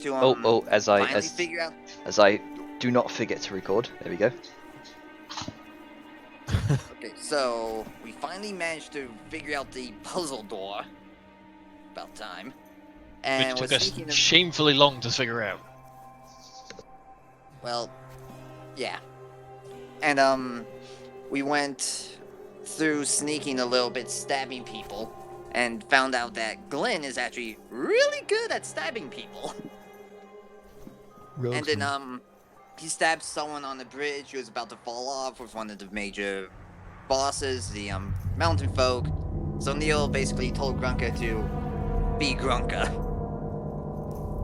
to as finally figure out. As I do not forget to record. There we go. Okay, so we finally managed to figure out the puzzle door. About time. And Which we're took us sneaking. shamefully long to figure out. Well, yeah. And we went through sneaking a little bit, stabbing people, and found out that Glenn is actually really good at stabbing people. And then he stabbed someone on the bridge who was about to fall off with one of the major bosses, the mountain folk. So Neil basically told Grunka to be Grunka.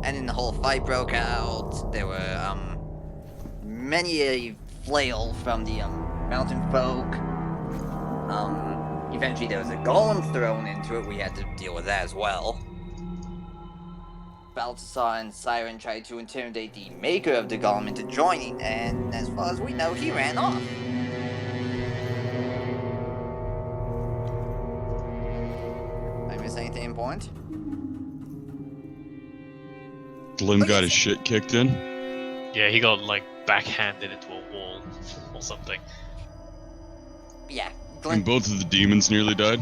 And then the whole fight broke out. There were many a flail from the mountain folk. Eventually there was a golem thrown into it. We had to deal with that as well. Balthazar and Siren tried to intimidate the maker of the golem into joining, and as far as we know, he ran off. Did I miss anything important? Glenn got his shit kicked in. Yeah, he got like backhanded into a wall or something. Yeah, And Glenn. both of the demons nearly died.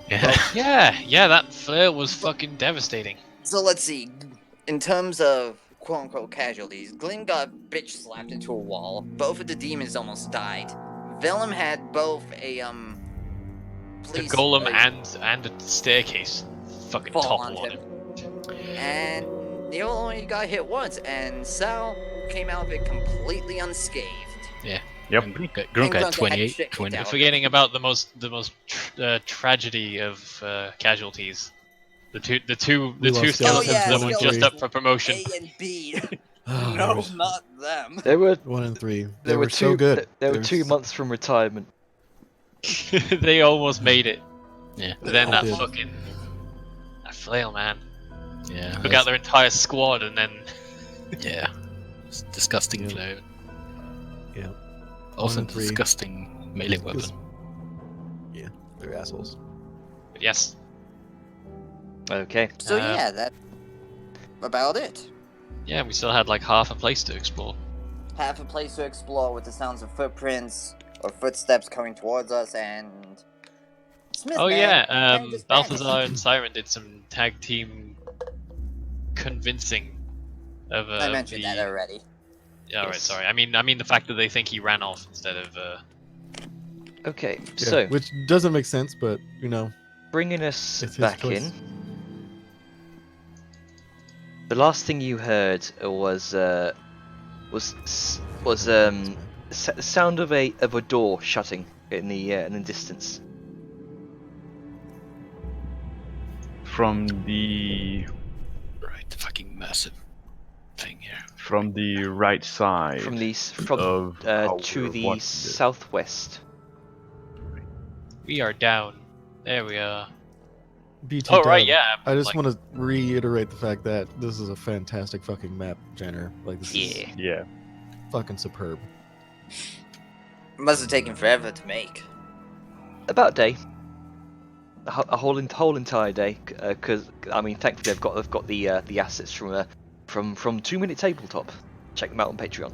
Yeah, that flare was fucking devastating. So let's see. In terms of quote-unquote casualties, Glenn got bitch slapped into a wall. Both of the demons almost died. Vellum had both a The golem and a staircase fucking fall topple on on him. And Neil only got hit once, and Sal came out of it completely unscathed. Yeah. Yep. And Grunka Grunka had had 28. shit 20. kicked out. Forgetting about the most tragedy of casualties. The two lost skeletons Oh, yeah, that were just skeletons. up for promotion. A and B. Oh, No, there's not them. There were 1 and 3. They there were were so two good. There were They 2 months from retirement. They almost made it. Yeah. But then that did. fucking that flail man Yeah. took out their entire squad and then Yeah. It's disgusting Yeah. flow. Yeah. Also 1 and 3. disgusting melee weapon. Just- Yeah, they're assholes. but yes. Okay. So yeah, that's about it. Yeah, we still had like half a place to explore. Half a place to explore with the sounds of footprints or footsteps coming towards us, and Smith. Oh man, yeah, kinda just Balthazar vanished. and Siren did some tag team convincing of I mentioned that already. Yeah, right. Yes. Sorry. I mean the fact that they think he ran off instead of. Okay. Yeah, So which doesn't make sense, but bringing us It's his back choice. in. The last thing you heard was the sound of a door shutting in the distance. From the Right, fucking massive thing here. right side From of how to we're the watching this. southwest. We are down. There we are. BT Oh right, Dub, yeah. I just like- want to reiterate the fact that this is a fantastic fucking map, Jenner. Like, this is Yeah. fucking superb. Must have taken forever to make. About a day. A whole entire day, because I mean, thankfully they've got the assets from 2 Minute Tabletop. Check them out on Patreon.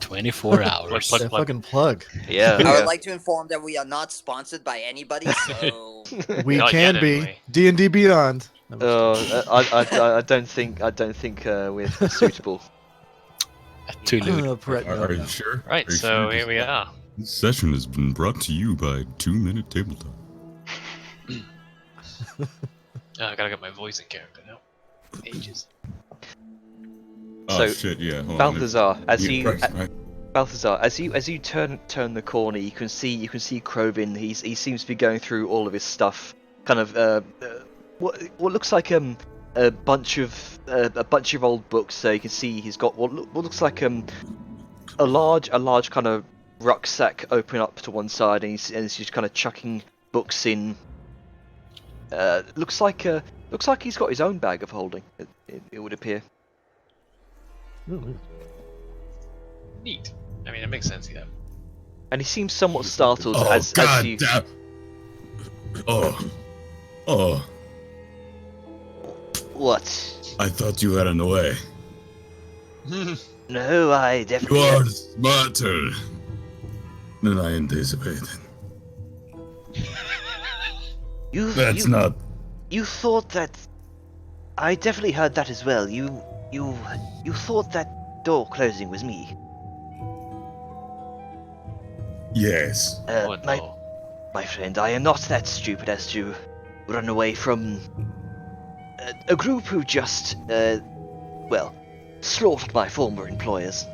24 hours. Plug, That plug. fucking plug. Yeah. I would like to inform that we are not sponsored by anybody, so We Not can yet, be anyway. D&D Beyond. No, I'm just kidding. I don't think we're suitable. Too lewd. Brett, no, Are you no. sure? Right, Are you so sure? here we are. This session has been brought to you by 2 Minute Tabletop. I gotta get my voice in character now. Ages. Oh So, shit, yeah. Hold on. Balthazar, as Yeah, you Christ, Balthazar, as you turn the corner, you can see Crovin. He seems to be going through all of his stuff. Kind of what looks like a bunch of old books. So you can see he's got what looks like a large kind of rucksack open up to one side, and he's just kind of chucking books in. Looks like he's got his own bag of holding. It would appear. Ooh, Neat. I mean, it makes sense, yeah. And he seems somewhat startled Oh as god you. damn! Oh. What? I thought you ran away. No, I You definitely. are smarter than I anticipated. That's not. You thought that. I definitely heard that as well. You thought that door closing was me. Yes. What My door? My friend, I am not that stupid as to run away from a group who just, well, slaughtered my former employers.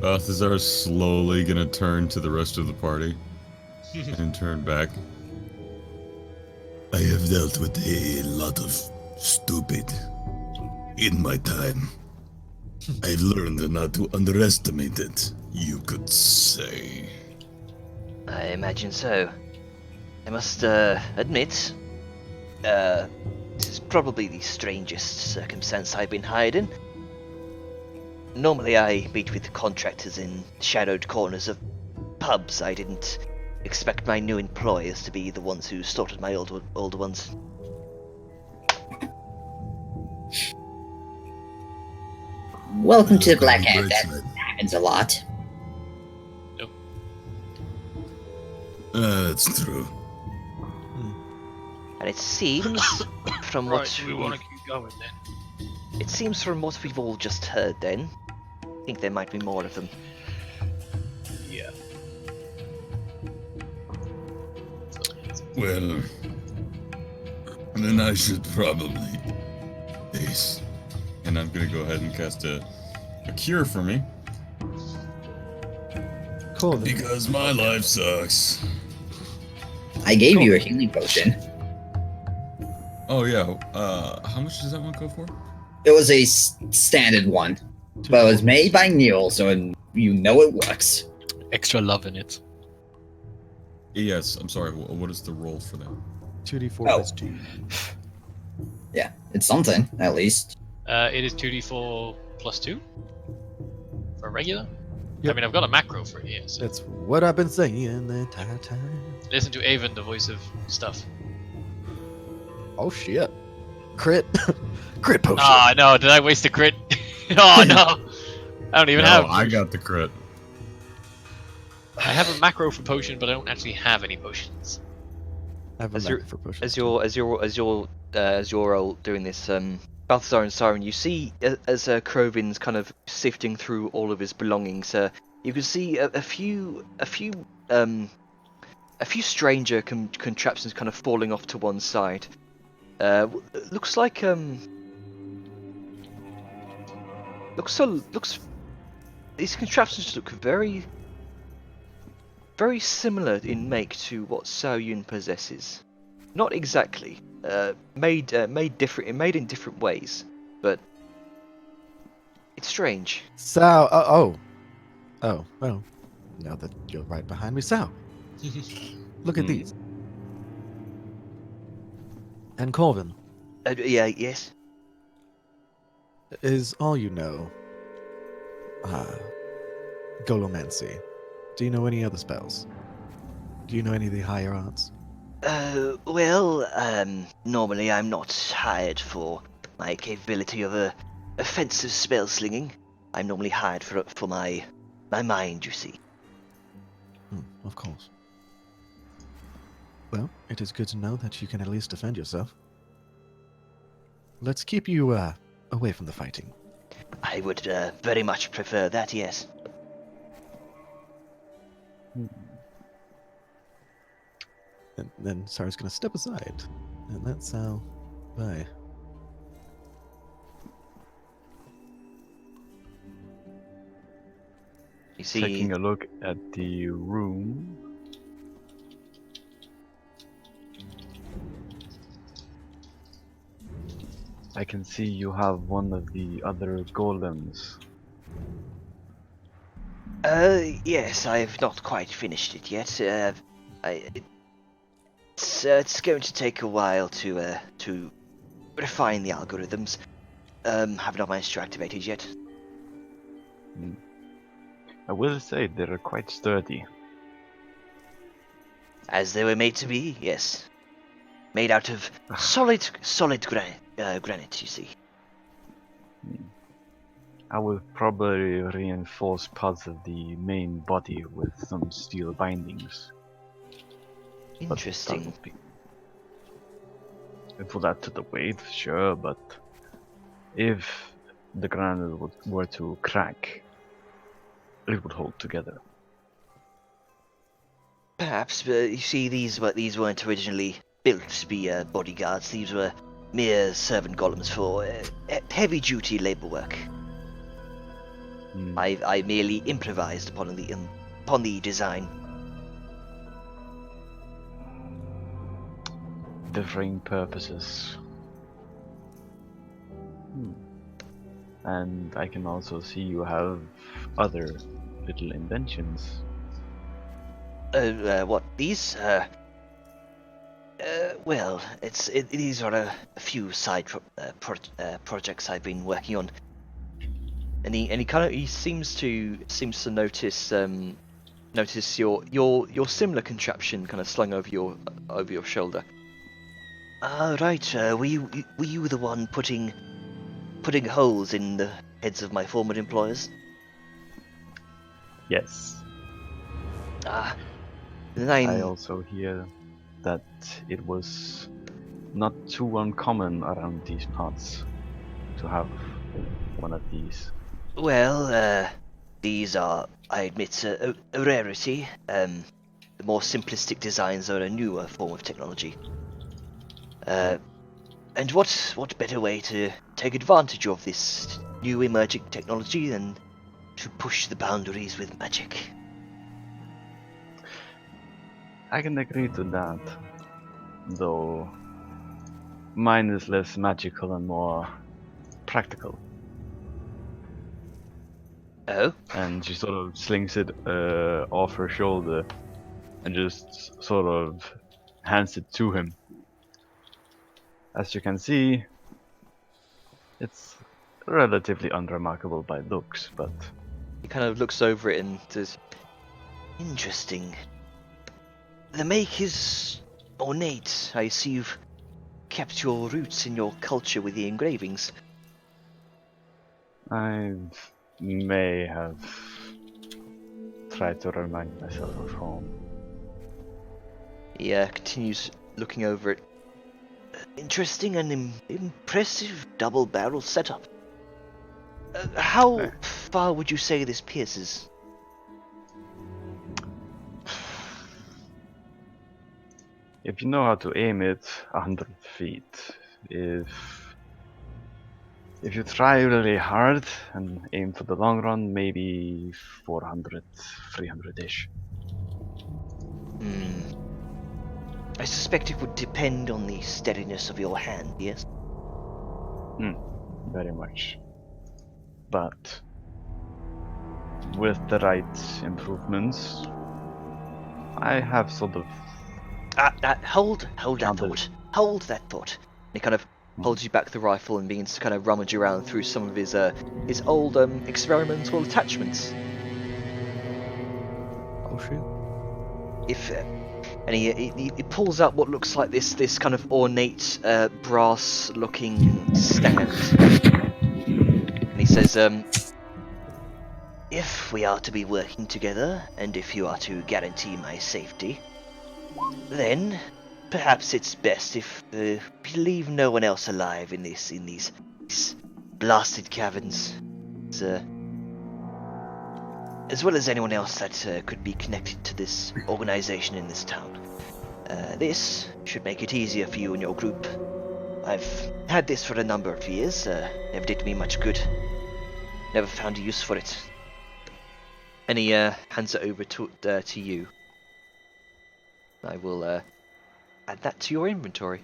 Balthazar slowly gonna turn to the rest of the party and turn back. I have dealt with a lot of stupid in my time. I've learned not to underestimate it, you could say. I imagine so. I must, admit, this is probably the strangest circumstance I've been hired in. Normally I meet with contractors in shadowed corners of pubs. I didn't expect my new employers to be the ones who slaughtered my older ones. Welcome to the Look on Black the Hand. bright That side. happens a lot. That's true. And it seems, from Right, what we want to keep going then. it seems from what we've all just heard, then, I think there might be more of them. Yeah. Well, then I should probably face. And I'm gonna go ahead and cast a cure for me Cool. because my life sucks. I gave you a healing potion. Oh yeah. How much does that one go for? It was a standard one, but it was made by Neil, so you know it works. Extra love in it. Yes. I'm sorry. What is the roll for that? 2d4 Oh. plus 2. Yeah, it's something, at least. It is 2d4 plus 2 for regular. Yep. I mean, I've got a macro for it here. So That's what I've been saying the entire time. listen to Avon, the voice of stuff. Oh shit. Crit. Crit potion. Ah, no! Did I waste a crit? Oh no! I don't even have. I got the crit. I have a macro for potion, but I don't actually have any potions. I have a As you're- macro for potion. As you're all doing this, Balthazar and Siren, you see as Crovin's kind of sifting through all of his belongings, you can see a few stranger contraptions kind of falling off to one side. Looks like looks these contraptions look very similar in make to what Cao Yun possesses. Not exactly. Made in different ways, but it's strange. Sal. Oh. Well. Now that you're right behind me, Sal. Look at these. And Corvin, Yeah, yes. is all you know Golomancy? Do you know any other spells? Do you know any of the higher arts? Well, normally I'm not hired for my capability of offensive spell slinging. I'm normally hired for my mind, you see. Of course. Well, it is good to know that you can at least defend yourself. Let's keep you away from the fighting. I would very much prefer that, yes. And then Sarah's gonna step aside, and that's how. Bye. You see, Taking a look at the room. I can see you have one of the other golems. yes, I've not quite finished it yet. It's going to take a while to refine the algorithms. Have not managed to activate it yet. I will say they're quite sturdy. As they were made to be, yes. made out of solid granite. You see. I would probably reinforce parts of the main body with some steel bindings. But that Interesting. would be- It would add to the weight, sure, but if the granite were to crack, it would hold together. Perhaps, but you see, these weren't originally built to be bodyguards. These were mere servant golems for heavy-duty labor work. Hmm. I merely improvised upon the design. Differing purposes. And I can also see you have other little inventions. What these? Well, these are a few side projects I've been working on. And he seems to notice your similar contraption kind of slung over your shoulder. Ah, right. Were you the one putting holes in the heads of my former employers? Yes. Ah, then I also hear that it was not too uncommon around these parts to have one of these. Well, these are, I admit, a rarity. The more simplistic designs are a newer form of technology. And what better way to take advantage of this new emerging technology than to push the boundaries with magic? I can agree to that, though mine is less magical and more practical. Oh? And she sort of slings it off her shoulder and just sort of hands it to him. As you can see, it's relatively unremarkable by looks, but He kind of looks over it and says, "Interesting. The make is ornate. I see you've kept your roots in your culture with the engravings." I may have tried to remind myself of home. He continues looking over it. Interesting and impressive double-barrel setup. How far would you say this pierces? If you know how to aim it, 100 feet. If you try really hard and aim for the long run, maybe 400, 300-ish. I suspect it would depend on the steadiness of your hand, yes? Very much. But with the right improvements, I have sort of Hold that Counted. thought. Hold that thought. And he kind of holds you back the rifle and begins to kind of rummage around through some of his old experimental attachments. Oh shoot. And he pulls out what looks like this kind of ornate brass-looking stand, and he says, "If we are to be working together, and if you are to guarantee my safety, then perhaps it's best if we leave no one else alive in these blasted caverns, as well as anyone else that could be connected to this organization in this town. This should make it easier for you and your group. I've had this for a number of years, never did me much good. Never found a use for it." And he hands it over to you. I will add that to your inventory.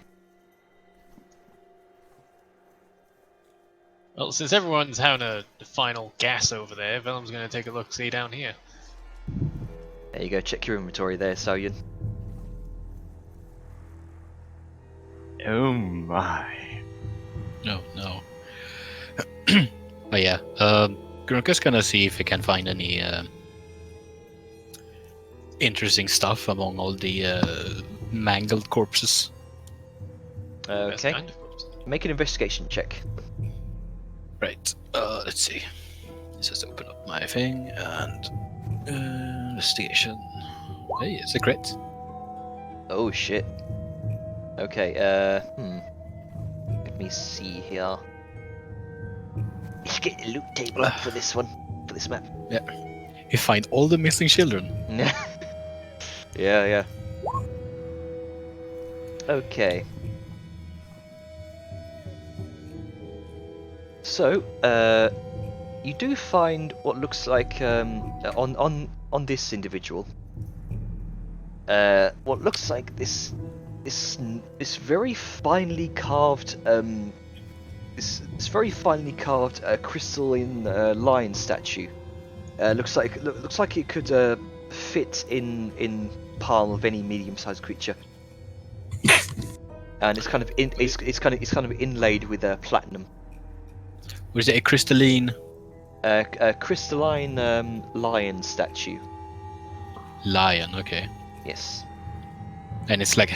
Well, since everyone's having a final gas over there, Venom's going to take a look-see down here. There you go, check your inventory there, Sauyon. oh my. No, no. But yeah, Grunka's gonna see if he can find any interesting stuff among all the mangled corpses. Best Okay. kind of corpse. Make an investigation check. Right. Let's see. Let's just open up my thing and investigation. Hey, it's a crit. Oh shit. Okay, let me see here. Let's get the loot table up for this one, for this map. You find all the missing children. Yeah. Okay. So, you do find what looks like on this individual. What looks like this very finely carved this very finely carved crystalline lion statue. Looks like it could fit in palm of any medium-sized creature. And it's kind of inlaid with platinum. Was it a crystalline A crystalline lion statue. lion? Okay. Yes. And it's like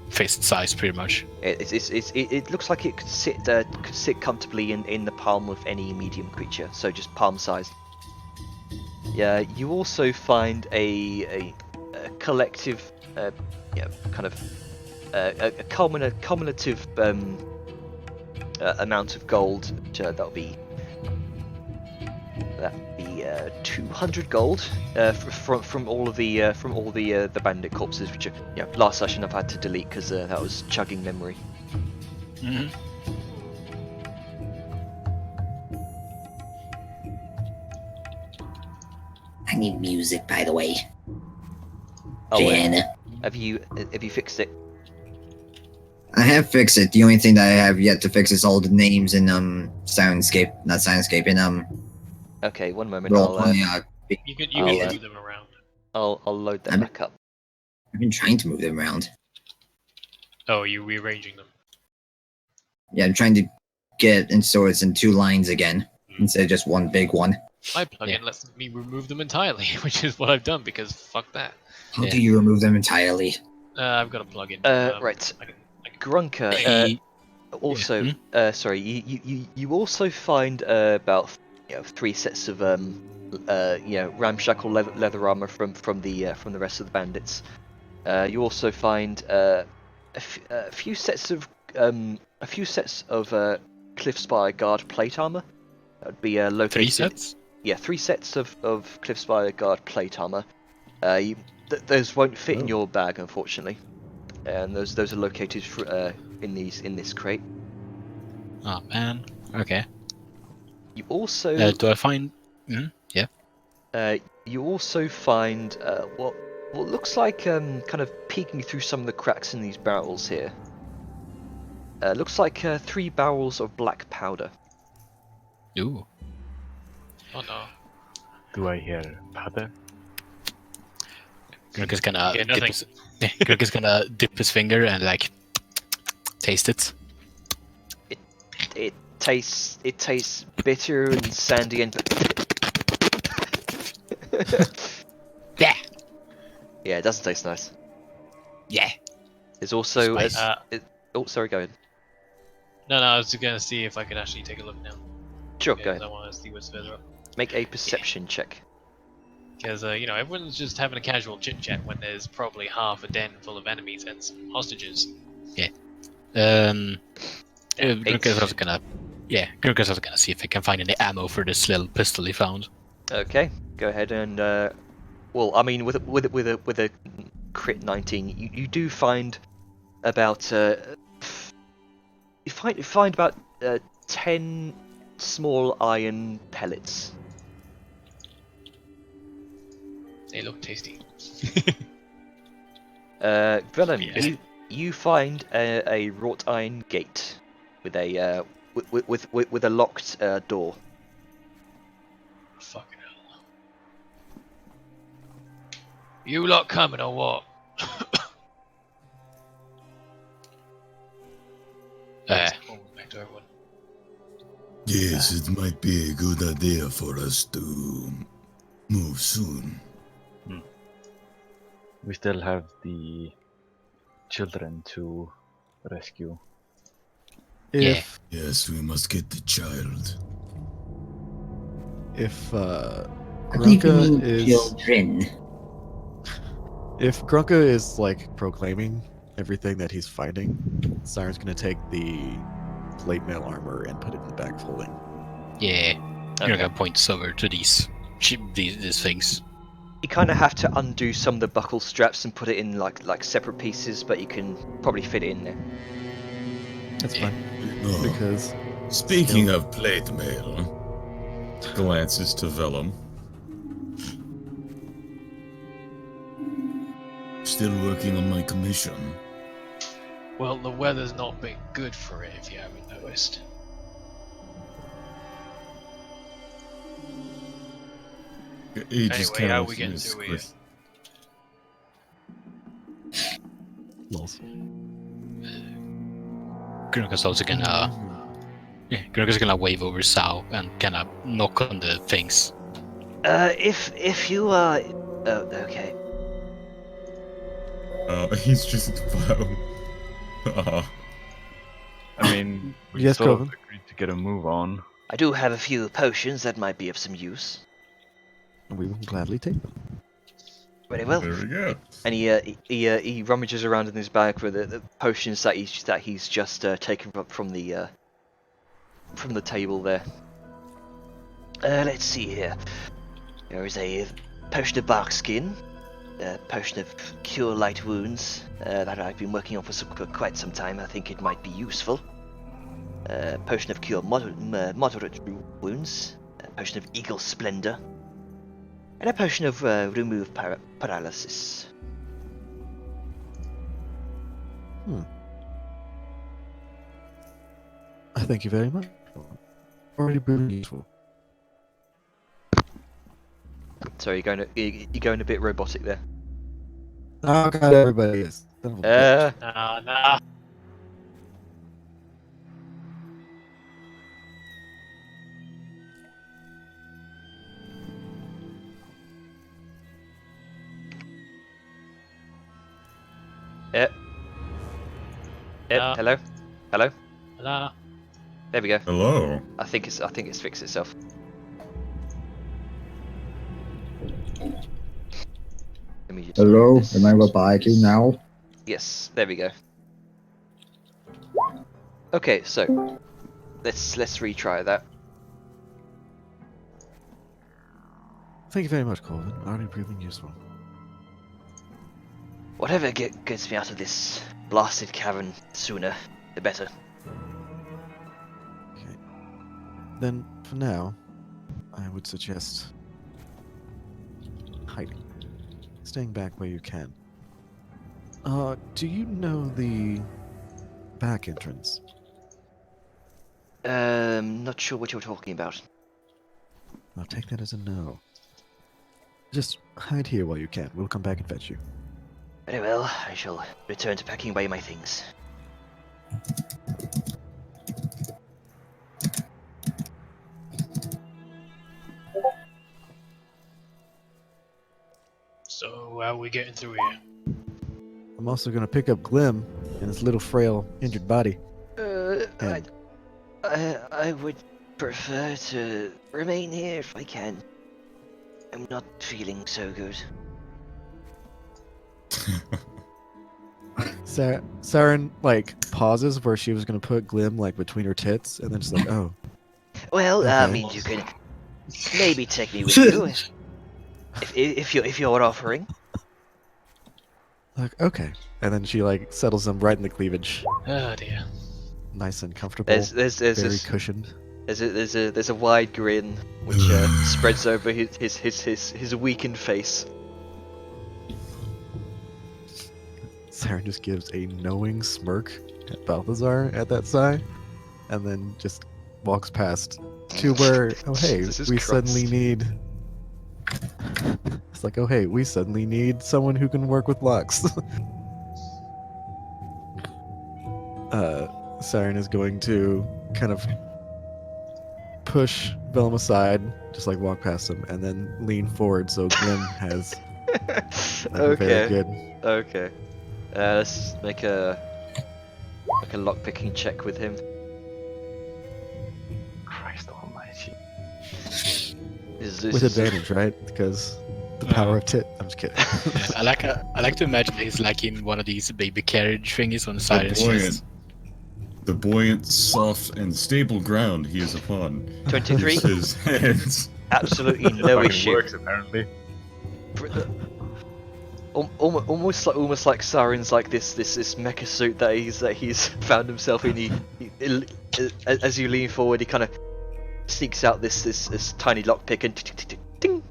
fist size, pretty much. It looks like it could sit comfortably in the palm of any medium creature, so just palm sized. Yeah, you also find a collective, kind of a cumulative amount of gold. That'll be 200 gold from all of the bandit corpses, which last session I've had to delete because that was chugging memory. Mm-hmm. I need music, by the way. Oh, Jan. have you fixed it? I have fixed it. The only thing that I have yet to fix is all the names in Soundscape, not Soundscape, in Okay, one moment. roll I'll You can I'll, move them around. I'll load that I'm- back up. I've been trying to move them around. Oh, you rearranging them. Yeah, I'm trying to get in swords in 2 lines again instead of just one big one. My plugin lets me remove them entirely, which is what I've done because fuck that. How Yeah. do you remove them entirely? I've got a plugin. Right. I can Grunker. Hey. Also, Hmm? sorry. You also find about 3 sets of ramshackle leather armor from the rest of the bandits. You also find a few sets of Cliffspire guard plate armor. That would be located. 3 sets? Yeah, 3 sets of Cliffspire guard plate armor. Those won't fit in your bag, unfortunately, and those are located in this crate. Oh man. Okay. You also Do I find? Yeah. you also find what looks like kind of peeking through some of the cracks in these barrels here. Looks like 3 barrels of black powder. Ooh. Oh no. Do I hear powder? Grunk is gonna Yeah, nothing. Grunk is gonna dip his finger and taste it. It tastes bitter and sandy and Yeah. yeah, it doesn't taste nice. Yeah. There's also Spice. oh, sorry, go ahead. No, I was gonna see if I could actually take a look now. Sure, Okay, go 'cause ahead. I want to see what's further up. Make a perception check. Because everyone's just having a casual chit chat when there's probably half a den full of enemies and some hostages. Grunk is also gonna. Yeah, Grunk is also gonna see if he can find any ammo for this little pistol he found. Okay, go ahead and well, I mean, with a crit 19, you do find about you find about 10 small iron pellets. They look tasty. Velen, Yeah. you find a wrought iron gate with a with a locked door. Fucking hell. You lot coming or what? Back to everyone. Yes, it might be a good idea for us to move soon. We still have the children to rescue. If Yes, we must get the child. if I think we Grunka need is children. if Grunka is like proclaiming everything that he's finding, Siren's gonna take the plate mail armor and put it in the bag of holding. Yeah. Okay. Grunka points over to these things. You kind of have to undo some of the buckle straps and put it in like separate pieces, but you can probably fit it in there. That's Yeah. fine No. because Speaking of plate mail, glances to Vellum. Still working on my commission. Well, the weather's not been good for it, if you haven't noticed. He just Anyway, kind how of we getting is through here? lols. Grunka's also gonna Grunka's gonna wave over Sao and kinda knock on the things. If you are, oh, okay. He's just wow. I mean, we Yes, sort of Coven? agreed to get a move on. I do have a few potions that might be of some use. We will gladly take them. Very well. There we go. And he rummages around in his bag for the potions that he's just taken from the table there. Let's see here. There is a potion of bark skin, a potion of cure light wounds that I've been working on for quite some time. I think it might be useful. Potion of cure moderate wounds, a potion of eagle splendor, and a potion of remove paralysis. Thank you very much. Already been useful. Sorry, you're going a bit robotic there. Oh god, everybody is. Son of a bitch. Nah. Hello? Nah. There we go. Hello. I think it's fixed itself. Let me just Hello, this. am I robotic now? Yes, there we go. Okay, so let's retry that. Thank you very much, Colvin. Already proving useful. Whatever gets me out of this blasted cavern sooner, the better. Okay. Then, for now, I would suggest hiding. Staying back where you can. Do you know the back entrance? Not sure what you're talking about. I'll take that as a no. Just hide here while you can. We'll come back and fetch you. Very well, I shall return to packing away my things. So, how are we getting through here? I'm also gonna pick up Glim and his little frail, injured body. And I would prefer to remain here if I can. I'm not feeling so good. Saren like pauses where she was gonna put Glim like between her tits, and then just like, oh, Well, I Okay. mean, you can maybe take me with you if you're offering. like okay. And then she like settles him right in the cleavage, Oh dear. nice and comfortable, There's very this, cushioned. there's a wide grin which spreads over his weakened face. Saren just gives a knowing smirk at Balthazar at that sigh, and then just walks past to where, oh hey, Jesus we Christ. suddenly need. It's like, oh hey, we suddenly need someone who can work with locks. Saren is going to kind of push Velum aside, just like walk past him, and then lean forward so Glim has like, a very Okay. good. Okay. Let's make a like a lockpicking check with him. Christ almighty. This With is- advantage, right? Because the power of tit. I'm just kidding. Yeah, I like to imagine he's like in one of these baby carriage thingies on the The side. It's buoyant, just the buoyant, soft, and stable ground he is upon 23? is his hands. Absolutely no Fucking issue. works apparently. Almost like Saren's like this mecha suit that he's found himself in. As you lean forward, he kind of sneaks out this tiny lockpick and ting.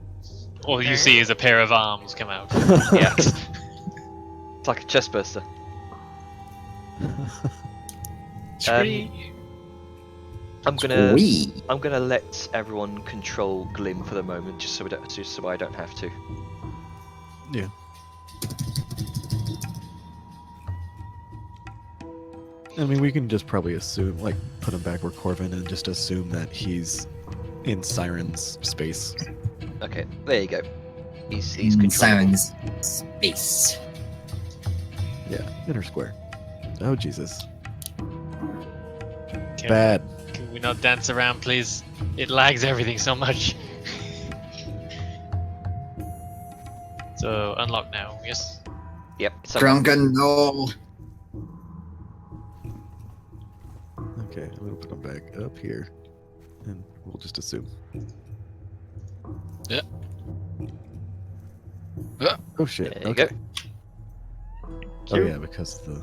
All you see is a pair of arms come out. Yeah, it's like a chest burster. Scree. I'm gonna Wee. let everyone control Glim for the moment, just so I don't have to. Yeah. I mean, we can just probably assume, like, put him back where Corvin and just assume that he's in Siren's space. Okay, there you go. He's controllable. Sirens space. Yeah, inner square. Oh, Jesus. Can, Bad. can we not dance around, please? It lags everything so much. So, unlock now, yes? Yep. It's unlocked. Grunka, no. Okay, I'm gonna put him back up here. And we'll just assume. Yeah. Oh, shit. There you Okay. go. Oh, yeah, because the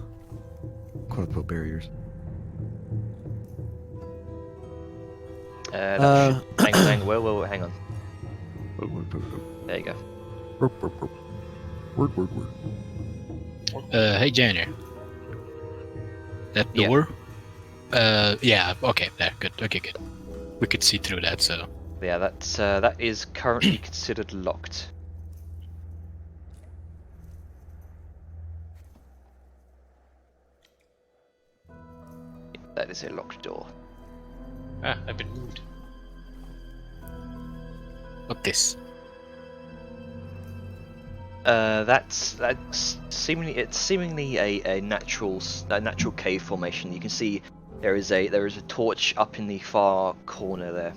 quote-unquote barriers. Hang on. Whoa, hang on. There you go. Word. Hey, Janier. That Yeah. door? Yeah, okay, there, good, okay, good. We could see through that, so. Yeah, that is currently considered locked. That is a locked door. Ah, I've been moved. What this? That's seemingly a natural cave formation. You can see there is a torch up in the far corner there.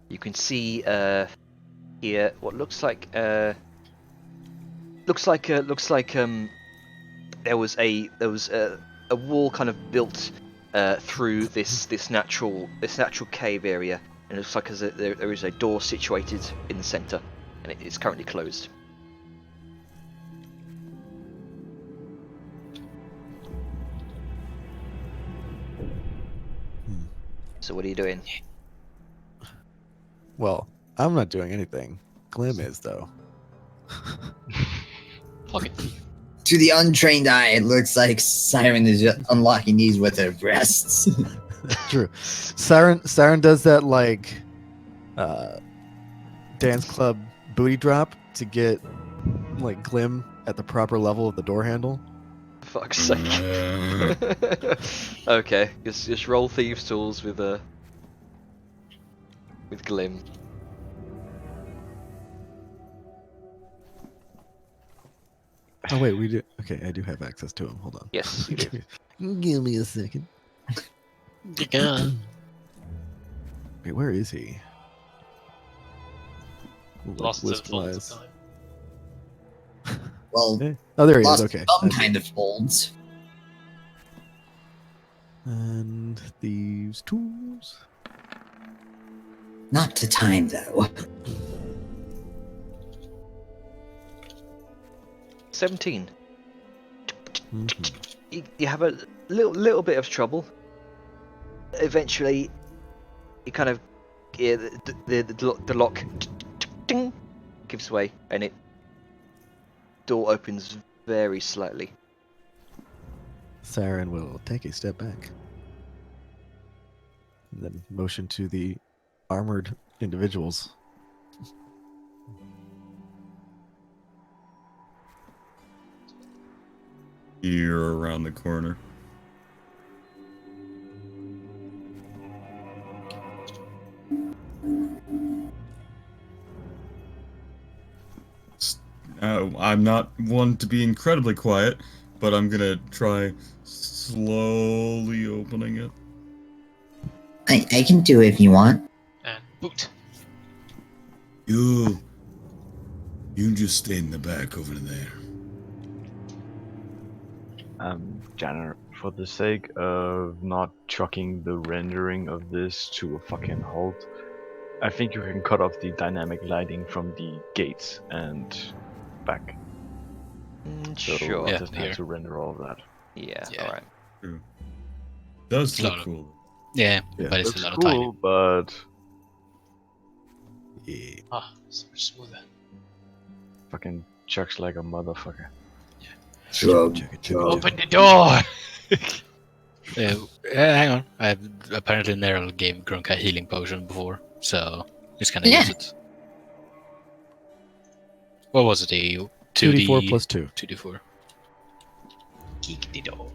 You can see here what looks like there was a wall kind of built through this natural cave area, and it looks like there is a door situated in the center, and it is currently closed. So what are you doing? Well, I'm not doing anything. Glim is, though. Okay. To the untrained eye, it looks like Siren is just unlocking these with her breasts. True. Siren does that, like, dance club booty drop to get, like, Glim at the proper level of the door handle. Fuck's sake. Okay, just roll thieves' tools with Glim. Oh, wait, we do. Okay, I do have access to him. Hold on. Yes, you do. Give me a second. Yeah. Wait, where is he? Ooh, like, Lost to the list fullness wise. of time. Well, Eh, Oh, there he is. lost Okay. some kind of folds. And thieves' tools. Not to time, though. 17. Mhm. You have a little bit of trouble. Eventually, you kind of the lock ding, gives way, and it door opens very slightly. Siren will take a step back. And then motion to the armored individuals. here around the corner. I'm not one to be incredibly quiet, but I'm gonna try slowly opening it. I can do it if you want. And boot. You just stay in the back over there. Janner, for the sake of not chucking the rendering of this to a fucking halt, I think you can cut off the dynamic lighting from the gates and back. So Sure. it Yeah, doesn't here. have to render all of that. Yeah. Yeah. All right. True. Does It's look not a- cool. Yeah, Yeah, but it's Looks a lot of cool, timing. but Yeah. Ah, so much smoother. fucking chucks like a motherfucker. Shrug. Check it, check it, shrug. check Open the door! Hang on. I apparently Nerl gave Grunk a healing potion before, so he's gonna Yeah. use it. What was it? A 2d4 plus 2. 2d4. Kick the door.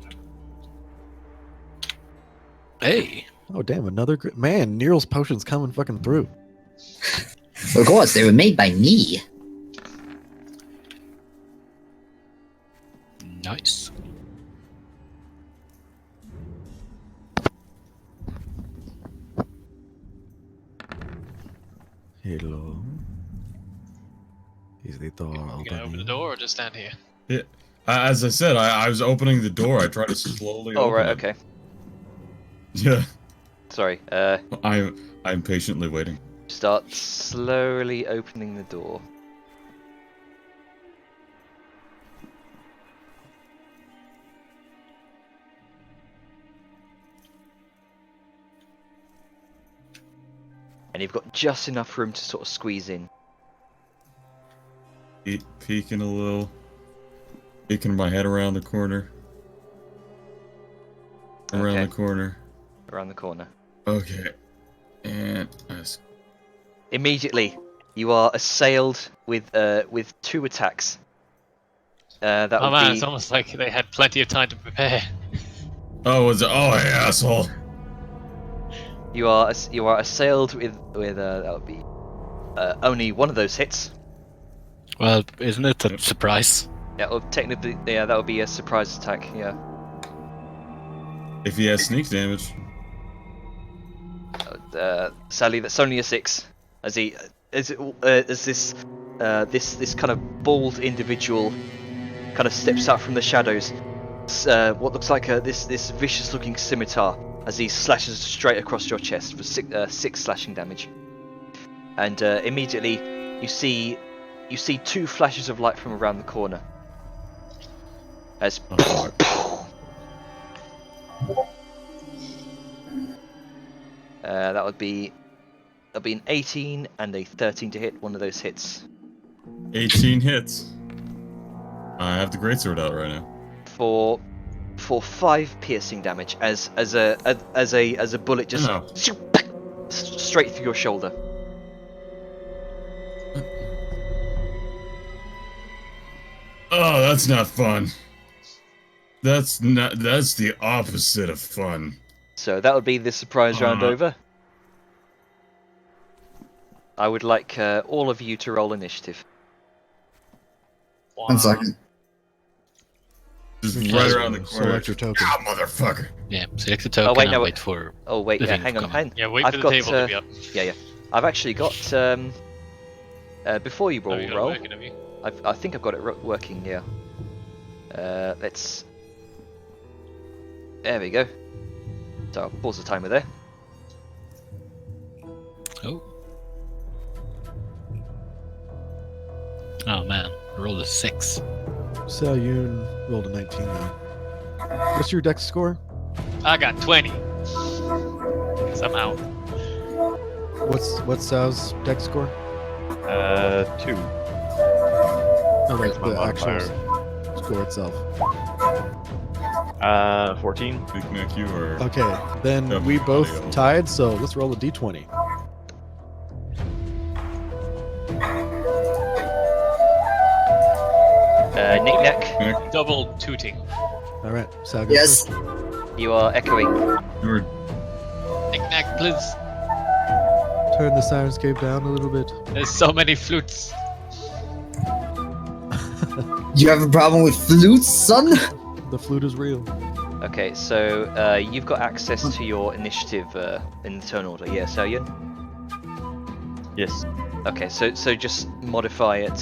Hey, Oh, damn, another. Man, Nero's potion's coming fucking through. Of course, they were made by me. nice. Hello. Is the door You gonna open the open? door or just stand here? As I said, I was opening the door. I tried to slowly Oh open right. it. Okay. Yeah, Sorry. I'm patiently waiting. Start slowly opening the door. And you've got just enough room to sort of squeeze in. Peeking a little. Peeking my head around the corner. Around Okay. the corner. Around the corner. Okay. And Immediately, you are assailed with 2 attacks. That Oh would man, be it's almost like they had plenty of time to prepare. oh, was it? Oh, hey, asshole! you are assailed with that would be only one of those hits. Well, isn't it a Yep. surprise? Yeah, well, technically, yeah, that would be a surprise attack. Yeah. If he has sneak damage, Sadly, that's only a 6. As this kind of bald individual kind of steps out from the shadows. What looks like this vicious-looking scimitar as he slashes straight across your chest for 6 slashing damage. And immediately, you see 2 flashes of light from around the corner. As oh, that'll be an 18 and a 13 to hit. One of those hits 18 hits. I have the greatsword out right now. for 5 piercing damage as a bullet just No. straight through your shoulder. Oh, that's not fun. That's the opposite of fun. So that would be the surprise round Uh-huh. over. I would like all of you to roll initiative. 1 second. Just Okay, right so around the corner. select your token. Ah, motherfucker. Yeah, select the token wait, and no, wait for. Oh wait, The yeah, thing hang on, coming. hang. Yeah, wait I've for the got, table to be up. Yeah. I've actually got before you Oh, you got it roll. working, have you? I think I've got it working. Yeah. Let's. There we go. So I'll pause the timer there. Oh. Oh man, I rolled a 6. Salyun rolled a 19 now. What's your dex score? I got 20. Somehow. What's Sal's dex score? 2. No, like Where's my the actual modifier? score itself. 14. Big Mac, you are. Okay, then That'd we be both audio. tied, so let's roll a d20. Knick-knack. Double tooting. All right, Sal goes Yes. first. You are echoing. You're Knick-knack, please. Turn the Sirenscape down a little bit. There's so many flutes. You have a problem with flutes, son? The flute is real. Okay, so you've got access to your initiative in the turn order. Yeah, so you. Yes. Okay, so just modify it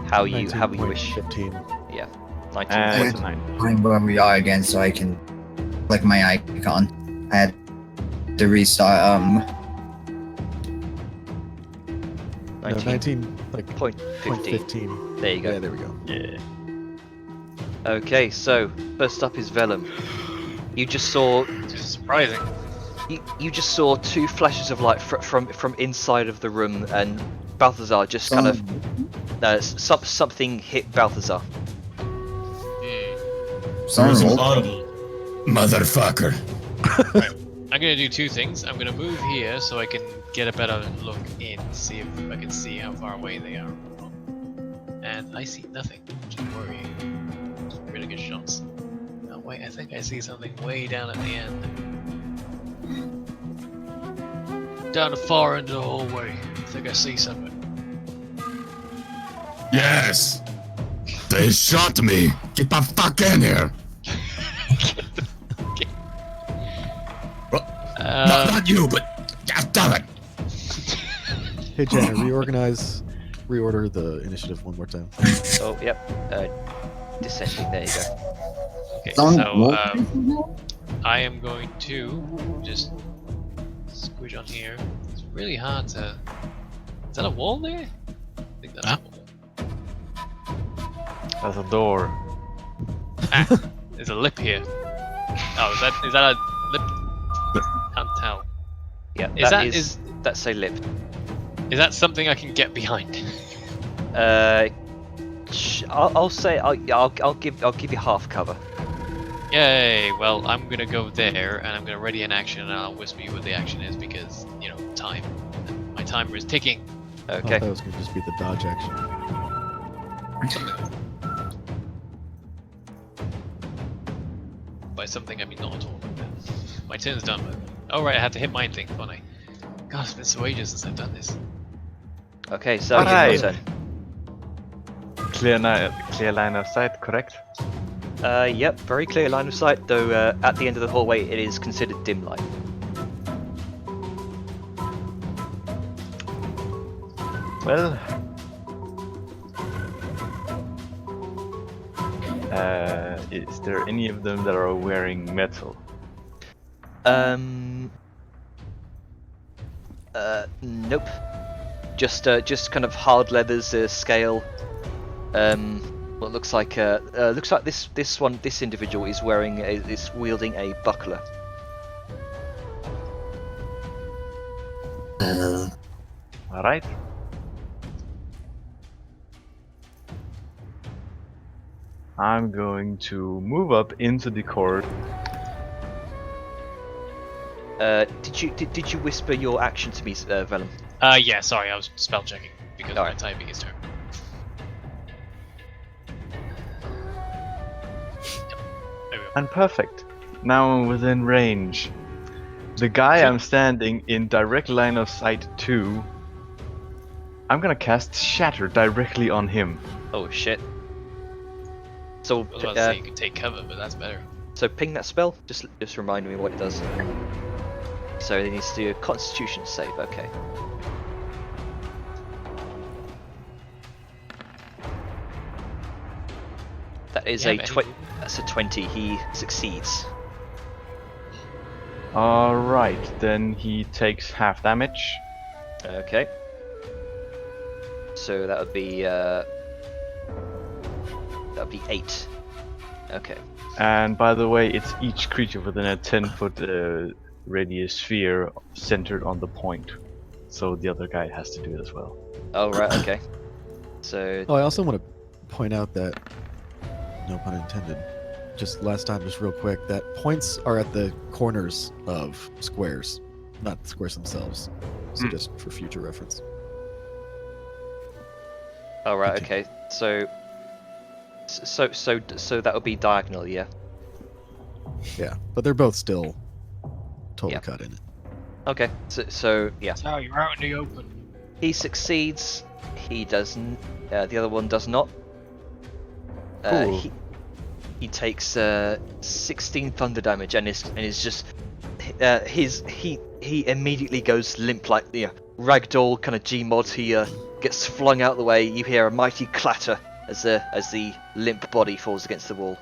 how you wish. 15. Yeah, 19. And Okay. what's a 9? Find where we are again so I can click my icon. I had to restart. No, 19. 19, like Point point 15. 15. There you go. Yeah, there we go. Yeah. Okay, so first up is Vellum. You just saw Which is surprising. you just saw two flashes of light from inside of the room, and Balthazar just kind of something hit Balthazar. Hmm. Someone's old. audible, motherfucker. I'm gonna do two things. I'm gonna move here so I can get a better look in, see if I can see how far away they are. And I see nothing, which is worrying. Really good shots. Oh wait, I think I see something way down at the end. Down the far end of the hallway. I think I see something. Yes. They shot me. Get the fuck in here. Not you, but God damn it. Hey, Jenna, reorder the initiative one more time. Oh, yep. Descending. There you go. Okay, Someone so roll. I am going to just squish on here. It's really hard to. Is that a wall there? I think that's a wall. That's a door. Ah, there's a lip here. Oh, is that a lip? Can't tell. Yeah, Is that- that's a lip. Is that something I can get behind? I'll say I'll give you half cover. Yay! Well, I'm gonna go there, and I'm gonna ready an action, and I'll whisper you what the action is because time. My timer is ticking. I Okay. thought it was going to just be the dodge action. By something I mean not at all. My turn's done. Oh right, I had to hit mine thing, don't I? God, it's been so ages since I've done this. Okay, so Alright. your turn. Clear line of sight, correct? Yep, very clear line of sight, though at the end of the hallway it is considered dim light. Well, is there any of them that are wearing metal? Nope. Just kind of hard leathers, scale. What looks like this individual is wielding a buckler. All right. I'm going to move up into the corridor. Did you whisper your action to me, Vellum? Yeah, sorry, I was spell checking because my Alright. typing is terrible. Yep. There we go. And perfect. Now I'm within range. The guy I'm standing in direct line of sight to, I'm gonna cast Shatter directly on him. Oh shit. So I was about to say you could take cover, but that's better. so ping that spell. Just remind me what it does. So it needs to do a Constitution save. Okay. That is Yeah, a but that's a 20. He succeeds. Alright, then he takes half damage. Okay. So that would be 8. Okay. And by the way, it's each creature within a 10-foot radius sphere centered on the point. So the other guy has to do it as well. Oh right. Okay. So Oh, I also want to point out that, no pun intended, just last time, just real quick, that points are at the corners of squares, not the squares themselves. So just for future reference. oh right. Okay. Okay. So So that would be diagonal, yeah. Yeah, but they're both still totally Yeah. cut in it. Okay. So yeah. So you're out in the open. He succeeds. He doesn't. The other one does not. Cool. He takes 16 thunder damage and is just he immediately goes limp like the ragdoll kind of Gmod. He gets flung out the way. You hear a mighty clatter as the limp body falls against the wall.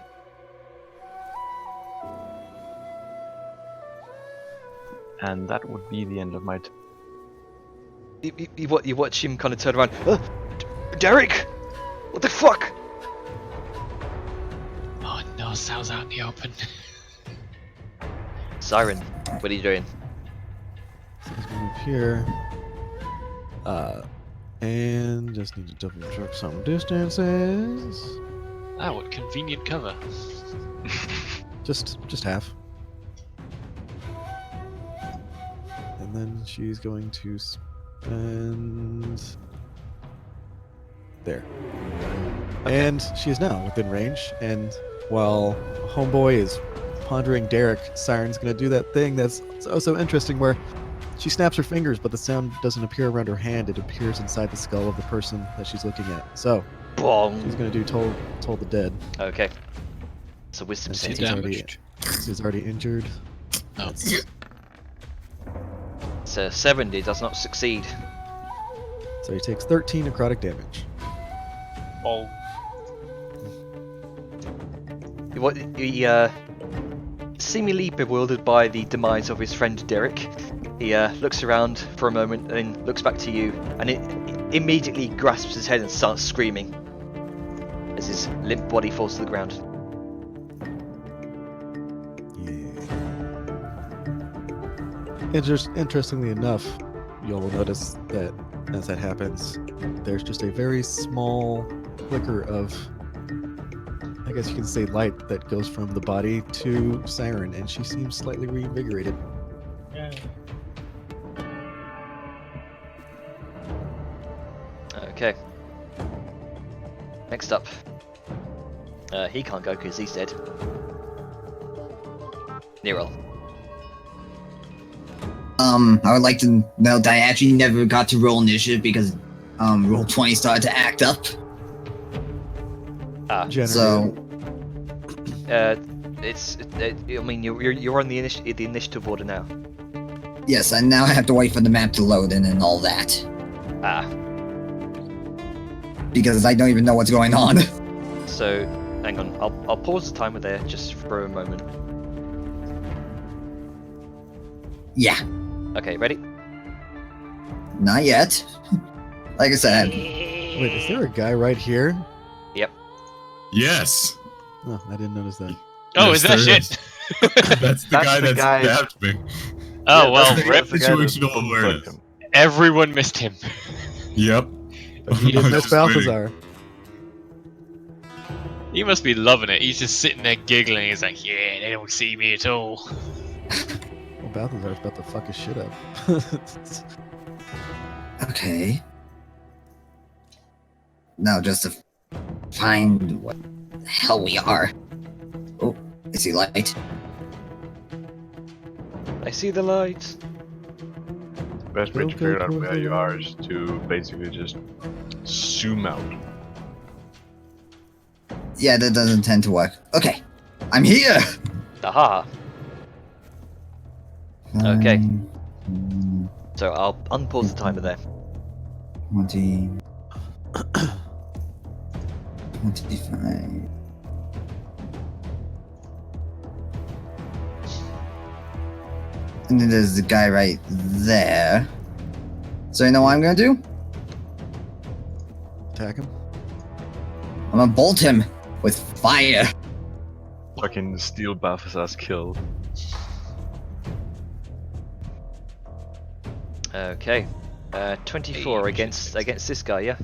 And that would be the end of my. You watch him kind of turn around. Derek, what the fuck? Oh no, Sal's out in the open. Siren, what are you doing? So let's move here. And just need to double check some distances. Ah, what convenient cover. Just half. And then she's going to spend there. And she is now within range. And while Homeboy is pondering Derek, Siren's gonna do that thing that's so interesting where she snaps her fingers, but the sound doesn't appear around her hand. It appears inside the skull of the person that she's looking at. So Bong. she's gonna do Toll the Dead. Okay. So wisdom Let's Two see. saving. damaged. He's already injured. Oh. So 70 does not succeed. So he takes 13 necrotic damage. Oh. He seemingly bewildered by the demise of his friend Derek, he looks around for a moment and then looks back to you, and it immediately grasps his head and starts screaming as his limp body falls to the ground. Interestingly enough, you'll notice that as that happens, there's just a very small flicker of, I guess you can say, light that goes from the body to Siren, and she seems slightly reinvigorated. Okay. Next up. He can't go because he's dead. Nero. I would like to note that I actually never got to roll initiative because roll 20 started to act up. Generated. So I mean, you're on the initiative order now. yes, and now I have to wait for the map to load in and all that Ah. because I don't even know what's going on. So, hang on. I'll pause the timer there just for a moment. Yeah, Okay, ready? not yet. Like I said, Wait, is there a guy right here? Yes. No, I didn't notice that. Oh, Yes, is that there shit? That's the That's guy the that guy- stabbed me. Oh Yeah, well, that's the- rip. that's the guy that Situational bump awareness. fucked him. Everyone missed him. Yep. But he I didn't was miss just waiting. Balthazar. He must be loving it. He's just sitting there giggling. He's like, yeah, they don't see me at all. Well, Balthazar's about to fuck his shit up. okay. Now just to find what the hell we are. Oh, I see light. I see the light. Best way to Don't go figure out towards where the you are light. is to basically just zoom out. Yeah, that doesn't tend to work. Okay, I'm here. Aha. Okay. Um, So I'll unpause the timer there. 20. 25. And then there's the guy right there. So you know what I'm gonna do? Attack him. I'm gonna bolt him with fire. Fucking steal Balthazar's kill. Okay. 24 against this guy, yeah?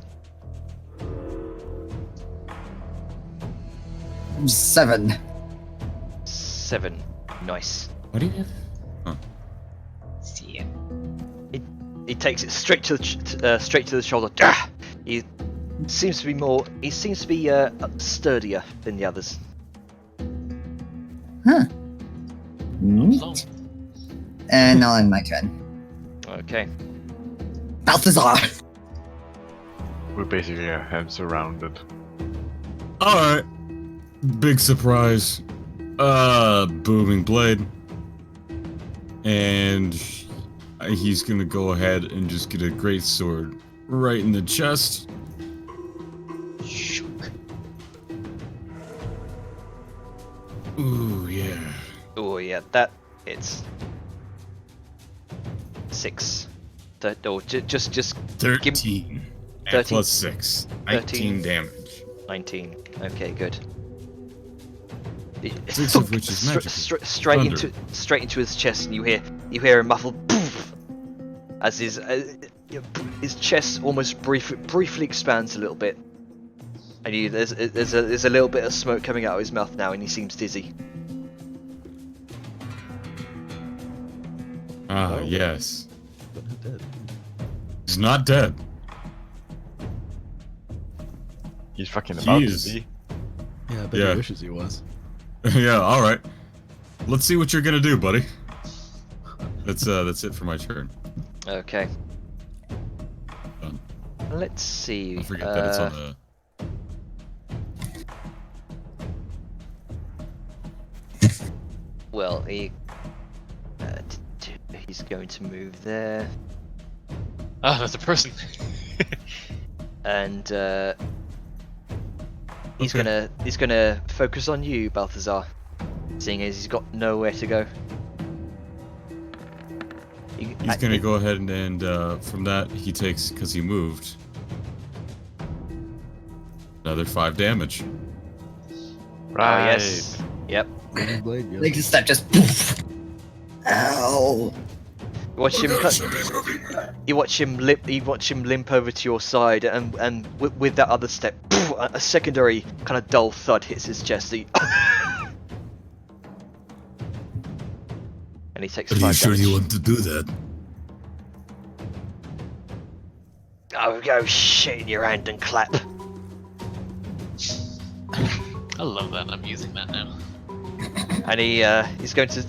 7. 7. Nice. What do you have? See ya. He takes it straight to the shoulder. Ah! He seems to be more. He seems to be sturdier than the others. Huh. So, Neat. And now in my turn. Okay. Balthazar! We basically have him surrounded. Alright. Big surprise. Booming blade. And he's gonna go ahead and just get a great sword right in the chest. shook. Ooh, yeah. Oh yeah, that hits. 6. Or just 13. And 13. plus 6. 19 damage. 19. Okay, good. 6 of which is magical. Thunder. straight into his chest, and you hear a muffled poof as his chest almost briefly expands a little bit, and there's a little bit of smoke coming out of his mouth now, and he seems dizzy. Ah, yes. But not dead. He's not dead. He's fucking about to Jeez. be. Yeah, I bet Yeah. he wishes he was. Yeah, alright. Let's see what you're gonna do, buddy. That's it for my turn. Okay. Done. Let's see. I forget that it's on the... Well, he's going to move there, Ah, that's a person. and he's Okay. gonna focus on you, Balthazar, seeing as he's got nowhere to go. He's gonna go ahead and from that he takes, because he moved, another 5 damage. Right. Oh yes. Yep. Booming blade, yes. Like the step just poof. Ow. You watch him. You watch him limp. You watch him limp over to your side, and with that other step, a secondary kind of dull thud hits his chest. And he takes Are 5 you sure damage. you want to do that? Go shit in your hand and clap. I love that. I'm using that now. And he's going to.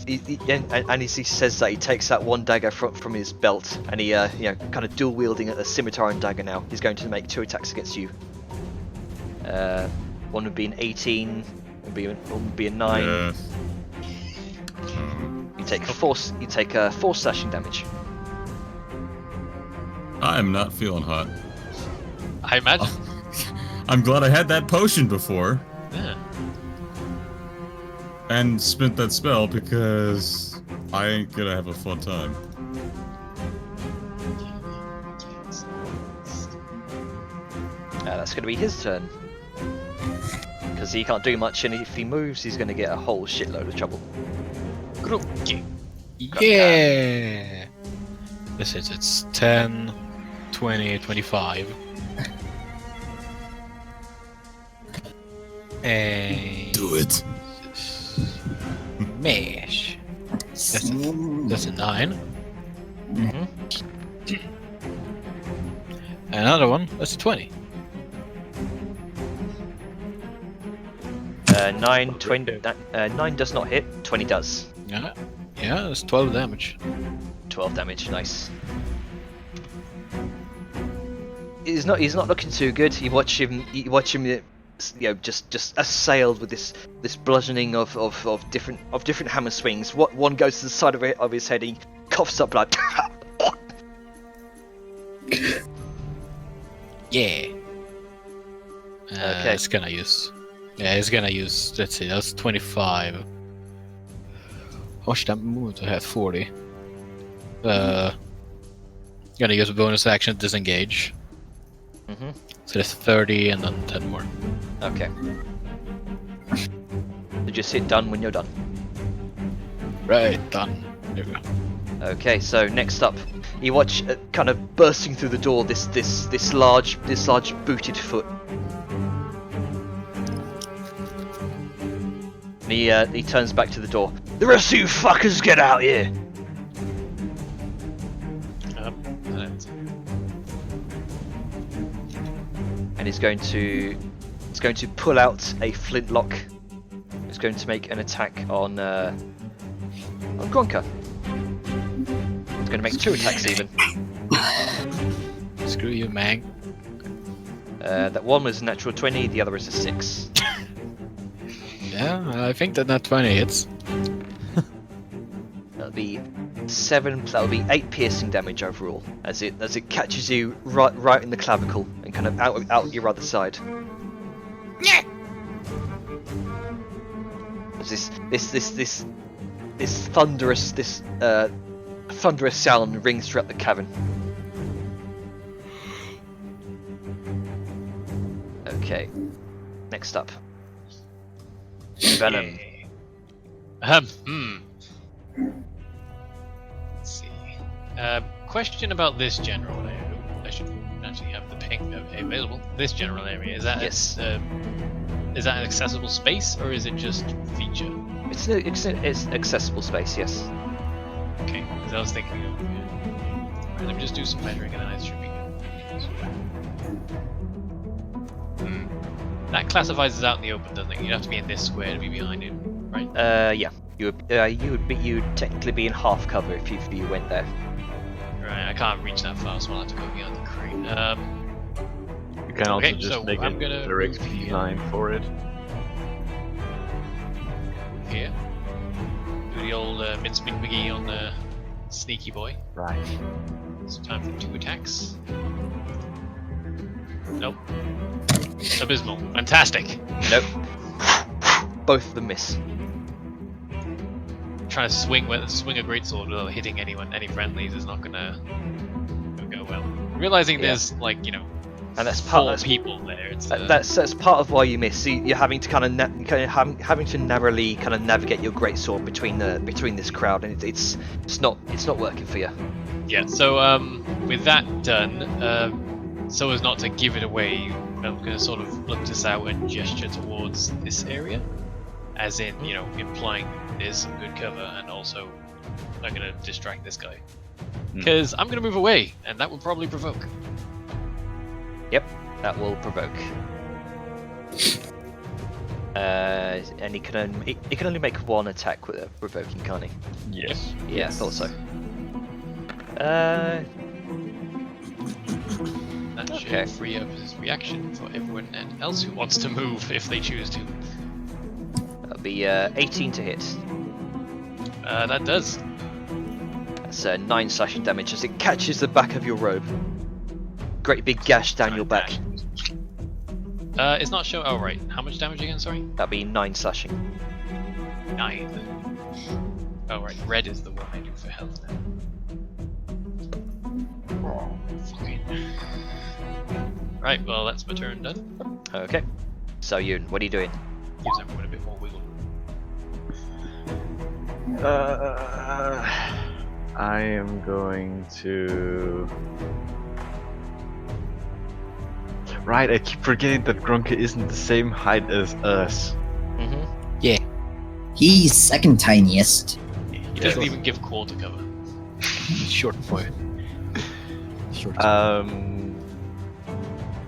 And he says that he takes that one dagger from his belt, and he kind of dual wielding a scimitar and dagger now. He's going to make 2 attacks against you. One would be an 18. One would be a 9. Yeah. You take 4 slashing damage. I am not feeling hot. I imagine. I'm glad I had that potion before Yeah. and spent that spell, because I ain't gonna have a fun time. That's going to be his turn. Because he can't do much, and if he moves, he's going to get a whole shitload of trouble. Yeah. This is it's 10, 20, 25. And Do it. Mesh. That's a 9. Mm-hmm. Another one. That's a 20. 9 does not hit, 20 does. Yeah. Yeah, that's 12 damage. 12 damage, nice. He's not looking too good. You watch him just assailed with this bludgeoning of different hammer swings. One goes to the side of his head, he coughs up blood. Yeah. Okay. It's gonna use. Yeah, it's gonna use. Let's see, that's 25. How much that move to have 40? Gonna use a bonus action, disengage. Mm-hmm. So that's 30 and then 10 more. Okay. So just hit done when you're done. Right, done. There we go. Okay, so next up, you watch kind of bursting through the door this large booted foot. And he turns back to the door. The rest of you fuckers get out here! And and it's going to pull out a flintlock. It's going to make an attack on Gronka. It's going to make 2 attacks even. Screw you, man. That one was a natural 20, the other is a 6. Yeah, I think that 20 hits. That'll be 7. That'll be 8 piercing damage overall, as it catches you right in the clavicle and kind of out your other side. As this thunderous sound rings throughout the cavern. Okay, next up, Venom. Yay. Let's see. Question about this general area. I should actually have the ping available. This general area, is that Yes. is that an accessible space or is it just feature? It's accessible space, yes. Okay, because I was thinking of let me just do some measuring and then I should be good. That classifies as out in the open, doesn't it? You'd have to be in this square to be behind it, right? Yeah. You'd technically be in half cover if you went there. Right, I can't reach that far, so I'll have to go beyond the crate. You can also Okay, just so make I'm a gonna direct move here. line for it. Here. Do the old mincemeat McGee on the sneaky boy. Right. It's time for 2 attacks. Nope. Abysmal. Fantastic. Nope. Both of them miss. Trying to swing a greatsword without hitting any friendlies is not gonna go well. Realizing Yeah. there's like, you know, And that's 4 people there. It's that's part of why you miss. So you're having to having to narrowly kind of navigate your greatsword between this crowd, and it's not working for you. yeah. So with that done, so as not to give it away, I'm gonna sort of look this out and gesture towards this area, as in, you know, implying there's some good cover, and also I'm gonna distract this guy because I'm gonna move away, and that will probably provoke. Yep, that will provoke. And he can only make 1 attack with a provoking, can't he? Yes. Yeah, I thought so. That should Okay. free up his reaction for everyone else who wants to move if they choose to. That'll be 18 to hit. That does. That's 9 slashing damage as it catches the back of your robe. Great big gash down your back. It's not showing. Oh right. How much damage again? Sorry. That'll be 9 slashing. 9. Oh right. Red is the one I do for health now. Fucking. Right. Well, that's my turn done. Okay. So Yoon, what are you doing? Gives everyone a bit more wiggle. I am going to. Right, I keep forgetting that Grunka isn't the same height as us. Mm-hmm. He's second tiniest. He doesn't even give quarter cover. Short boy. Short.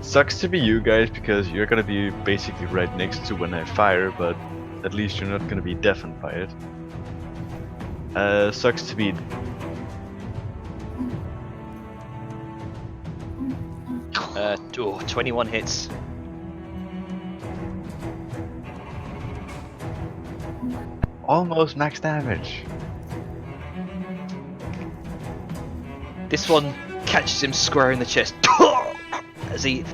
Sucks to be you guys because you're gonna be basically right next to when I fire, but at least you're not gonna be deafened by it. Sucks to be 21 hits. almost max damage. This one catches him square in the chest as he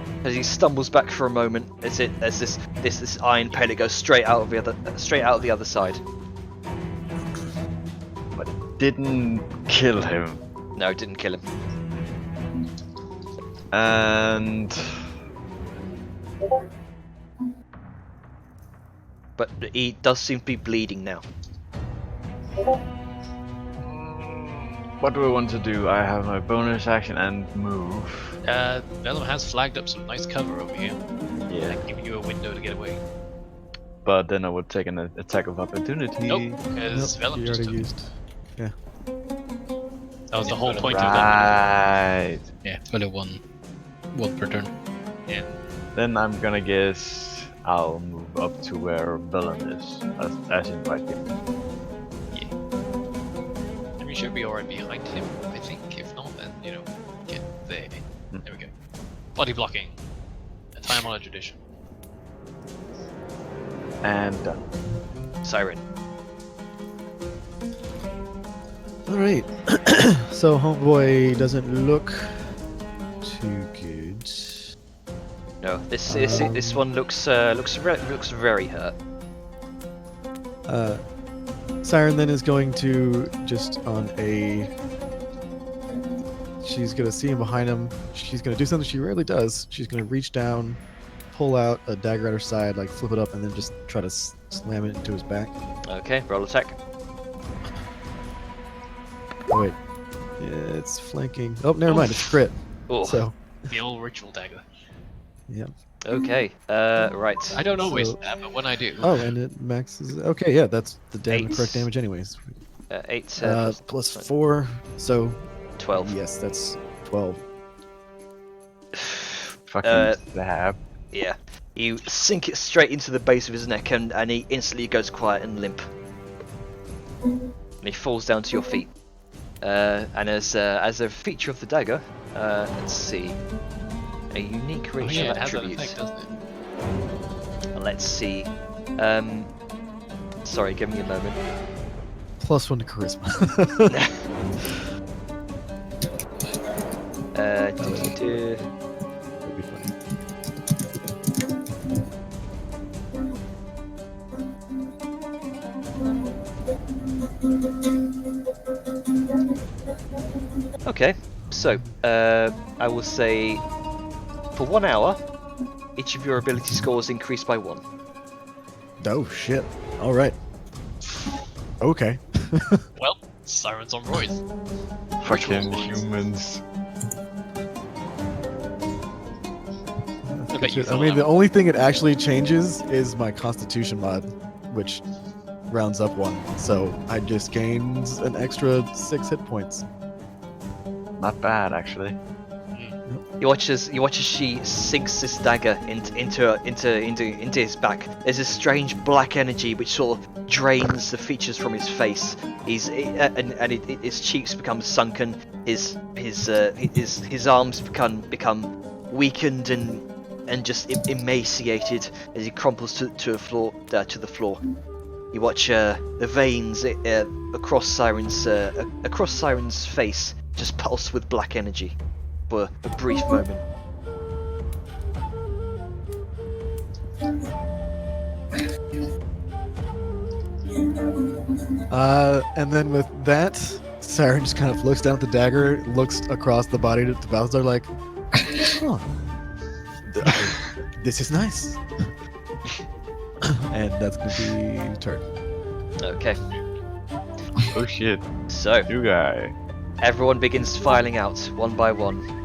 stumbles back for a moment. As this iron pellet goes straight out of the other side. But didn't kill him. No, it didn't kill him. And But he does seem to be bleeding now. what do I want to do? I have my bonus action and move. Vellum has flagged up some nice cover over here, Yeah. giving you a window to get away. But then I would take an attack of opportunity. Nope, because Vellum you just already took. used. Yeah. That was the whole point of that. Right. Yeah, only one per turn. Yeah. Then I'm gonna guess I'll move up to where Belen is, as invited. And we should be alright behind him, I think. If not, then, you know, get there. There we go. Body blocking. A time-honored tradition. And done. Siren. All right. So homeboy doesn't look too good. No, this one looks very hurt. Siren then is going to just on a. She's gonna see him behind him. She's gonna do something she rarely does. She's gonna reach down, pull out a dagger at her side, like flip it up, and then just try to slam it into his back. Okay, roll attack. Oh wait, yeah, it's flanking. Oh, never mind. It's crit. Oh. So The old ritual dagger. yeah. Okay. Right. I don't always So- that, but when I do. Oh, and it maxes. Okay, yeah, that's the Eight. correct damage, anyways. 8 Plus 4, so 12. yes, that's 12. Fucking stab. Yeah. You sink it straight into the base of his neck, and he instantly goes quiet and limp. And he falls down to your feet. And as a feature of the dagger, let's see, a unique Oh, racial yeah, it has that attribute. effect, doesn't it? Let's see. Sorry, give me a moment. Plus 1 to charisma. Do-do-do. That'd be funny. Okay, so I will say for 1 hour, each of your ability scores increase by 1. Oh shit! All right. Okay. Well, Siren's on roids. Fucking humans. I bet you I thought mean, that the only thing it actually changes is my Constitution mod, which rounds up 1. So I just gained an extra 6 hit points. Not bad, actually. You watch as she sinks this dagger into his back. There's a strange black energy which sort of drains the features from his face. His cheeks become sunken. His arms become weakened and just emaciated as he crumples to the floor. You watch the veins across Siren's face just pulse with black energy for a brief moment. And then with that, Siren just kind of looks down at the dagger, looks across the body to Balthazar like, oh, this is nice. And that's gonna be his turn. Okay, Oh shit. so New guy. everyone begins filing out one by one.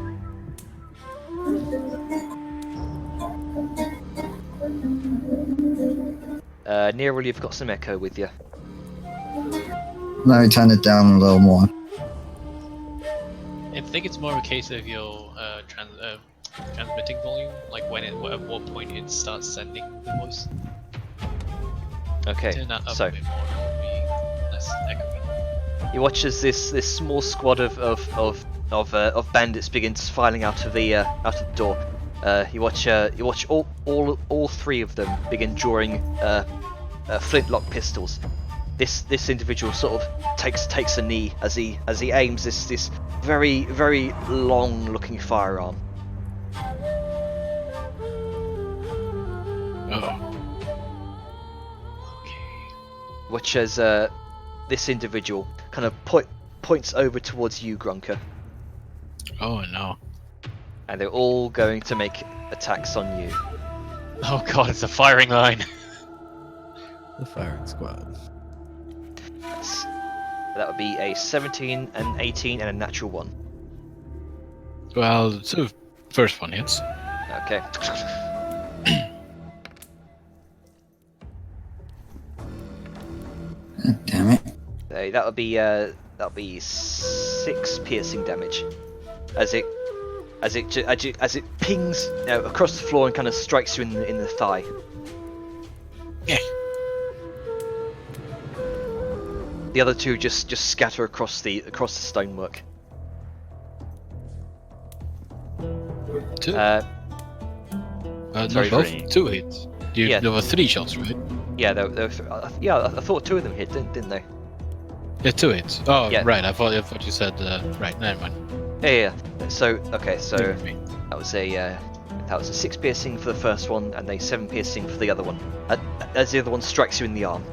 Neril, you've got some echo with you. Let me turn it down a little more. I think it's more of a case of your transmitting volume, like at what point it starts sending the voice. Okay, Turn that up so a bit more, it'll be less echoey. you watch as this small squad of bandits begins filing out of the door. You watch all 3 of them begin drawing flintlock pistols. This individual sort of takes a knee as he aims this very long looking firearm. Oh. Okay. Watch as this individual kind of points over towards you, Grunker, Oh no. and they're all going to make attacks on you. Oh god, it's a firing line. The firing squad. That would be a 17, an 18, and a natural 1. Well, the first one hits. Okay. Damn it. That would be 6 piercing damage, as it as it pings across the floor and kind of strikes you in the thigh. Yeah. The other two just scatter across the stonework. Two. Sorry, no, both three. 2 hits. There were 3 shots, right? Yeah, I thought 2 of them hit, didn't they? Yeah, 2 hits. Oh, Yeah. right. I thought you said right. Never mind. Yeah. So okay, so Me. that was a 6 piercing for the first one and a 7 piercing for the other one. As the other one strikes you in the arm.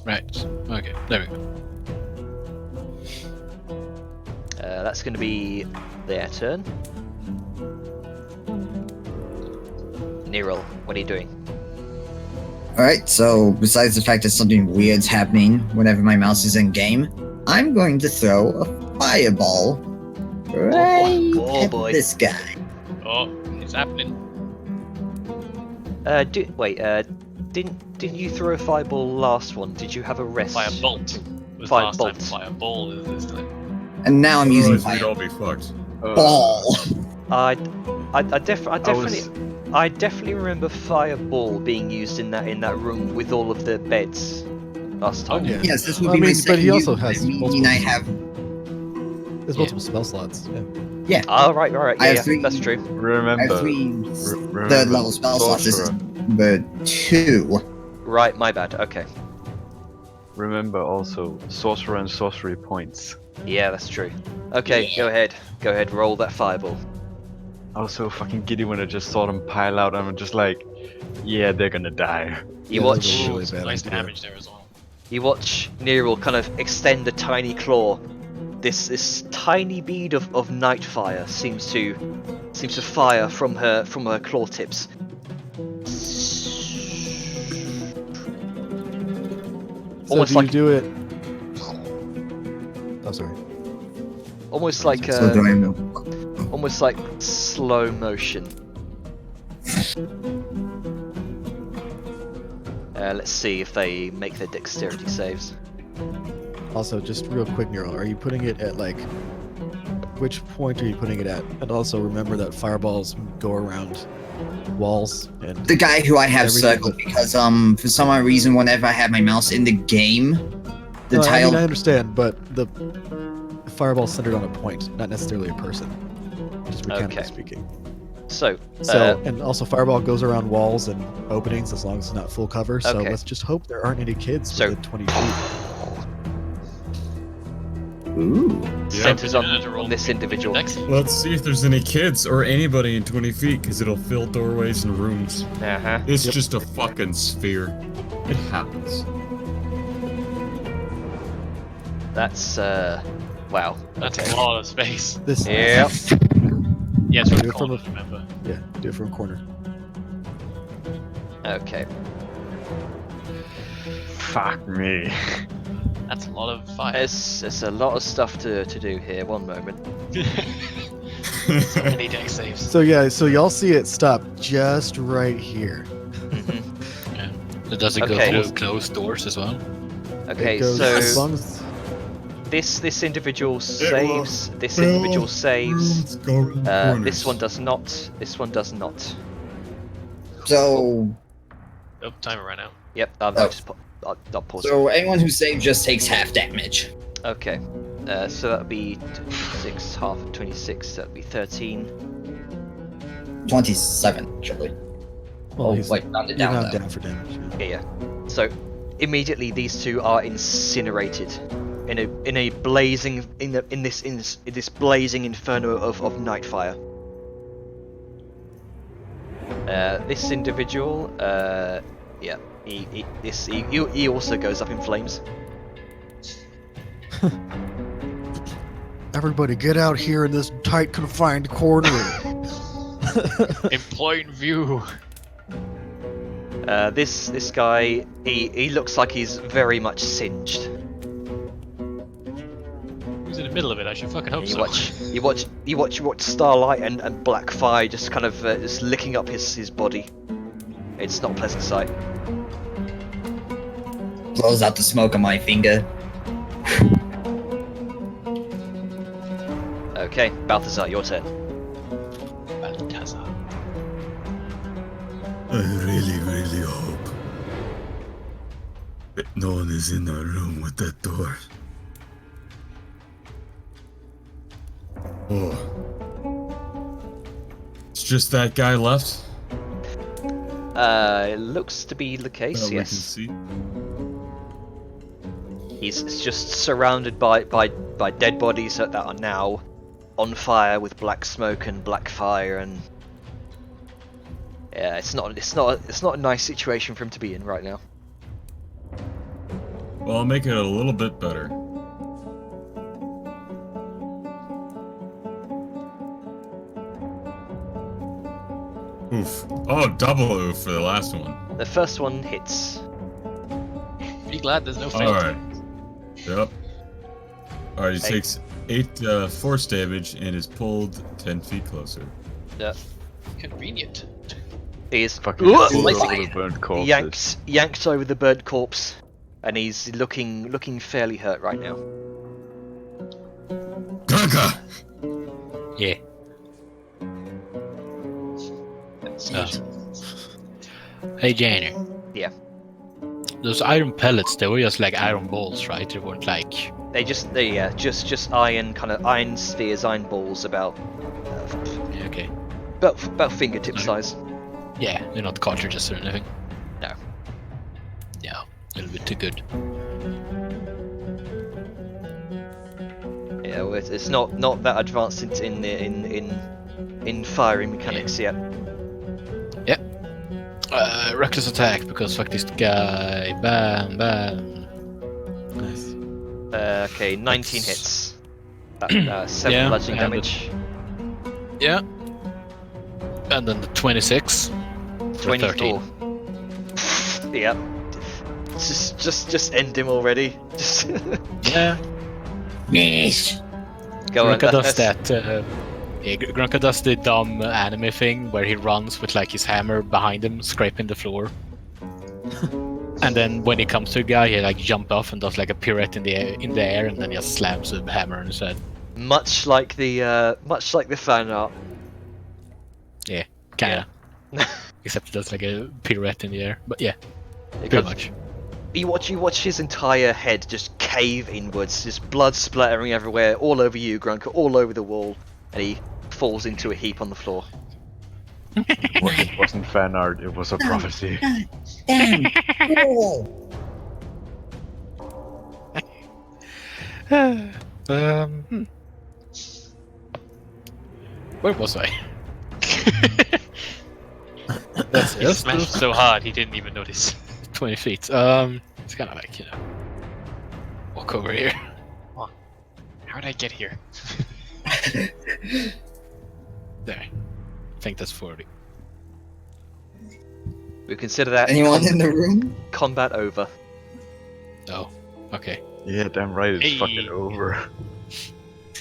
Right. Okay. There we go. That's going to be their turn. Nero, what are you doing? Alright, so besides the fact that something weird's happening whenever my mouse is in game, I'm going to throw a fireball right Oh, at boy. this guy. Oh, it's happening. Didn't you throw a fireball last one? Did you have a rest? Fire bolt. Was Fire last bolt. time. Fire ball is this time. And now I'm using Otherwise, we'd all fireball. be fucked. I definitely remember fireball being used in that room with all of the beds last time. Yeah. Yes, this would I be my mean, second but he also use. has I mean, multiple- I have There's multiple spell slots. Yeah. Oh, right, I yeah, have 3 that's true. I Remember, have 3 remember third level spell slots. This is sorcerer. number 2. Right, my bad. Okay, Remember also sorcerer and sorcery points. yeah, that's true. Okay, go ahead, roll that fireball. I was so fucking giddy when I just saw them pile out, and I'm just like, yeah, they're gonna die. You Yeah, watch, those are really Some bad nice idea. damage there as well. you watch Nero kind of extend a tiny claw. This tiny bead of night fire seems to fire from her claw tips. So Almost do like you do it? Oh, sorry. almost like So do I know. almost like slow motion. Let's see if they make their dexterity saves. Also, just real quick, Nero, are you putting it at like which point are you putting it at? And also remember that fireballs go around walls and The guy who I have Everything circled but- because for some odd reason whenever I have my mouse in the game, the No, tile I mean, I understand, but the fireball's centered on a point, not necessarily a person. Just mechanically Okay. speaking. So, So, and also fireball goes around walls and openings as long as it's not full cover. So Okay. let's just hope there aren't any kids So- within 20 feet. Ooh. centers You're gonna have to on roll this the individual. dex. Let's see if there's any kids or anybody in 20 feet, because it'll fill doorways and rooms. Uh-huh. It's just a fucking sphere. It happens. That's wow. That's Okay. a lot of space. This. Yep. Yeah, it's from Do the it from corner, a- remember. Yeah, do it from a corner. Okay. Fuck me. That's a lot of fire. There's a lot of stuff to do here. One moment. So many dex saves. So yeah, so y'all see it stop just right here. Mhm. Does it Okay. go through closed doors as well? Okay, It goes, as so long as this individual It saves. will This fill individual saves. Rooms, go around This corners. one does not. This one does not. So Oh, timer ran out. Yep. Oh. I'll pause. so anyone who saved just takes half damage. Okay. So that'd be 6 half of 26. That'd be 13. 27 actually. well, he's Like rounded you're down not though. down for damage. Yeah. Yeah. So immediately these two are incinerated in a blazing in this blazing inferno of night fire. This individual, yeah, he also goes up in flames. Everybody, get out here in this tight, confined corner. In plain view. This guy, he looks like he's very much singed. Who's in the middle of it? I should fucking hope And so. you watch starlight and black fire just kind of just licking up his body. It's not a pleasant sight. Blows out the smoke on my finger. Okay, Balthazar, your turn. Balthazar. I really, really hope that no one is in our room with that door. Oh. It's just that guy left? It looks to be the case, that we can yes. see. He's just surrounded by dead bodies that are now on fire with black smoke and black fire, and yeah, it's not a nice situation for him to be in right now. Well, I'll make it a little bit better. Oof. Oh, double oof for the last one. The first one hits. Be glad there's no fail. Alright. Yep. Alright, he Hey. takes 8 force damage and is pulled 10 feet closer. Yeah, Convenient. he is Fucking Ugh! pulled Slicing over the burnt corpses. yanked over the burnt corpse, and he's looking fairly hurt right now. Grunka! Yeah. Hey, Jane. Yeah. Those iron pellets, they were just like iron balls, right? They weren't like... Just iron spheres, iron balls about Yeah, okay. about fingertip size. Yeah, they're not cartridges or anything. No. Yeah, a little bit too good. Yeah, well, it's not that advanced in firing mechanics yet. Reckless attack, because fuck this guy. Bam, bam. Nice. Okay, 19 hits. 7 Yeah, bludgeoning and damage. Yeah. And then the 26. For 24. 13. Yep. Just end him already. Just Yeah. Yes. go on. Grunka does that's- that. Grunka does the dumb anime thing where he runs with like his hammer behind him, scraping the floor. And then when he comes to a guy, he like jump off and does like a pirouette in the air, and then just slams a hammer in his head. Much like the fan art. Kinda. Except he does like a pirouette in the air. But yeah, It pretty goes- much. You watch his entire head just cave inwards, just blood splattering everywhere, all over you, Grunka, all over the wall, and he falls into a heap on the floor. It wasn't fan art, it was a prophecy. Damn. Cool. Where was I? That's He smashed so hard he didn't even notice. 20 feet. It's kind of like, walk over here. How did I get here? There. I think that's 40. We consider that Anyone in the room? combat over. Oh, okay. Yeah, damn right, it's Hey. fucking over.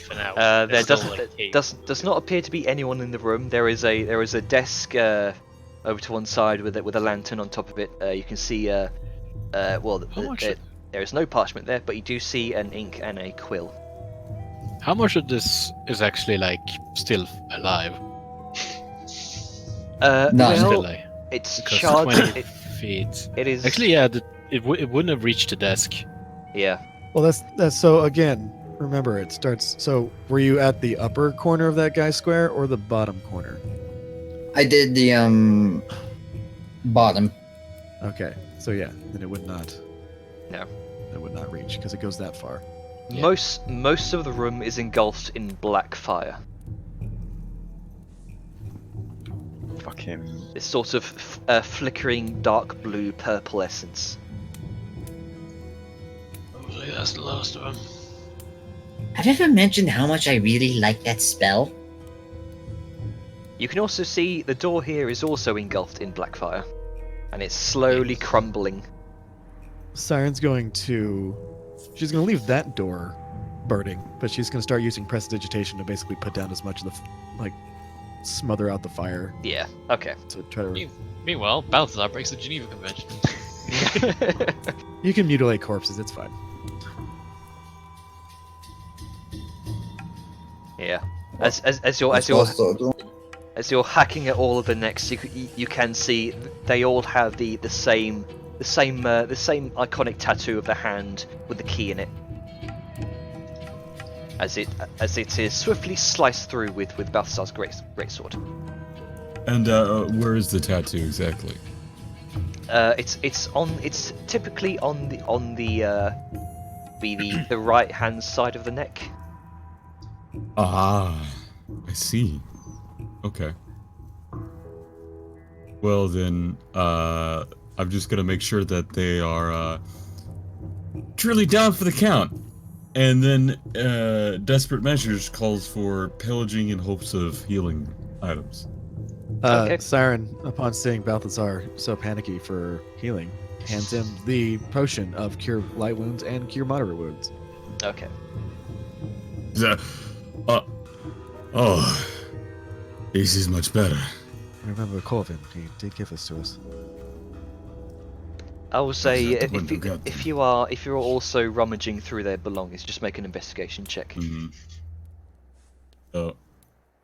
For now. There There's still, like, does not appear to be anyone in the room. There is a desk over to one side with a lantern on top of it. You can see How much? there is no parchment there, but you do see an ink and a quill. How much of this is actually like still alive? None. Still Well, alive. it's Because charged. 20 feet. It is Actually, yeah, it wouldn't have reached the desk. yeah. Well, that's so again. Remember, it starts. So, were you at the upper corner of that guy's square or the bottom corner? I did the bottom. Okay, so yeah, then it would not. No. It would not reach because it goes that far. Yeah. Most of the room is engulfed in black fire. Fuck him. This sort of flickering dark blue purple essence. Hopefully that's the last of them. Have you ever mentioned how much I really like that spell? You can also see the door here is also engulfed in black fire, and it's slowly crumbling. Siren's going to. She's going to leave that door burning, but she's going to start using prestidigitation to basically put down as much of the smother out the fire Yeah. Okay. to try to. Meanwhile, Balthazar breaks the Geneva Convention. You can mutilate corpses. It's fine. Yeah. As you're hacking at all of the necks, you can see they all have the same iconic tattoo of the hand with the key in it. As it is swiftly sliced through with Balthazar's greatsword. And where is the tattoo exactly? It's typically on the right hand side of the neck. Ah, I see. Okay. Well then, I'm just gonna make sure that they are truly down for the count. And then desperate measures calls for pillaging in hopes of healing items. Okay. Siren, upon seeing Balthazar so panicky for healing, hands him the potion of cure light wounds and cure moderate wounds. Okay. Oh, this is much better. Remember Corvin, he did give this to us. I will say That's the one who got if them. you're also rummaging through their belongings, just make an investigation check. Mm-hmm. Oh,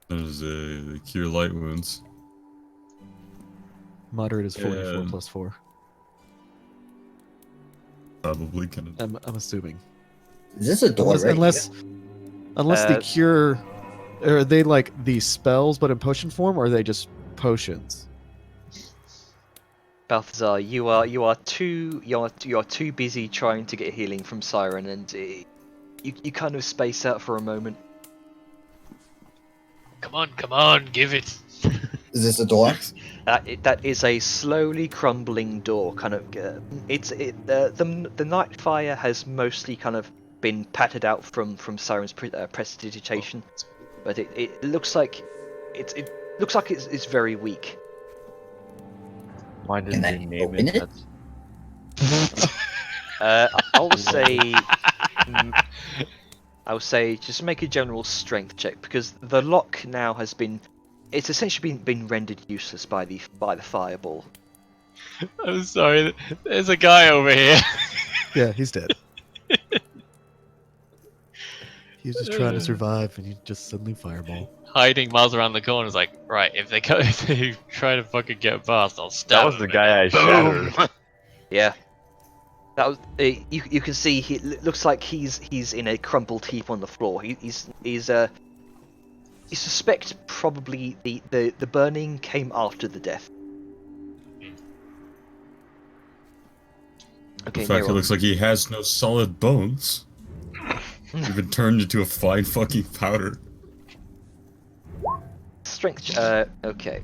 there's the cure light wounds. Moderate is 44 And- plus 4. Probably kind of. I'm assuming. Is this a door? Unless the cure, are they like these spells but in potion form, or are they just potions? Balthazar, you are too busy trying to get healing from Siren, and you kind of space out for a moment. Come on, give it. Is this a door? That is a slowly crumbling door. Kind of, the night fire has mostly kind of been patted out from Siren's prestidigitation, but it looks like it's very weak. Why didn't Can I they name open it? it? I would say just make a general strength check, because the lock now has it's essentially been rendered useless by the fireball. I'm sorry. There's a guy over here. Yeah, he's dead. He's just trying to survive, and you just suddenly fireball. Hiding miles around the corner. Is like, right, if they try to fucking get past, I'll stab That was them the guy I shattered. Yeah, that was. You can see it looks like he's in a crumpled heap on the floor. You suspect probably the burning came after the death. Okay, In fact, it Nero. looks like he has no solid bones. He's been turned into a fine fucking powder. Strength. Okay.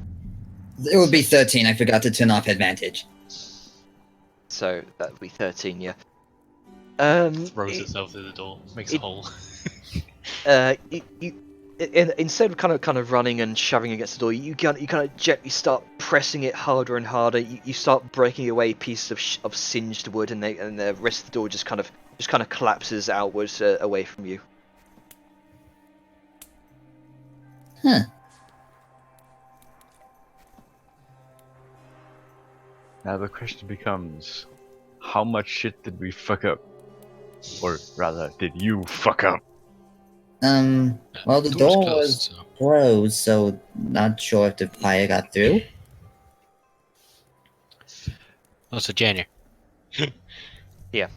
It would be 13. I forgot to turn off advantage. So that would be 13. Yeah. Throws itself through the door, makes a hole. Instead of kind of running and shoving against the door, you kind of gently start pressing it harder and harder. You start breaking away pieces of singed wood, and the rest of the door just kind of collapses outwards away from you. Huh. Now the question becomes, how much shit did we fuck up? Or rather, did you fuck up? Well, the Door's door closed, was so- closed, so not sure if the fire got through. Oh, so Jenny. Yeah.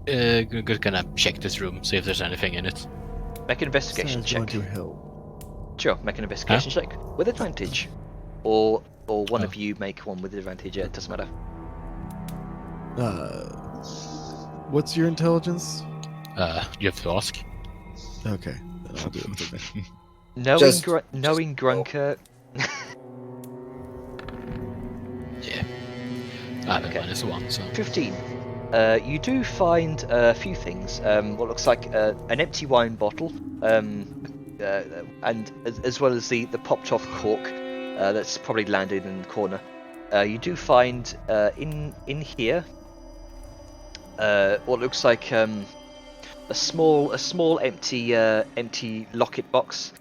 Gonna check this room, see if there's anything in it. Make an investigation Sounds going check. to help. Sure, make an investigation check with advantage, or one of you make one with advantage. It doesn't matter. What's your intelligence? You have to ask. Okay, then I'll do it. with advantage. Knowing Grunker. Yeah. I have Okay. -1, so. 15. You do find a few things. What looks like an empty wine bottle, and as well as the popped off cork that's probably landed in the corner. You do find in here what looks like a small empty locket box,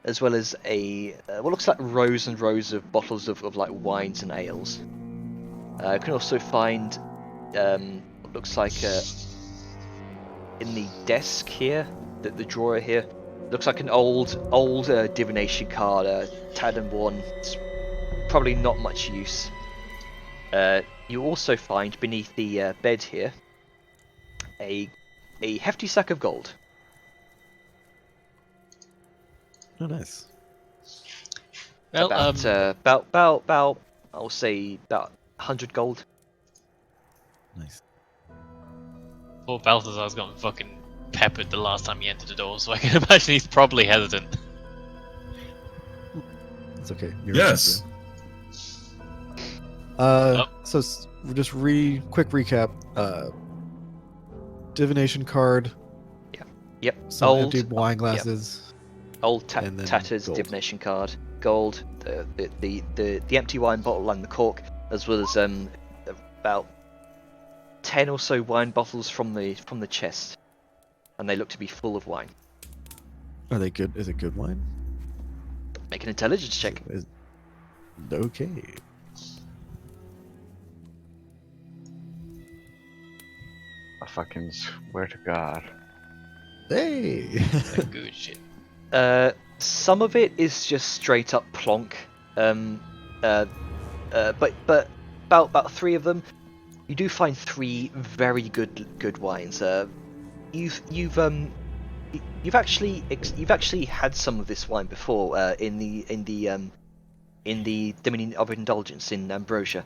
as well as what looks like rows and rows of bottles of like wines and ales. You can also find what looks like in the desk here, the drawer here, looks like an old divination card, tattered and worn. It's probably not much use. You also find beneath the bed here a hefty sack of gold. Oh, nice. Well, About I'll say about 100 gold. Nice. poor Balthazar's gotten fucking peppered the last time he entered the door, so I can imagine he's probably hesitant. It's okay. You're Yes. So just quick recap. Divination card. Yep. Some Old empty wine glasses. old and then tattered gold. divination card, gold, the empty wine bottle and the cork, as well as about 10 or so wine bottles from the chest, and they look to be full of wine. Are they good? Is it good wine? Make an intelligence check. Okay. I fucking swear to God. Hey. Good shit. Some of it is just straight up plonk. But about 3 of them, you do find 3 very good wines. You've actually had some of this wine before in the Dominion of Indulgence in Ambrosia.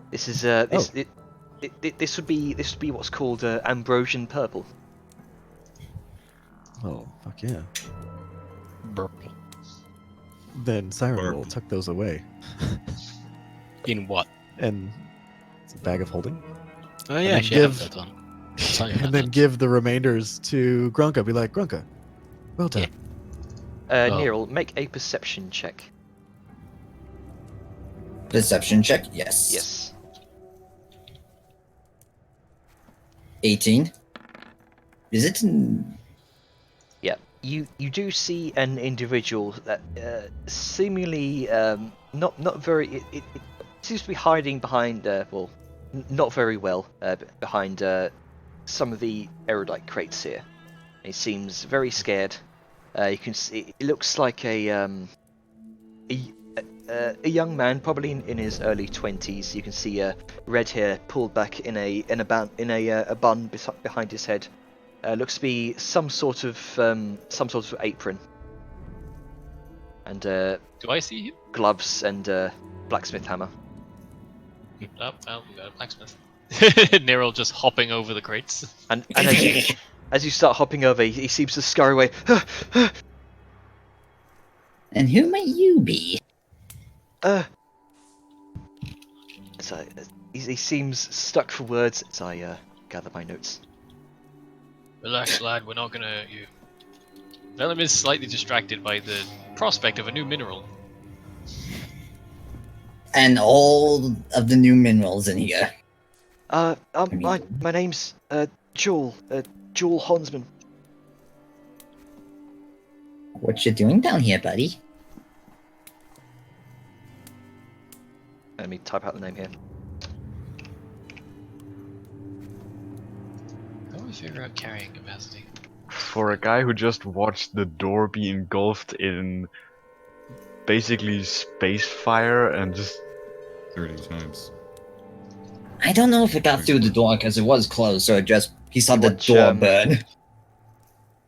This is this would be what's called Ambrosian purple. Oh, fuck yeah. Purple. Then Siren will Purple. tuck those away. In what? And it's a bag of holding. Oh then yeah, she have give- that on. Sorry And about then that. give the remainders to Grunka. Be like, Grunka, well done. Oh. Nero, make a perception check. Perception check. Yes. Yes. 18. Is it? Yeah. You do see an individual that seemingly not very. It seems to be hiding behind. Not very well behind some of the erudite crates here. He seems very scared. You can see it looks like a young man, probably in his early 20s. You can see red hair pulled back in a bun behind his head. Looks to be some sort of apron, and Do I see him? gloves and blacksmith hammer. Oh, well, we got a blacksmith. Nero just hopping over the crates. And as you start hopping over, he seems to scurry away. And who might you be? So he seems stuck for words as I gather my notes. Relax, lad, we're not gonna hurt you. Vellum is slightly distracted by the prospect of a new mineral. And all of the new minerals in here. My name's Joel Honsman. What you doing down here, buddy? Let me type out the name here. How do we figure out carrying capacity? For a guy who just watched the door be engulfed in basically space fire and just 30 times. I don't know if it got through the door because it was closed, so he saw the Watch, door burn.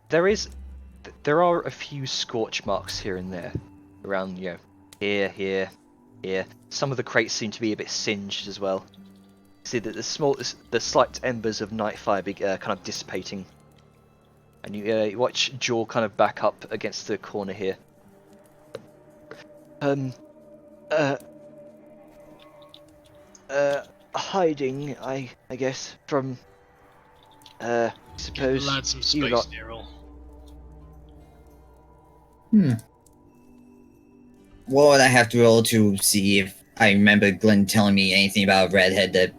There are a few scorch marks here and there, around here. Some of the crates seem to be a bit singed as well. See that the slight embers of night fire kind of dissipating, and you watch Joel kind of back up against the corner here. Hiding, I guess, from suppose Give the lad some you space, lot. Nero. What would I have to roll to see if I remember Glenn telling me anything about a redhead that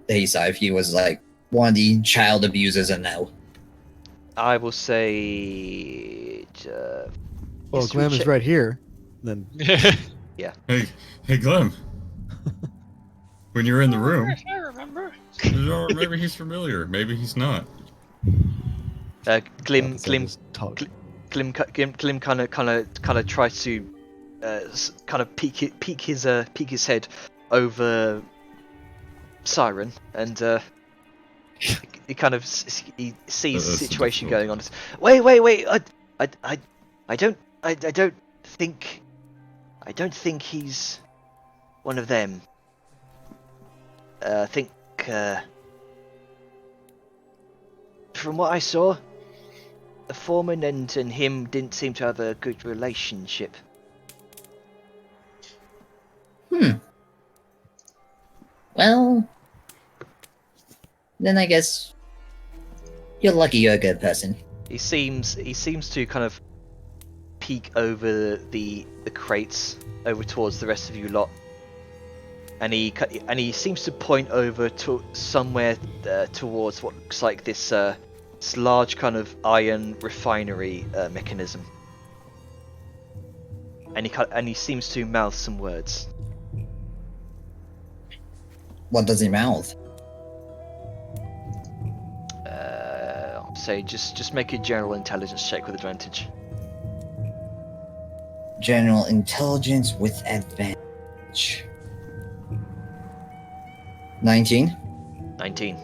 he saw, if he was like one of the child abusers or no? I will say. Well, yes, Glam we'll is check- right here. Then Hey, Glenn. When you're in the room, I remember. maybe he's familiar, maybe he's not. Glim Glim kind of tries to kind of peek his head over Siren, and he kind of he sees the That's situation difficult. going on. Wait! I don't think he's one of them. I think from what I saw, the foreman and him didn't seem to have a good relationship. Well, then I guess you're lucky you're a good person. He seems to kind of peek over the crates over towards the rest of you lot, and he seems to point over to somewhere towards what looks like this large kind of iron refinery mechanism, and he seems to mouth some words. What does he mouth? Say just make a general intelligence check with advantage. General intelligence with advantage. 19. 19.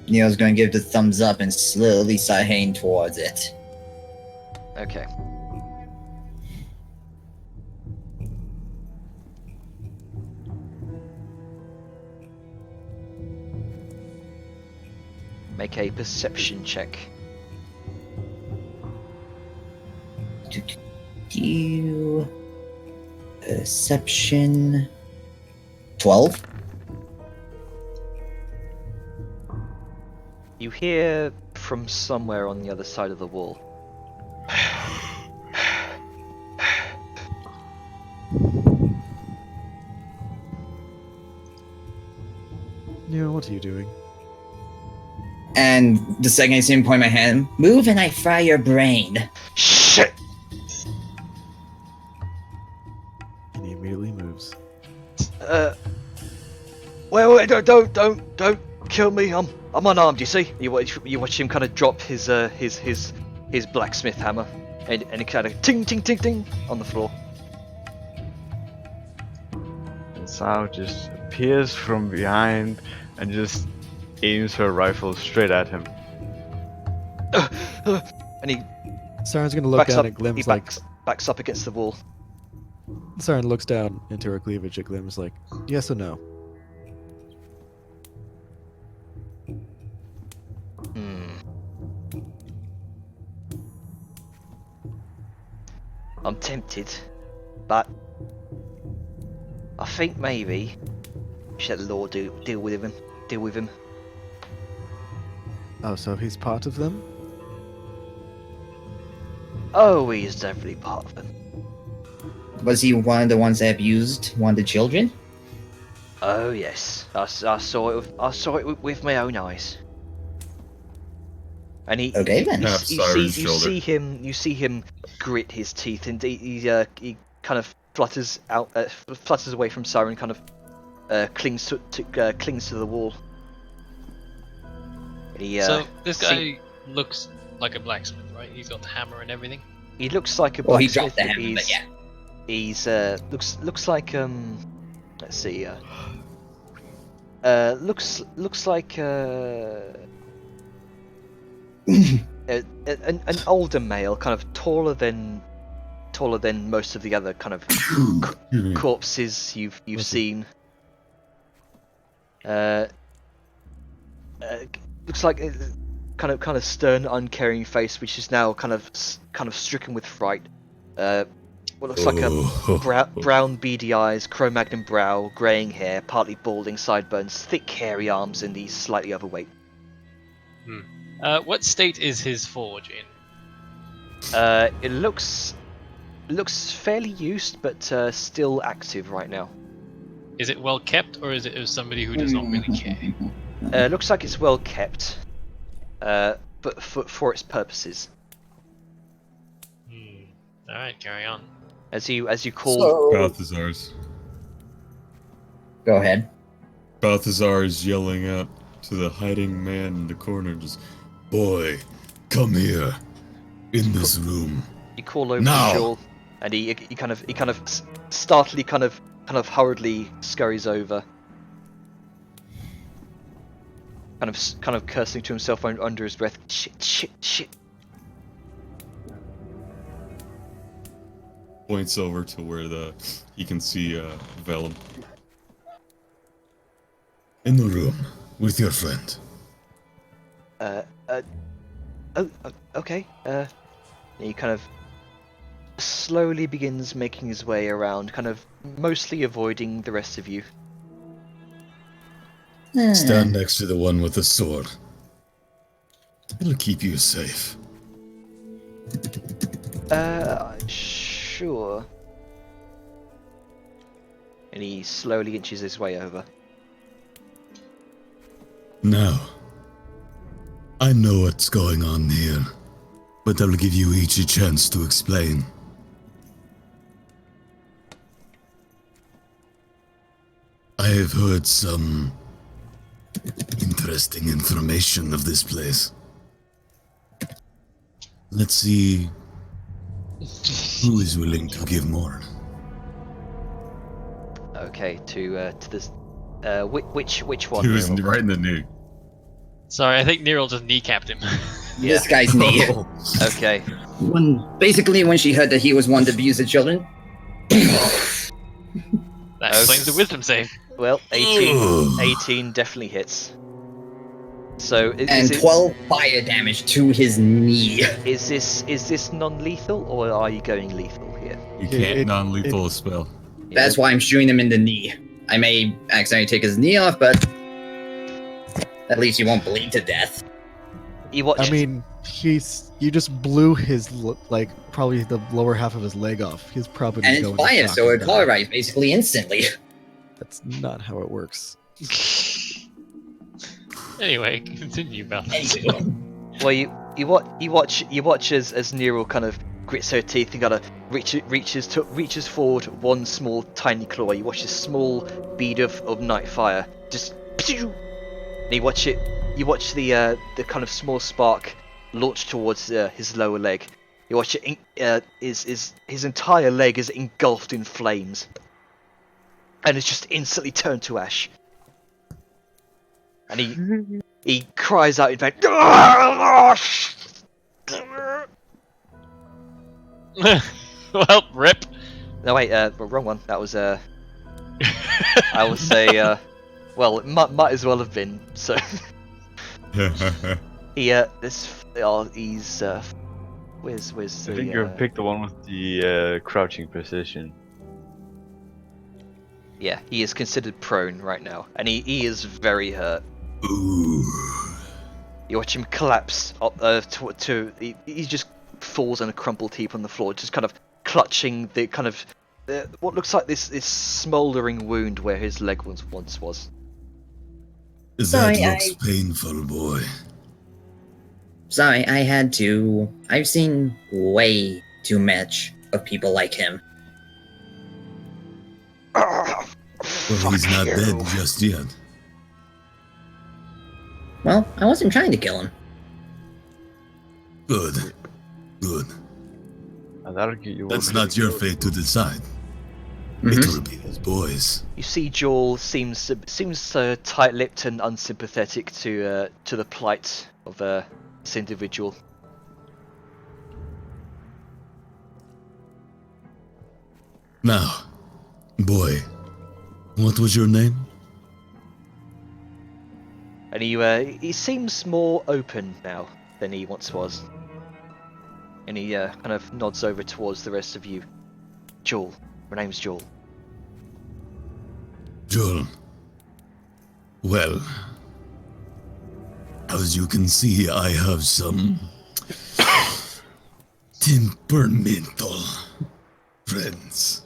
Neo's going to give the thumbs up and slowly start heading towards it. Okay. Make a perception check. Perception. 12. You hear from somewhere on the other side of the wall. Neo, what are you doing? And the second I see him point my hand, move and I fry your brain. Shit! And he immediately moves. Wait, don't kill me. I'm unarmed. You see? You watch him kind of drop his blacksmith hammer, and it kind of ting ting ting ting on the floor. And Sao just appears from behind and just aims her rifle straight at him. And he Siren's gonna look backs down up. at Glim's He like. backs up against the wall. Siren looks down into her cleavage at Glim's like, yes or no? I'm tempted, but I think maybe we should let the law deal with him. Deal with him. Oh, so he's part of them? Oh, he's definitely part of them. Was he one of the ones that abused one of the children? Oh yes, I saw it with my own eyes. And he, Okay, then. Taps you Siren's see shoulder. you see him grit his teeth, and he kind of flutters away from Siren, kind of clings to the wall. He, So this guy see- looks like a blacksmith, right? He's got the hammer and everything. He looks like a Well, he blacksmith. dropped the but hammer, but yeah. He's looks like let's see looks like an older male, kind of taller than most of the other kind of corpses you've seen. Looks like kind of stern, uncaring face, which is now kind of stricken with fright. What looks like a brown beady eyes, Cro-Magnon brow, greying hair, partly balding sideburns, thick hairy arms, and he's slightly overweight. What state is his forge in? It looks fairly used, but still active right now. Is it well kept, or is it of somebody who does not really care? Looks like it's well kept, but for its purposes. Alright, carry on. As you call So, Balthazar's. Go ahead. Balthazar is yelling out to the hiding man in the corner, just, "Boy, come here, in this room." You call over Now! to Joel, and he kind of startlingly kind of hurriedly scurries over, kind of cursing to himself under his breath. Shit. Points over to where he can see Vellum. In the room, with your friend. Okay. He kind of slowly begins making his way around, kind of mostly avoiding the rest of you. Stand next to the one with the sword. It'll keep you safe. Sure. And he slowly inches his way over. Now, I know what's going on here, but I'll give you each a chance to explain. I have heard some interesting information of this place. Let's see who is willing to give more. Okay, to this. Which one? He was Neil? right in the knee. Sorry, I think Nero just kneecapped him. This guy's knee. Okay. Basically, when she heard that he was one to abuse the children. That explains the wisdom save. Well, 18 definitely hits. So And 12 fire damage to his knee. Is this non-lethal, or are you going lethal here? You can't non-lethal a spell. That's why I'm shooting him in the knee. I may accidentally take his knee off, but at least he won't bleed to death. You watch. I mean, you just blew his probably the lower half of his leg off. He's probably And it's going to fire, shock so and it die. cauterized basically instantly. That's not how it works. Anyway, continue, Balthazar. Anyway. Well, you watch as Nero kind of grits her teeth and kind of reaches forward one small tiny claw. You watch this small bead of night fire just, and you watch the kind of small spark launch towards his lower leg. You watch it. His entire leg is engulfed in flames, and it's just instantly turned to ash. And he cries out in pain. Well, rip. No wait, wrong one. That was I would say well, it might as well have been. So he's where's I think you picked the one with the crouching position. Yeah, he is considered prone right now, and he is very hurt. Ooh. You watch him collapse up he just falls in a crumpled heap on the floor, just kind of clutching the kind of what looks like this smouldering wound where his leg once was. That looks painful, boy. Sorry, I had to. I've seen way too much of people like him. Well, he's not dead just yet. Well, I wasn't trying to kill him. Good. And that'll get you. That's not your fate to decide. Mhm. It will be his boys. You see, Joel seems tight-lipped and unsympathetic to the plight of this individual. Now, boy, what was your name? And he seems more open now than he once was. And he kind of nods over towards the rest of you. Joel. My name's Joel. Joel. Well, as you can see, I have some temperamental friends.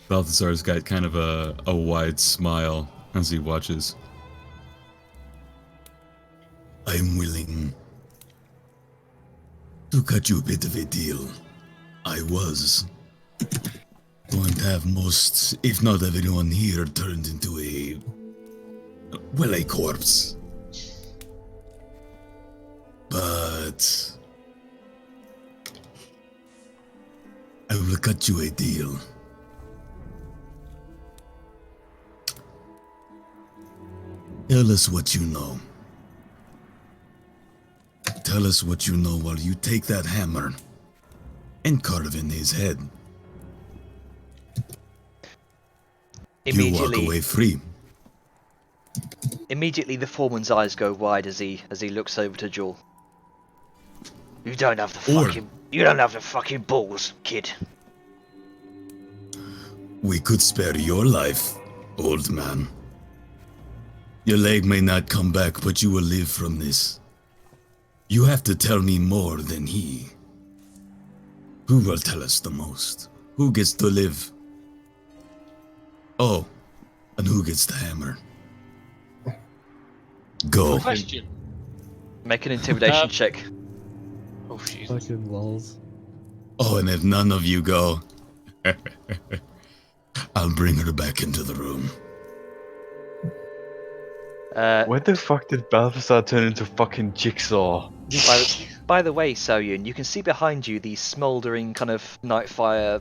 Balthazar's got kind of a wide smile as he watches. I'm willing to cut you a bit of a deal. I was going to have most, if not everyone here, turned into a corpse. But I will cut you a deal. Tell us what you know. Tell us what you know while you take that hammer and carve in his head. You walk away free. Immediately, the foreman's eyes go wide as he looks over to Jewel. You don't have the fucking balls, kid. We could spare your life, old man. Your leg may not come back, but you will live from this. You have to tell me more than he. Who will tell us the most? Who gets to live? Oh, and who gets the hammer? Go. Question. Make an intimidation check. Oh, Jesus. Fucking lols. Oh, and if none of you go, I'll bring her back into the room. What the fuck did Balthazar turn into fucking Jigsaw? By the way, Soyun, you can see behind you the smouldering kind of night fire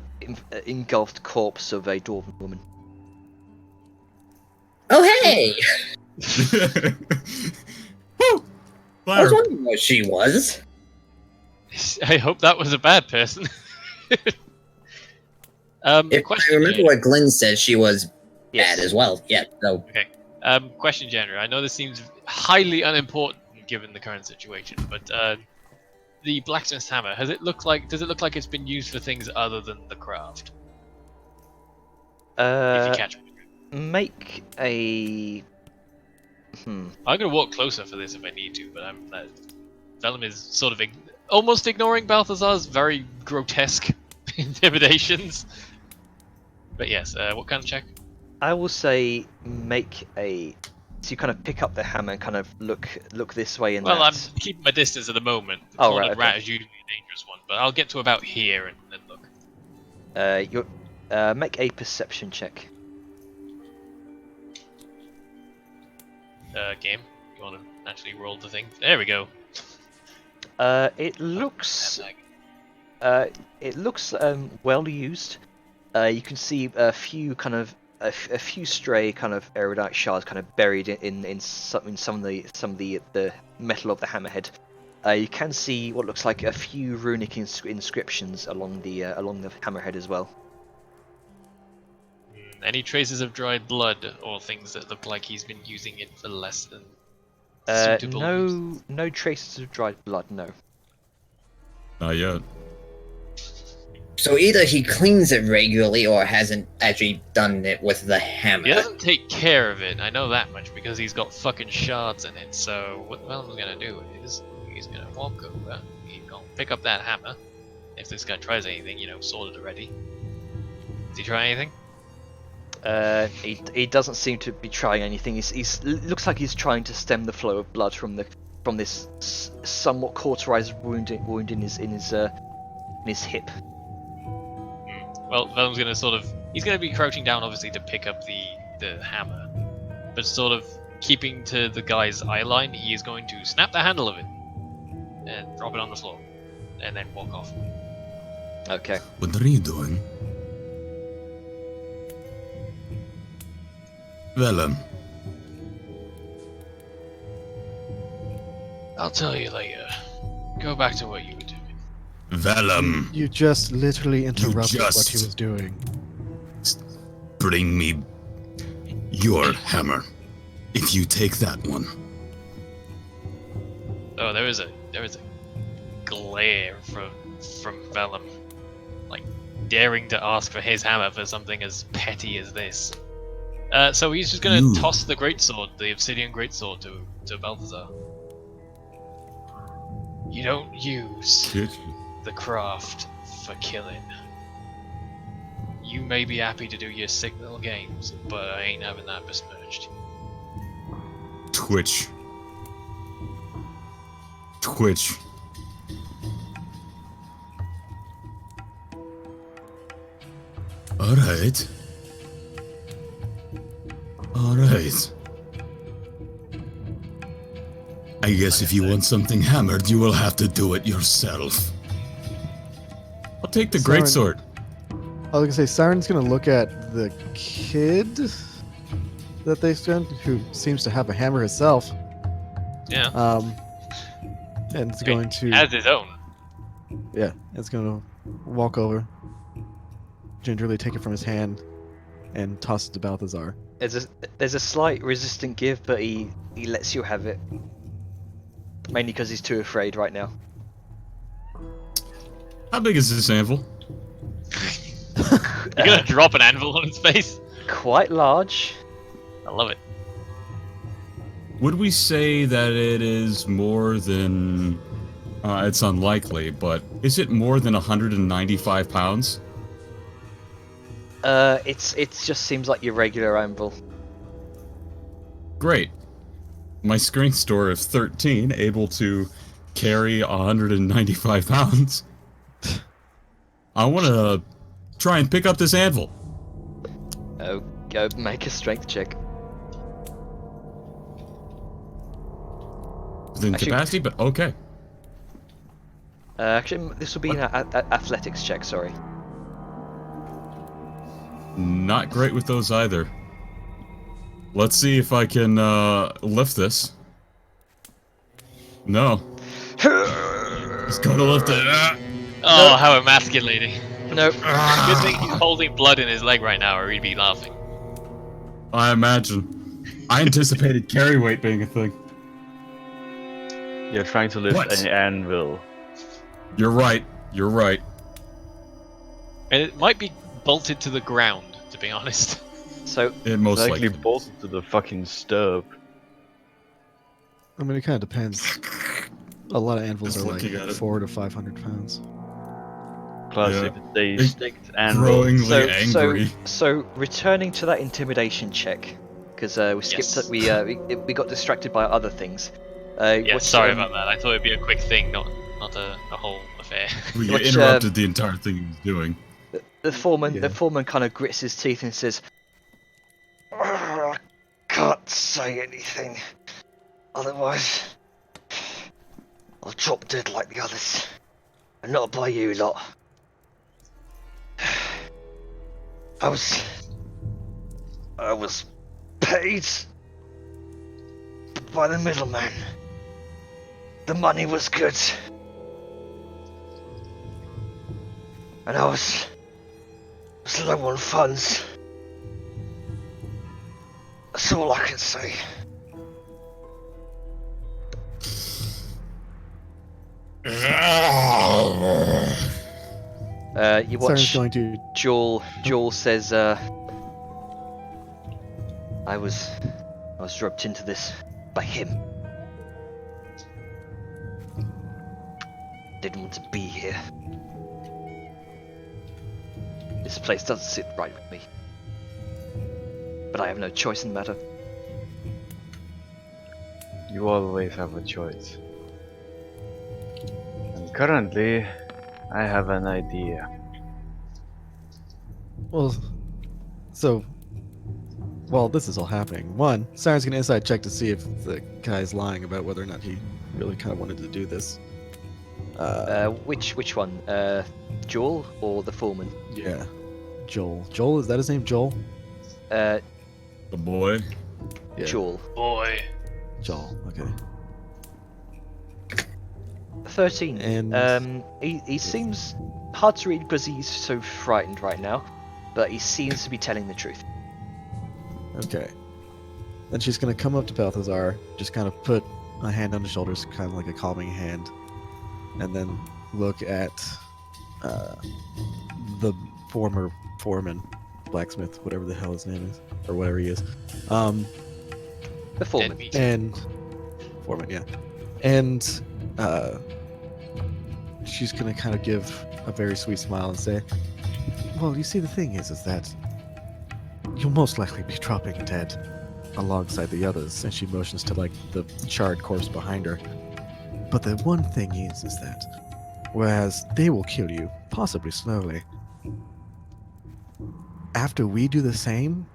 engulfed corpse of a dwarven woman. Oh, hey! Woo! I was Fire. wondering what she was. I hope that was a bad person. If I question, remember January. what Glenn said, she was Yes. bad as well. Yeah, so. Question, January. I know this seems highly unimportant given the current situation, but the blacksmith's hammer, does it look like it's been used for things other than the craft? If you catch me. Make a. I'm gonna walk closer for this if I need to, but Vellum is sort of almost ignoring Balthazar's very grotesque intimidations. But yes, what kind of check? I will say make a. So you kind of pick up the hammer and kind of look this way and Well, that. I'm keeping my distance at the moment. The Oh, cornered right, okay. rat is usually a dangerous one, but I'll get to about here and then look. Make a perception check. Game, you want to actually roll the thing? There we go. It looks well used. You can see a few kind of a few stray kind of erudite shards kind of buried in some of the metal of the hammerhead. You can see what looks like a few runic inscriptions along the hammerhead as well. Any traces of dried blood or things that look like he's been using it for less than suitable use? No traces of dried blood. No. Not yet. So either he cleans it regularly or hasn't actually done it with the hammer. He doesn't take care of it, I know that much, because he's got fucking shards in it. So what Vellum's gonna do is he's gonna walk over, he's gonna pick up that hammer. If this guy tries anything, sorted already. Does he try anything? He doesn't seem to be trying anything. He's looks like he's trying to stem the flow of blood from this somewhat cauterized wound in his hip. Well, Vellum's gonna he's gonna be crouching down obviously to pick up the hammer, but sort of keeping to the guy's eye line, he is going to snap the handle of it and drop it on the floor, and then walk off. Okay. What are you doing? Vellum, I'll tell you later. Go back to what you were doing. Vellum, You just literally interrupted what he just- was doing. bring me your hammer. If you take that one, Oh, there is a glare from Vellum, like daring to ask for his hammer for something as petty as this. So he's just gonna You- toss the greatsword, the obsidian greatsword, to Balthazar. You don't use the craft for killing. You may be happy to do your sick little games, but I ain't having that besmirched. Twitch. Twitch. Alright. Alright. I guess if you want something hammered, you will have to do it yourself. I'll take the Siren- greatsword. I was gonna say, Siren's gonna look at the kid that they sent, who seems to have a hammer herself. Yeah. And it's I mean, going to, Has his own. yeah, it's gonna walk over, gingerly take it from his hand, and toss it to Balthazar. There's a slight resistant give, but he lets you have it. Mainly because he's too afraid right now. How big is this anvil? You're gonna drop an anvil on his face? Quite large. I love it. Would we say that it is more than... it's unlikely, but is it more than 195 pounds? It just seems like your regular anvil. Great. My strength store of 13, able to carry 195 pounds. I want to try and pick up this anvil. Oh, go make a strength check. Within Actually- capacity, but okay. Actually, this will be an athletics check. Sorry. Not great with those either. Let's see if I can lift this. No. It's gonna lift it. Oh, how emasculating. Nope. Good thing he's holding blood in his leg right now, or he'd be laughing. I imagine. I anticipated carry weight being a thing. You're trying to lift What? an anvil. You're right. You're right. And it might be bolted to the ground, to be honest. So It most Likely likely. bolted to the fucking stub. I mean, it kind of depends. A lot of anvils Just are like looking at it. 400 to 500 pounds. Plus, Yeah. if it's a It's sticked anvil, Growingly angry. So returning to that intimidation check, because we skipped. Yes. We got distracted by other things. Yeah, what's, sorry um, about that. I thought it'd be a quick thing, not a whole affair. We Which, interrupted the entire thing he was doing. The foreman, Yeah. the foreman kind of grits his teeth and says, "I can't say anything. Otherwise, I'll drop dead like the others. And not by you lot. I was paid by the middleman. The money was good. And I was low on funds. That's all I can say. You Siren's watch going to. Joel says, I was roped into this by him. Didn't want to be here. This place doesn't sit right with me. But I have no choice in the matter. you always have a choice. And currently, I have an idea. Well, so while this is all happening, one, Siren's gonna inside check to see if the guy's lying about whether or not he really kind of wanted to do this. Which one? Joel or the foreman? Yeah, Joel. Joel, is that his name? Joel? Uh, The boy. Yeah. Joel. Boy. Joel. Okay. 13. And- He seems hard to read because he's so frightened right now, but he seems to be telling the truth. Okay. Then she's gonna come up to Balthazar, just kind of put a hand on his shoulders, kind of like a calming hand, and then look at the former foreman, blacksmith, whatever the hell his name is, or whatever he is. The foreman. Deadbeat. And foreman, yeah. And she's gonna kind of give a very sweet smile and say, "Well, you see, the thing is that you'll most likely be dropping dead alongside the others." And she motions to like the charred corpse behind her. But the one thing is that whereas they will kill you, possibly slowly, after we do the same,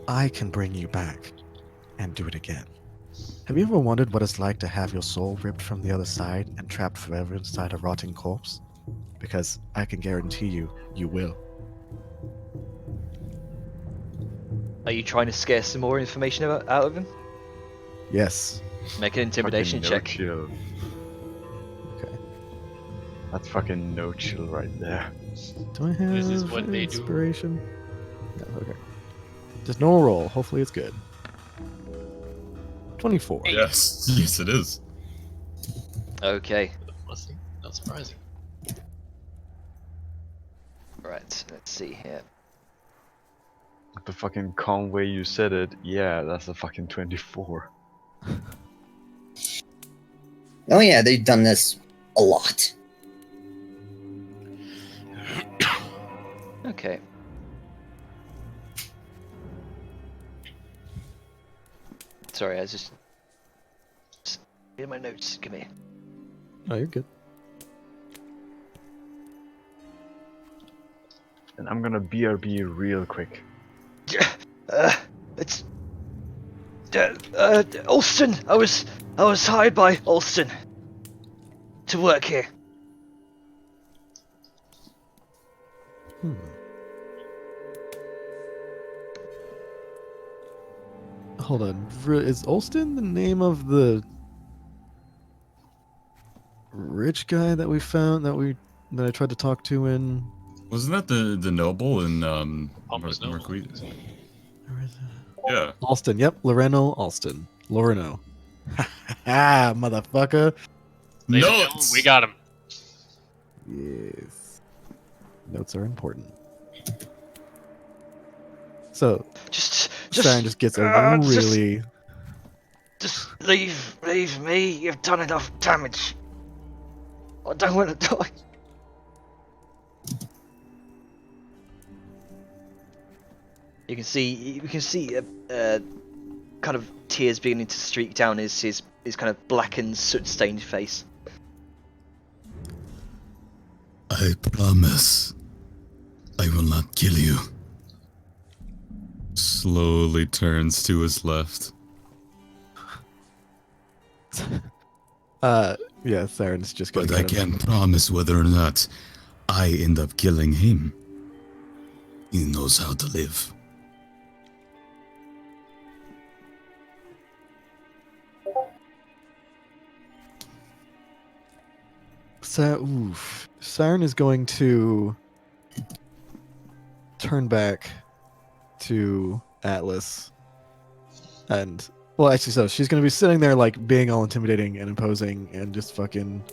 I can bring you back and do it again. Have you ever wondered what it's like to have your soul ripped from the other side and trapped forever inside a rotting corpse? Because I can guarantee you, you will. Are you trying to scare some more information out of him? Yes. Make an intimidation Fucking no check. chill. Okay. That's fucking no chill right there. Do I have This is what they do. inspiration? No, okay. Just normal roll. Hopefully it's good. 24. Yes, yes, it is. Okay. Honestly, not surprising. Right. Let's see here. The fucking calm way you said it, yeah, that's a fucking 24. Oh yeah, they've done this a lot. Okay. Sorry, I was just in my notes. Come here. Oh, you're good. And I'm gonna BRB real quick. It's Alston. I was hired by Alston to work here. Hold on. Is Olston the name of the rich guy that we found that I tried to talk to in? Wasn't that the noble in Pompous noble. Marquise? Where is it? Yeah. Alston. Yep, Loreno Alston. Loreno. Ha motherfucker. Ladies and Notes. gentlemen, we got him. Yes. Notes are important. So Siren just gets a really Just leave me. You've done enough damage. I don't want to die. You can see kind of tears beginning to streak down his kind of blackened, soot-stained face. I promise I will not kill you. Slowly turns to his left. yeah, Siren's just gonna But I kind of- can't promise whether or not I end up killing him. He knows how to live. Siren is going to turn back to Atlas, and well, actually, so she's gonna be sitting there like being all intimidating and imposing, and just fucking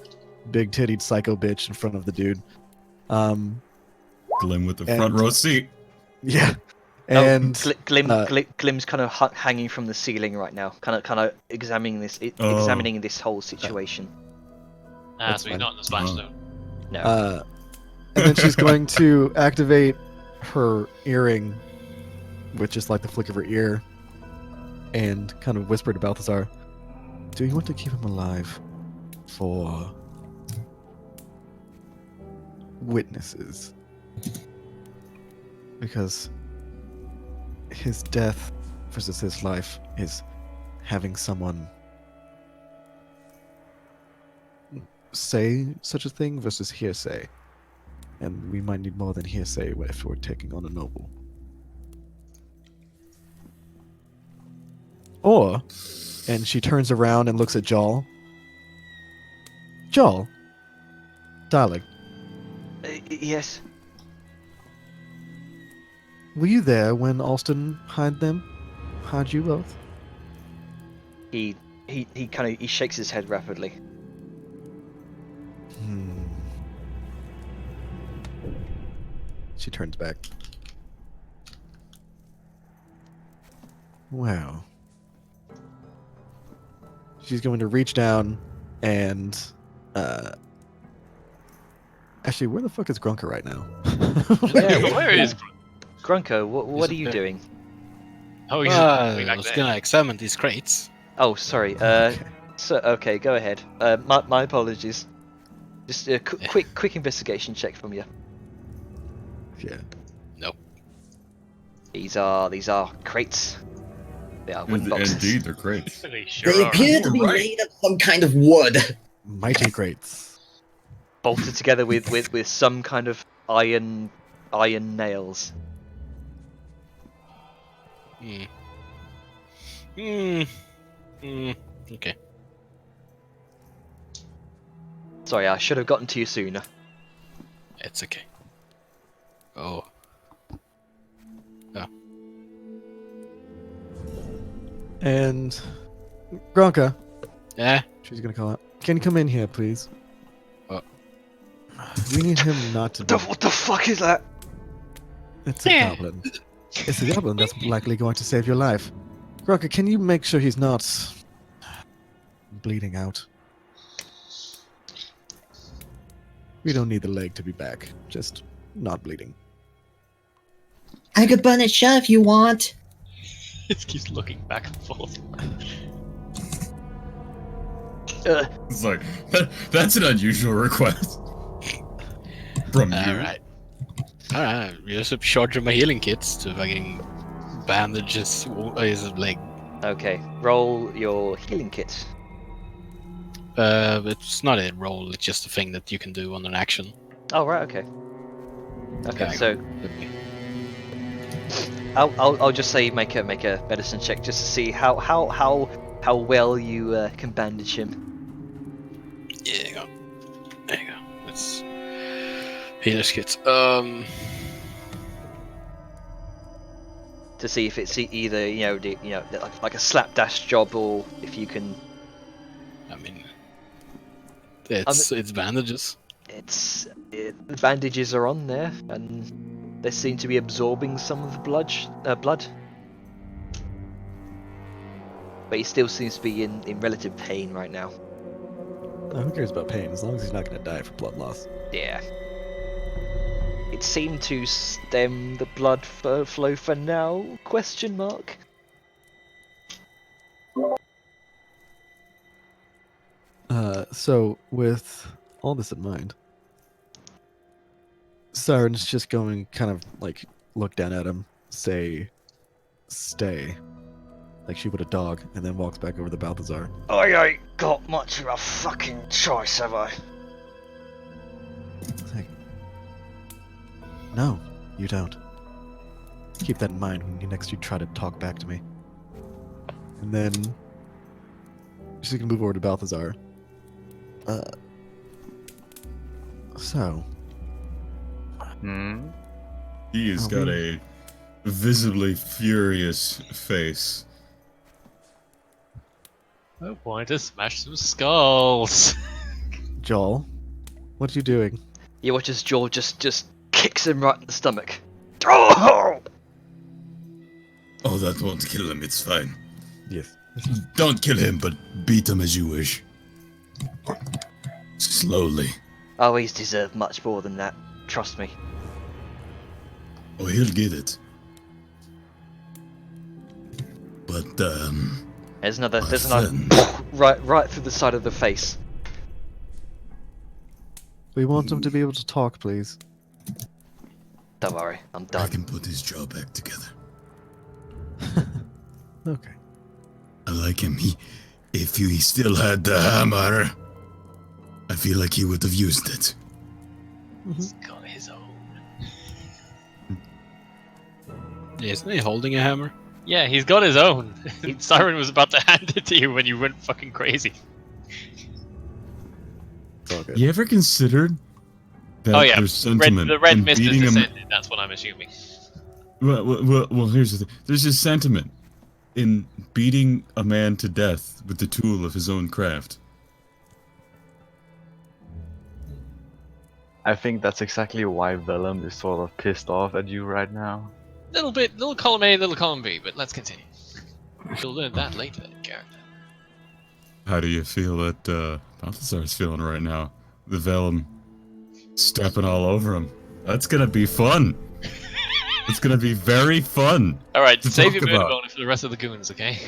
big tittied psycho bitch in front of the dude. Glim with the And- front row seat. Yeah, and Glim's kind of hanging from the ceiling right now, kind of examining this whole situation. That's So he's fine. not in the splash Oh. zone. No. and then she's going to activate her earring, with just like the flick of her ear, and kind of whisper to Balthazar, "Do you want to keep him alive for witnesses? Because his death versus his life is having someone say such a thing versus hearsay. And we might need more than hearsay if we're taking on a noble. Or," and she turns around and looks at Jarl. "Jarl, darling, Yes. were you there when Alston hired them? Hired you both?" He shakes his head rapidly. She turns back. Wow. She's going to reach down and actually, where the fuck is Grunker right now? Yeah, Where is? Grunko, what are you Disappear. doing? Oh, he's way I back was there. gonna examine these crates. Oh, sorry. Okay. So okay, go ahead. My apologies. Just a quick investigation check from you. Yeah. Nope. These are crates. They are wooden boxes. Indeed, they're great. They sure They are. appear to be Right. made of some kind of wood. Mighty greats. Bolted together with some kind of iron nails. Okay. Sorry, I should have gotten to you sooner. It's okay. Oh. And Gronka, Yeah. she's gonna call out. Can you come in here, please? What? We need him not to. Be... What the fuck is that? It's a goblin. It's a goblin that's likely going to save your life. Gronka, can you make sure he's not bleeding out? We don't need the leg to be back. Just not bleeding. I could burn it shut if you want. He keeps looking back and forth. It's like that's an unusual request from you. Alright. Alright, use up short of my healing kits to fucking bandage his leg. Okay, roll your healing kit. It's not a roll, it's just a thing that you can do on an action. Oh right, okay. Okay, Yeah, so I'll just say make a medicine check just to see how well you can bandage him. Yeah, there you go. There you go. Let's healer's kits. To see if it's either like a slapdash job or if you can. I mean, it's bandages. The bandages are on there and they seem to be absorbing some of the blood. But he still seems to be in relative pain right now. Oh, who cares about pain? As long as he's not going to die from blood loss. Yeah. It seemed to stem the blood flow for now? Question mark. So with all this in mind, Siren's just going kind of like look down at him, say, "Stay," like she would a dog, and then walks back over to Balthazar. I ain't got much of a fucking choice, have I? It's like, no, you don't. Keep that in mind when you next you try to talk back to me. And then she's gonna move over to Balthazar. So, He has got a visibly furious face. I want to smash some skulls. Joel, what are you doing? You watch as Joel just kicks him right in the stomach. Oh! Oh, that won't kill him, it's fine. Yes. Don't kill him, but beat him as you wish. Slowly. Oh, he's deserved much more than that. Trust me. Oh, he'll get it. But, There's another my friend, right through the side of the face. We want him to be able to talk, please. Don't worry, I'm I done. can put his jaw back together. Okay. I like him. If he still had the hammer, I feel like he would have used it. He's got his own. Isn't he holding a hammer? Yeah, he's got his own. Siren was about to hand it to you when you went fucking crazy. It's all good. You ever considered that Oh yeah, there's sentiment the red in mist has beating him? descended. That's what I'm assuming. Well, here's the thing. There's a sentiment in beating a man to death with the tool of his own craft. I think that's exactly why Vellum is sort of pissed off at you right now. Little column A, little column B, but let's continue. You'll learn that later, character. How do you feel that Balthazar's feeling right now? The Vellum stepping all over him. That's gonna be fun. It's gonna be very fun. Alright, to save talk your murder about. bonus for the rest of the goons, okay?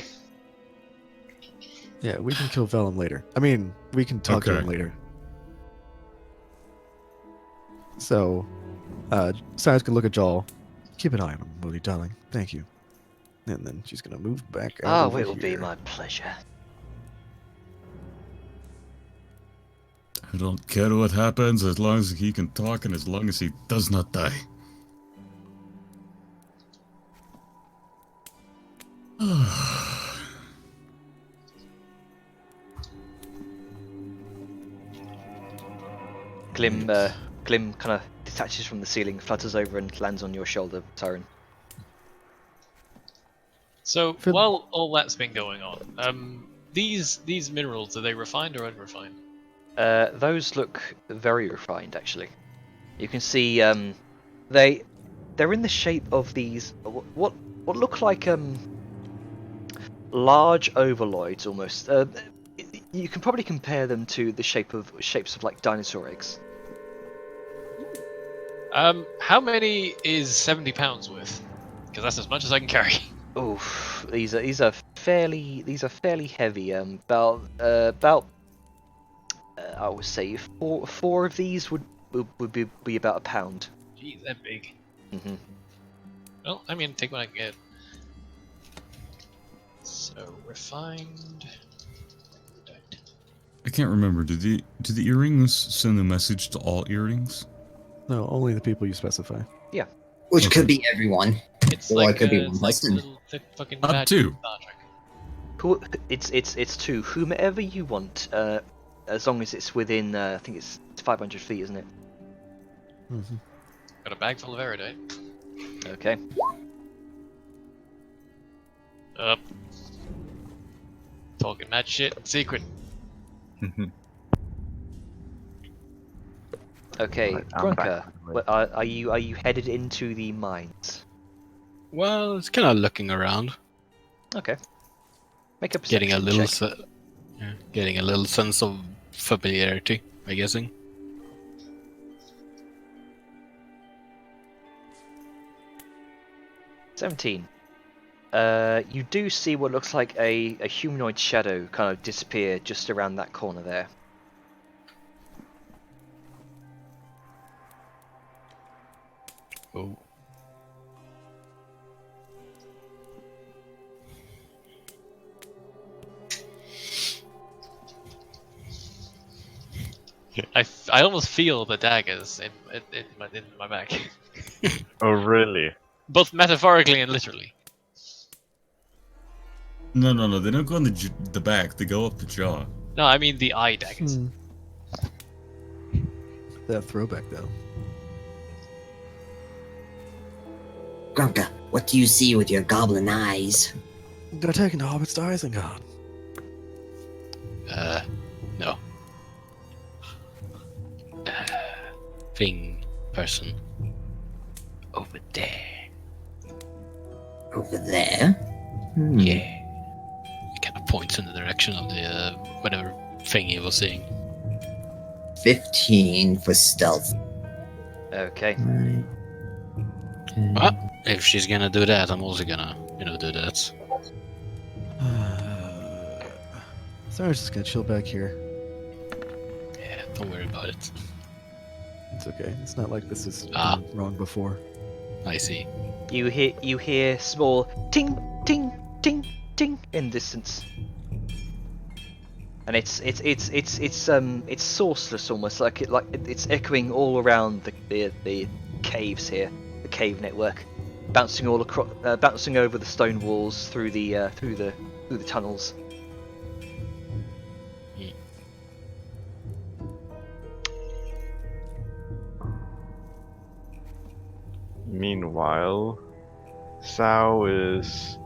Yeah, we can kill Vellum later. I mean, we can talk to Okay. him later. So, Siren's gonna look at Joel, Keep an eye on him, will you, darling? Thank you. And then she's gonna move back out over it will be here. my pleasure. I don't care what happens as long as he can talk and as long as he does not die. Glim kind of detaches from the ceiling, flutters over, and lands on your shoulder, Siren. So For- while all that's been going on, these minerals, are they refined or unrefined? Those look very refined, actually. You can see they're in the shape of these what look like large ovoids almost. You can probably compare them to the shapes of like dinosaur eggs. How many is 70 pounds worth? Because that's as much as I can carry. Oh, these are fairly heavy. About I would say four of these would be about a pound. Jeez, that big. Mhm. Well, I mean, take what I can get. So refined. I can't remember. Do the earrings send a message to all earrings? No, only the people you specify. Which Okay. could be everyone. It's Well, like it could be one it's like a person. little thick fucking Up badge to. from Star Trek. Cool. It's to whomever you want, as long as it's within. I think it's 500 feet, isn't it? Mm-hmm. Got a bag full of erudite. Okay. Up. Talking mad shit in secret. Okay, Right, I'm back, Grunker, by the way. are you headed into the mines? Well, it's kind of looking around, Okay. Make a perception getting a little, check. getting a little sense of familiarity. I'm guessing. $17. You do see what looks like a humanoid shadow kind of disappear just around that corner there. Oh. I almost feel the daggers in my back. Oh, really? Both metaphorically and literally. No. They don't go in the back. They go up the jaw. No, I mean the eye daggers. That throwback, though. Grunka, what do you see with your goblin eyes? They're taking the Hobbit's to Isengard. No. Thing, person. Over there. Over there? Yeah. He kind of points in the direction of the whatever thing he was seeing. 15 for stealth. Okay. Well, if she's gonna do that, I'm also gonna, do that. Sarah's just gonna chill back here. Yeah, don't worry about it. It's okay. It's not like this is Ah. done wrong before. I see. You hear small ting ting ting ting in distance, and it's sourceless almost, like it's echoing all around the caves here, the cave network, bouncing all across, bouncing over the stone walls through the tunnels. Meanwhile, Sao is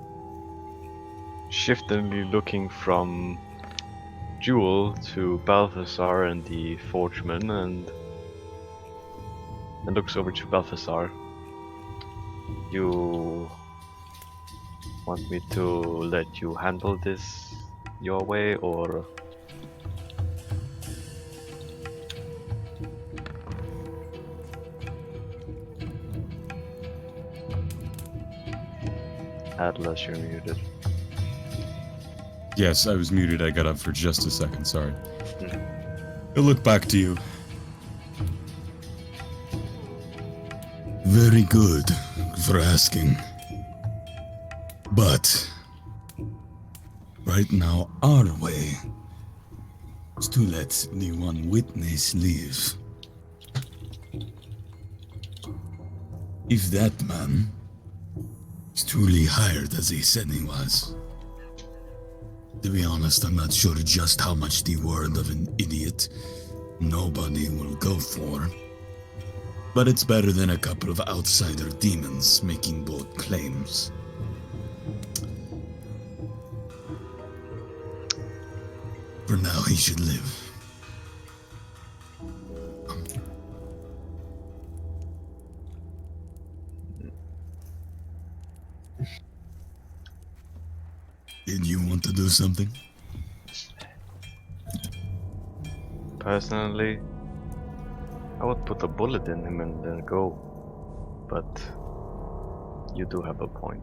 shiftily looking from Jewel to Balthazar and the Forgeman, and looks over to Balthazar. You want me to let you handle this your way, or? Atlas, you're muted. Yes, I was muted. I got up for just a second. Sorry. I'll look back to you. Very good for asking. But right now, our way is to let the one witness live. If that man is truly hired as he said he was, to be honest, I'm not sure just how much the word of an idiot nobody will go for. But it's better than a couple of outsider demons making bold claims. For now, he should live. Did you want to do something? Personally, I would put a bullet in him and then go. But you do have a point.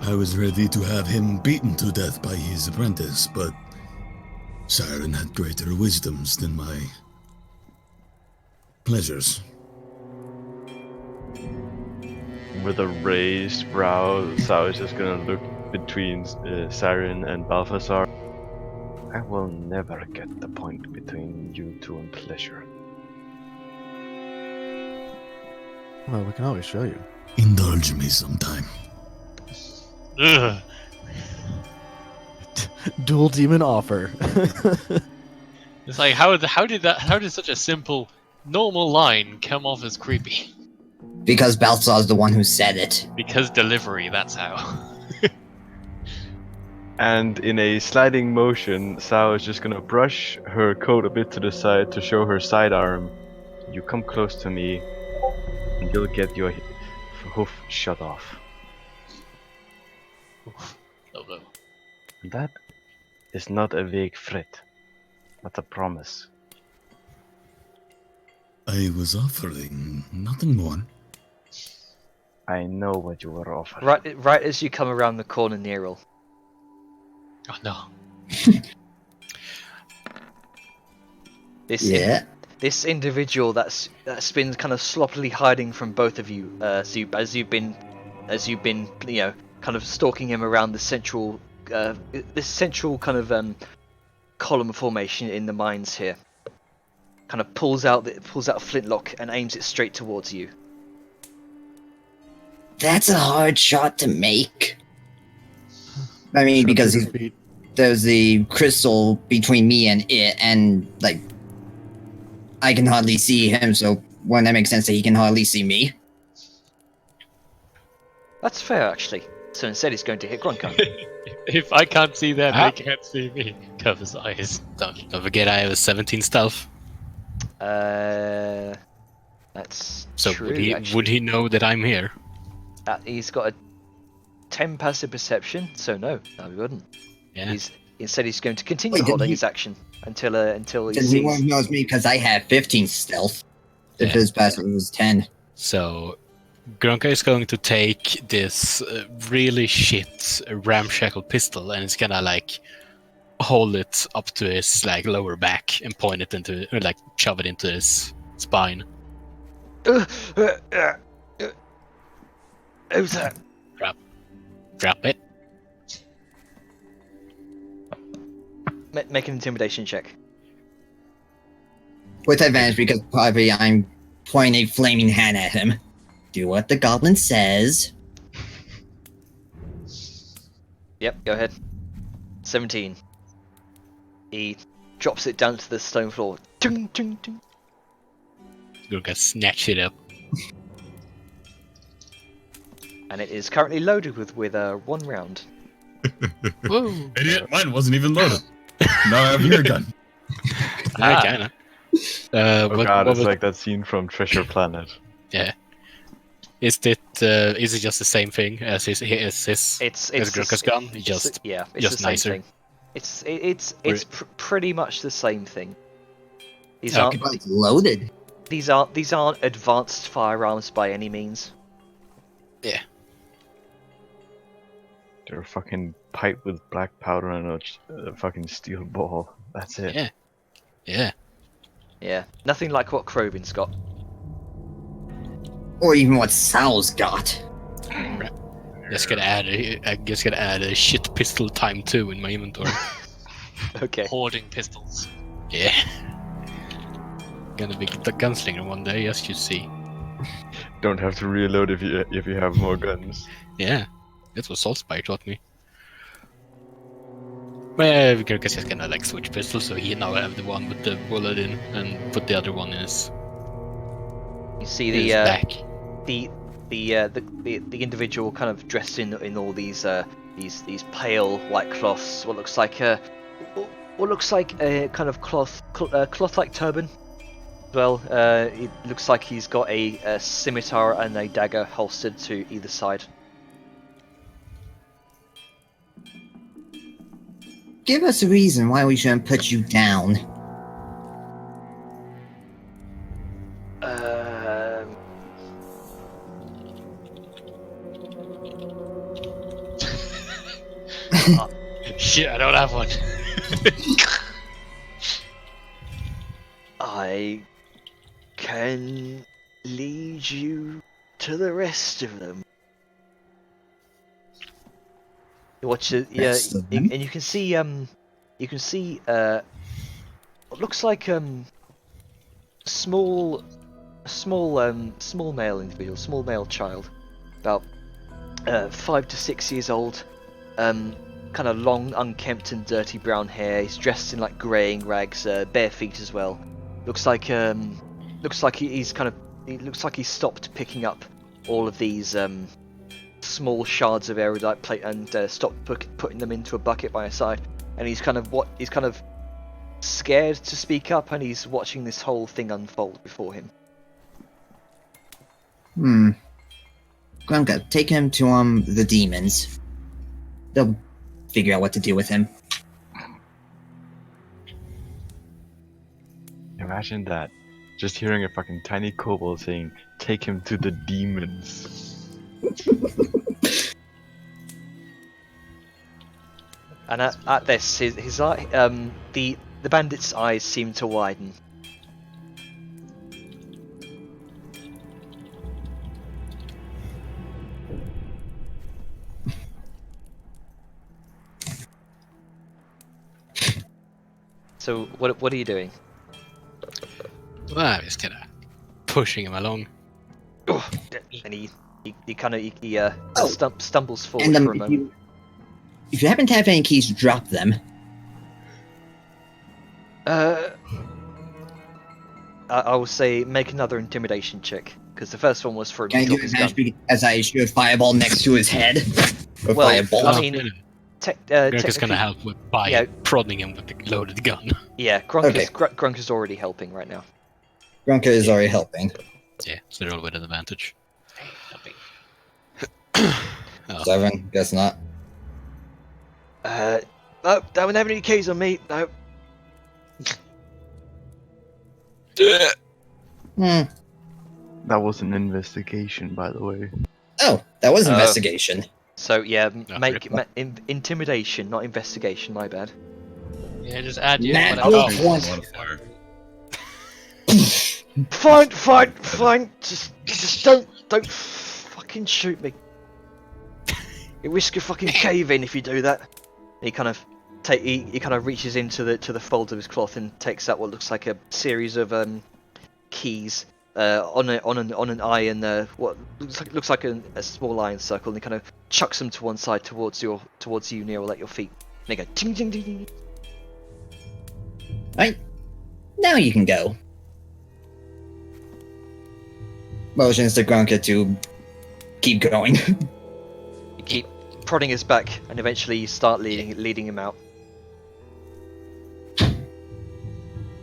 I was ready to have him beaten to death by his apprentice, but Siren had greater wisdoms than my pleasures. With a raised brow, Sao is just gonna look between Siren and Balthazar. I will never get the point between you two and pleasure. Well, we can always show you. Indulge me sometime. Ugh. Dual demon offer. It's like how did such a simple normal line come off as creepy? Because Balthazar's the one who said it. Because delivery, that's how. And in a sliding motion, Sao is just gonna brush her coat a bit to the side to show her sidearm. You come close to me, and you'll get your hoof shut off. Oh no. And that is not a vague threat, but a promise. I was offering nothing more. I know what you were offering. Right as you come around the corner, Neril, Oh no. this individual that's been kind of sloppily hiding from both of you, as you've been kind of stalking him around the central kind of column formation in the mines here. Kind of pulls out a flintlock and aims it straight towards you. That's a hard shot to make. I mean, because there's the crystal between me and it, and, like, I can hardly see him, so wouldn't that make sense that he can hardly see me? That's fair, actually. So instead, he's going to hit Grunka. If I can't see them, they can't see me. Covers eyes. Don't forget I have a 17 stealth. That's So true. would he know that I'm here? He's got a 10 passive perception, so no, he wouldn't. Yeah. Instead, he's going to continue Wait, holding his action until he Then he sees. won't knows me because I have 15 stealth. If Yeah. his passive was 10. So Grunka is going to take this really shit ramshackle pistol and it's gonna like hold it up to his like lower back and point it into, or like shove it into his spine. Who's that? Drop it. Make an intimidation check. With advantage because probably I'm pointing a flaming hand at him. Do what the goblin says. Yep, go ahead. 17. He drops it down to the stone floor. Tung, tung, tung. Grunka snatch it up. And it is currently loaded with 1 round. Woo! Idiot, mine wasn't even loaded. Now I have your gun. Yeah, kinda. Oh what god, it's was- like that scene from Treasure Planet. Yeah. Is it just the same thing as his It's as Grunka's gun? Just yeah, it's just the same nicer. thing. It's pretty much the same thing. These Okay. aren't But it's loaded. these aren't advanced firearms by any means. They're fucking pipe with black powder and a fucking steel ball. That's it. Yeah. Yeah. Yeah, nothing like what Krovin's got. Or even what Sal's got. Just gonna add a shit pistol time 2 in my inventory. Okay. Hoarding pistols. Yeah. Gonna be the gunslinger one day, as you see. Don't have to reload if you have more guns. Yeah, that's what Saltspire taught me. Well, Gurkha's just gonna like switch pistols, so he now have the one with the bullet in, and put the other one in his, You see his back. the individual kind of dressed in all these pale white cloths. What looks like a kind of cloth like turban. Well, it looks like he's got a scimitar and a dagger holstered to either side. Give us a reason why we shouldn't put you down. Shit, I don't have one. I can lead you to the rest of them. You watch it, yeah, Rest of them? and you can see what looks like small male individual, small male child, about 5 to 6 years old, kind of long, unkempt and dirty brown hair. He's dressed in like greying rags, bare feet as well. Looks like he's stopped picking up all of these small shards of erudite plate and stopped putting them into a bucket by his side. And he's kind of scared to speak up, and he's watching this whole thing unfold before him. Grunka, take him to the demons. They'll figure out what to do with him. Imagine that. Just hearing a fucking tiny kobold saying, "Take him to the demons." And at this, his eye, the bandit's eyes seem to widen. So what are you doing? Well, I'm just kinda pushing him along. And he kind of Oh. stumbles forward And for a moment. if you happen to have any keys, drop them. I will say make another intimidation check, because the first one was for him Can I to do drop his gun. advantage as I shoot fireball next to his head? Or Well, fireball. I mean, Gurkha's technically, gonna help by yeah. prodding him with the loaded gun. yeah, Grunk is already helping right now. Grunka is already helping. Yeah, so they're all with an advantage. Oh. 7, guess not. No, don't have any keys on me. No. Hmm. That was an investigation, by the way. Oh, that was Oh. investigation. So yeah, rip. intimidation, not investigation. My bad. Yeah, just add you. Matt, whatever. oh, one. Modifier. Fine. Just don't fucking shoot me. You risk a fucking cave in if you do that. He kind of reaches into the folds of his cloth and takes out what looks like a series of keys on an iron what looks like a small iron circle, and he kind of chucks them to one side towards you Nero, at your feet. And they go ting ting ting ting. Right. Now you can go. Motions to Grunka to keep going. You keep prodding his back, and eventually you start leading him out.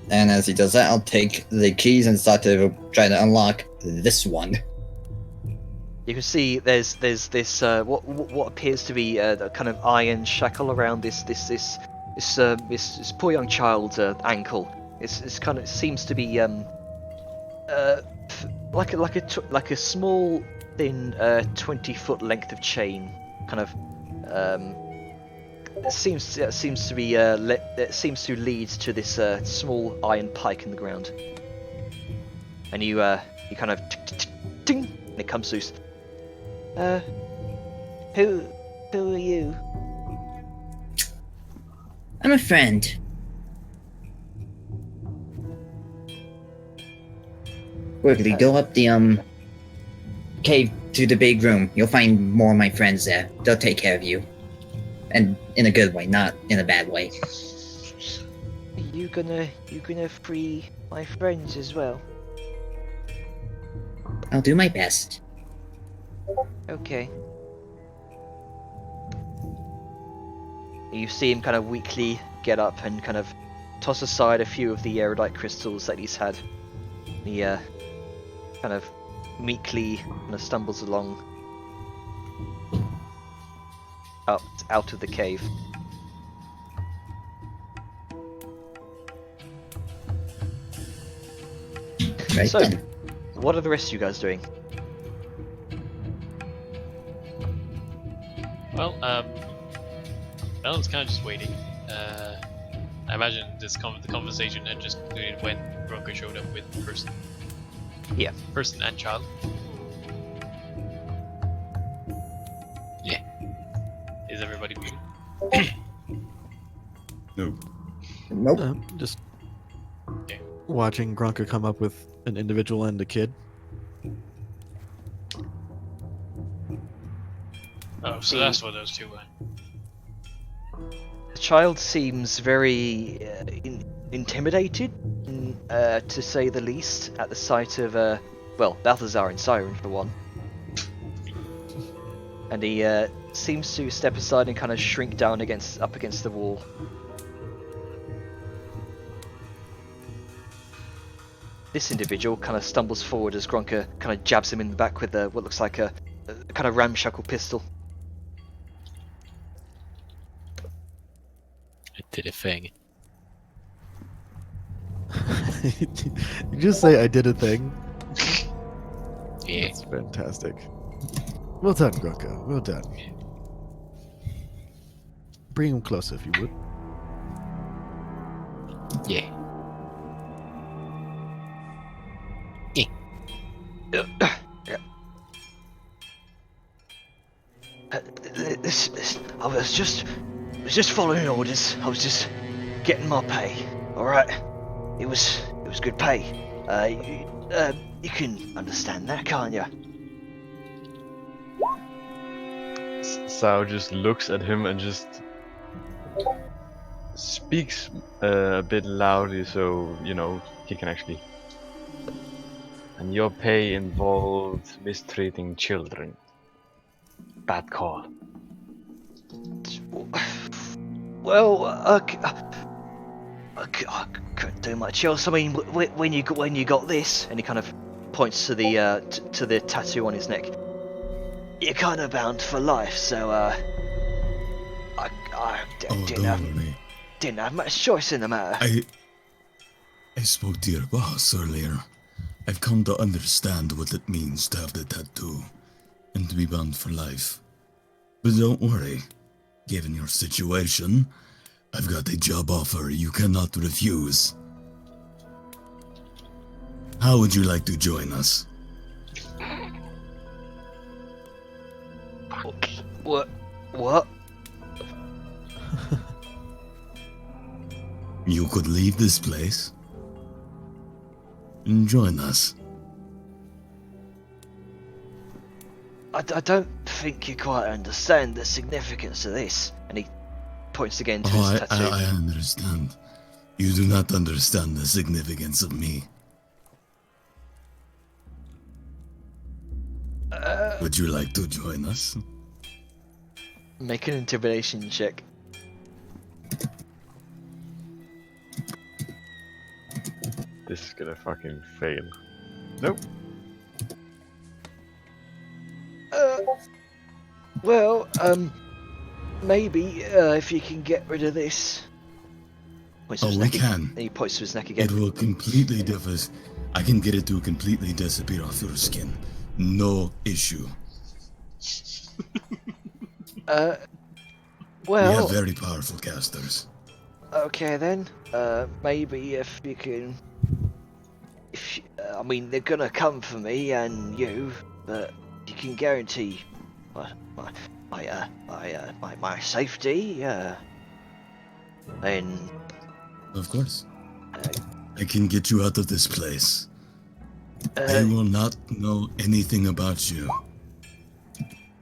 And as he does that, I'll take the keys and start to try to unlock this one. You can see there's this what appears to be a kind of iron shackle around this poor young child's ankle. It's kind of seems to be like a small thin 20-foot length of chain, kind of it seems to be it seems to lead to this small iron pike in the ground, and you kind of ting, and it comes loose. Who are you? I'm a friend. Quickly, go up the cave to the big room. You'll find more of my friends there. They'll take care of you. And in a good way, not in a bad way. You gonna free my friends as well? I'll do my best. Okay. You see him kind of weakly get up and kind of toss aside a few of the erudite crystals that he's had. He kind of meekly kind of stumbles along out of the cave. Right So, then. what are the rest of you guys doing? Well, Melon's kind of just waiting. I imagine the conversation had just concluded when Bronco showed up with the person. Yeah. Person and child. Yeah. Is everybody muted? No. Nope. Just Okay. watching Grunka come up with an individual and a kid. Oh, so that's what those two were. The child seems very intimidated, to say the least, at the sight of, Balthazar and Siren for one. And he seems to step aside and kind of shrink down up against the wall. This individual kind of stumbles forward as Gronka kind of jabs him in the back with what looks like a kind of ramshackle pistol. It did a thing. You just say I did a thing. Yeah. That's fantastic. Well done, Grunka. Well done. Bring him closer if you would. Yeah. I was just following orders. I was just getting my pay. All right, it was good pay. You can understand that, can't you? Sao just looks at him and just speaks a bit loudly so, you know, he can actually. And your pay involved mistreating children. Bad call. Well, I couldn't do much else. I mean, when you got this, and he kind of points to the tattoo on his neck, you're kind of bound for life. So, I didn't have much choice in the matter. I spoke to your boss earlier. I've come to understand what it means to have the tattoo and to be bound for life. But don't worry. Given your situation, I've got a job offer you cannot refuse. How would you like to join us? What? You could leave this place and join us. I don't think you quite understand the significance of this. And he points again to his tattoo. I understand. You do not understand the significance of me. Would you like to join us? Make an intimidation check. This is gonna fucking fail. Nope. Maybe if you can get rid of this. Points to his We neck can. And he points to his neck again. It will completely differ. I can get it to completely disappear off your skin. No issue. We Well, have very powerful casters. okay then. Maybe if you can. I mean, they're gonna come for me and you, but you can guarantee my safety. Then Of course. uh, I can get you out of this place. They will not know anything about you.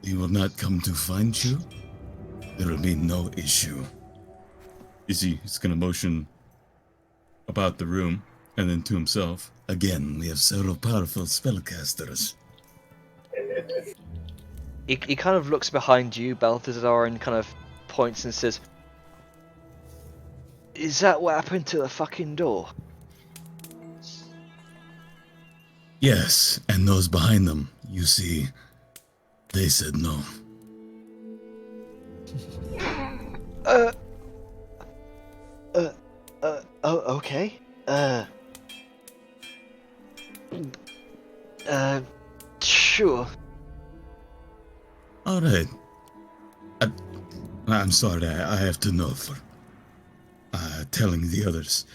They will not come to find you. There will be no issue. He's gonna motion about the room and then to himself. Again, we have several powerful spellcasters. he kind of looks behind you, Balthazar, and kind of points and says, "Is that what happened to the fucking door?" Yes, and those behind them, you see, they said no. Okay. Sure. All right. I'm sorry, I have to know for telling the others.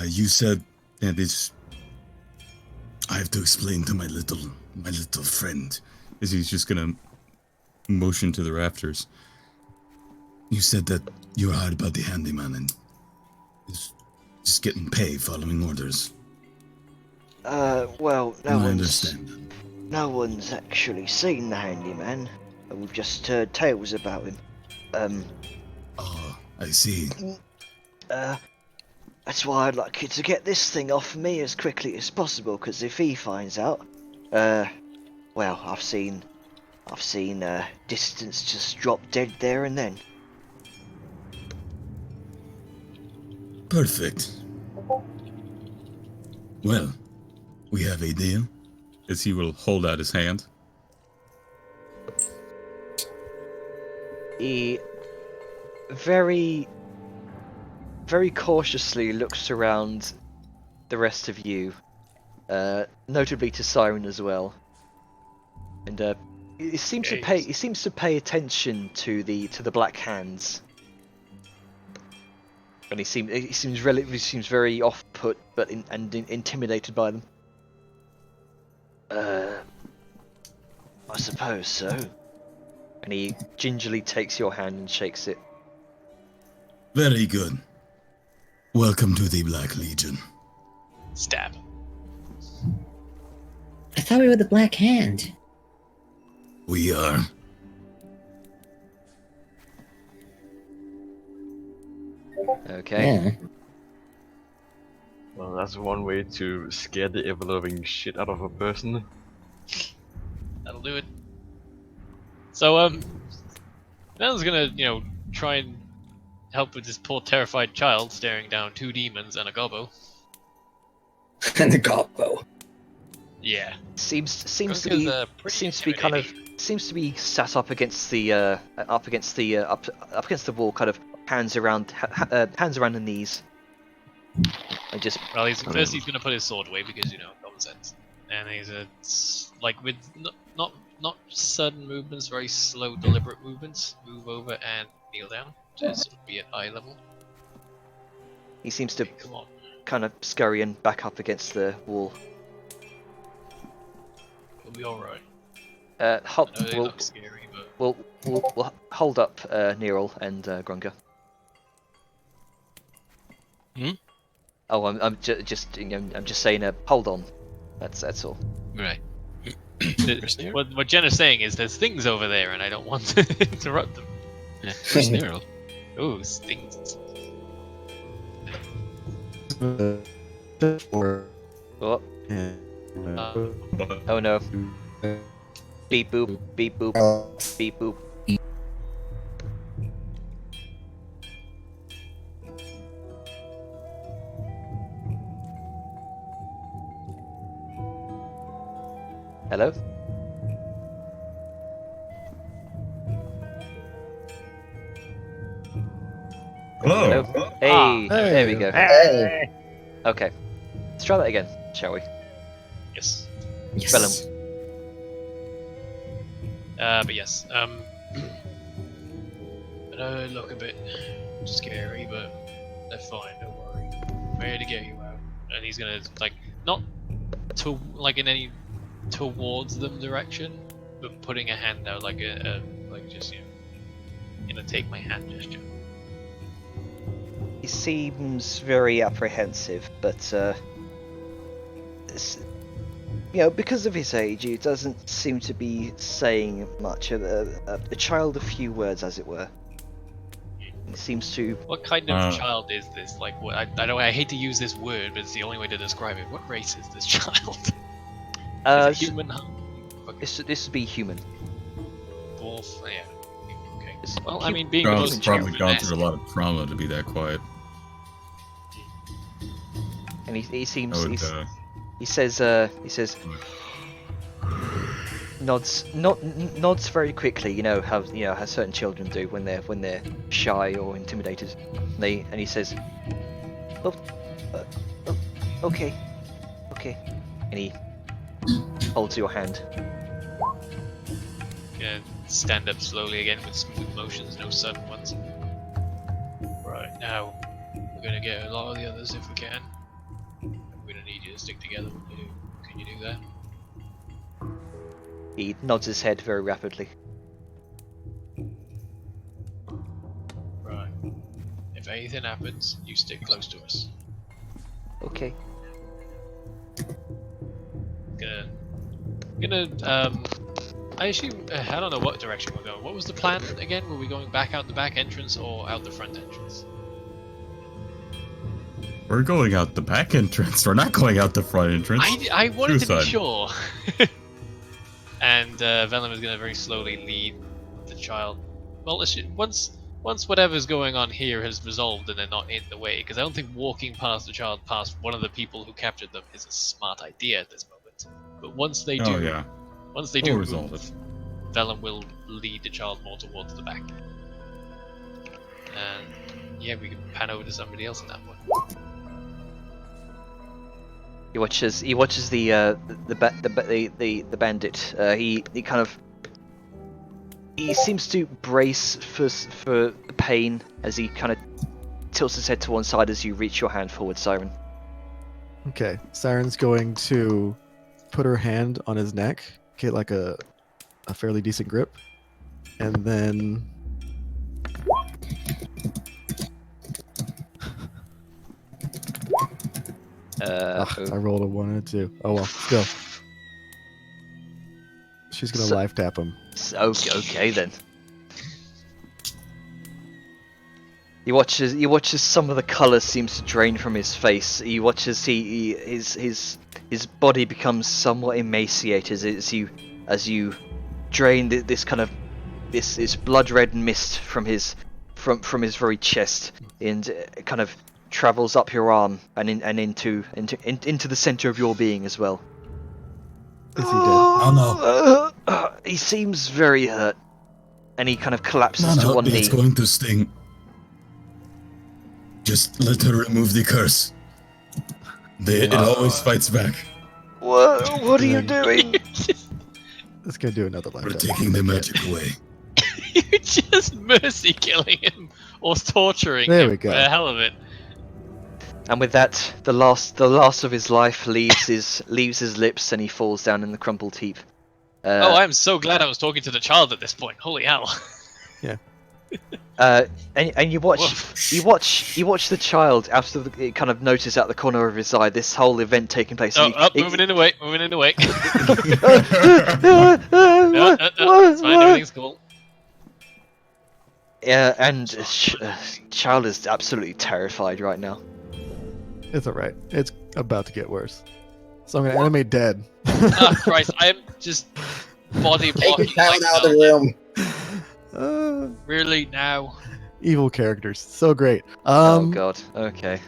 You said that it's. I have to explain to my little friend. Is he's just gonna motion to the rafters. You said that you were hired by the handyman and is just getting paid following orders. Well, I understand. no one's actually seen the handyman. We've just heard tales about him. Oh, I see. That's why I'd like you to get this thing off me as quickly as possible, because if he finds out, well, I've seen Distance just drop dead there and then. Perfect. Well, we have a deal. As he will hold out his hand. He very cautiously looks around the rest of you, notably to Siren as well, and he seems to pay attention to the Black Hands, and he seems very off put, but intimidated by them. I suppose so. And he gingerly takes your hand and shakes it. Very good. Welcome to the Black Legion. Stab. I thought we were the Black Hand. We are. Okay. Yeah. Well, that's one way to scare the ever-loving shit out of a person. That'll do it. So, Mel's gonna, try and help with this poor terrified child staring down two demons and a gobbo. And the gobbo. Yeah. Seems to Gunka's, be pretty seems to be sat up against the wall, kind of hands around the knees. And just Well, he's gonna put his sword away because common sense. And he's with not sudden movements, very slow, deliberate movements. Move over and kneel down to sort of be at eye level. he seems to Come on. kind of scurrying back up against the wall. We'll be all right. Uh, I know they we'll, look scary, but we'll hold up Neril and Grunga. Hmm? Oh, I'm just saying. Hold on. That's all. Right. what Jenna's saying is there's things over there, and I don't want to interrupt them. Yeah. Where's Neril? Ooh, things. Oh, oh no. Beep boop, beep boop, beep boop. Hello? Hello. Hello? Hey, there we go. Hey. Okay. Let's try that again, shall we? Yes. Yes. But yes. I know they look a bit scary, but they're fine. Don't worry. I'm here to get you out. And he's gonna like not to like in any towards them direction, but putting a hand out like a like just in a take my hand gesture. He seems very apprehensive, but because of his age, he doesn't seem to be saying much. A child of few words, as it were. He seems to. What kind of child is this? Like, what? I hate to use this word, but it's the only way to describe it. What race is this child? Is it human? This would be human. Dwarf? Yeah. Okay. Well, I mean, being the Charles most probably human gone nest- through a lot of trauma to be that quiet. And he seems. I would, He says. Nods very quickly. You know how certain children do when they're shy or intimidated. And he says, okay, and he holds your hand. Gonna stand up slowly again with smooth motions, no sudden ones. Right, now we're gonna get a lot of the others if we can. We're gonna need you to stick together when you do. Can you do that? He nods his head very rapidly. Right. If anything happens, you stick close to us. Okay. I assume, I don't know what direction we're going. What was the plan again? Were we going back out the back entrance or out the front entrance? We're going out the back entrance. We're not going out the front entrance. I wanted to be Suicide. sure. And Venom is going to very slowly lead the child. Well, once whatever's going on here has resolved and they're not in the way, because I don't think walking past the child past one of the people who captured them is a smart idea at this moment. But once they do, Oh yeah. once they We'll do resolve move, it. Vellum will lead the child more towards the back. And yeah, we can pan over to somebody else at that point. He watches the bandit. He seems to brace for pain as he kind of tilts his head to one side as you reach your hand forward, Siren. Okay, Siren's going to put her hand on his neck, get like a fairly decent grip, and then I rolled a 1 and a 2. Oh well, still. She's gonna life tap him. Okay then. He watches some of the colour seems to drain from his face. He watches his body becomes somewhat emaciated as you drain this kind of this blood red mist from his very chest, and it kind of travels up your arm and into the center of your being as well. Is he dead? Oh He seems very hurt, and he kind of collapses to no, one knee. it's going to sting. Just let her remove the curse. It always fights back. What are you doing? Let's go do another life We're tap. taking the magic away. You're just mercy killing him or torturing There him we go. for the hell of it. And with that, the last of his life leaves his lips, and he falls down in the crumpled heap. Oh, I'm so glad I was talking to the child at this point. Holy hell! And you watch Woof. you watch the child out of the, kind of notice out the corner of his eye this whole event taking place. Oh, and moving in the way, moving in the way. What? It's fine, everything's cool. Yeah, and child is absolutely terrified right now. It's alright. It's about to get worse. So I'm gonna animate dead. Oh Christ, I'm just body Take blocking. the child like out of the room. Really now? Evil characters, so great. Oh god. Okay.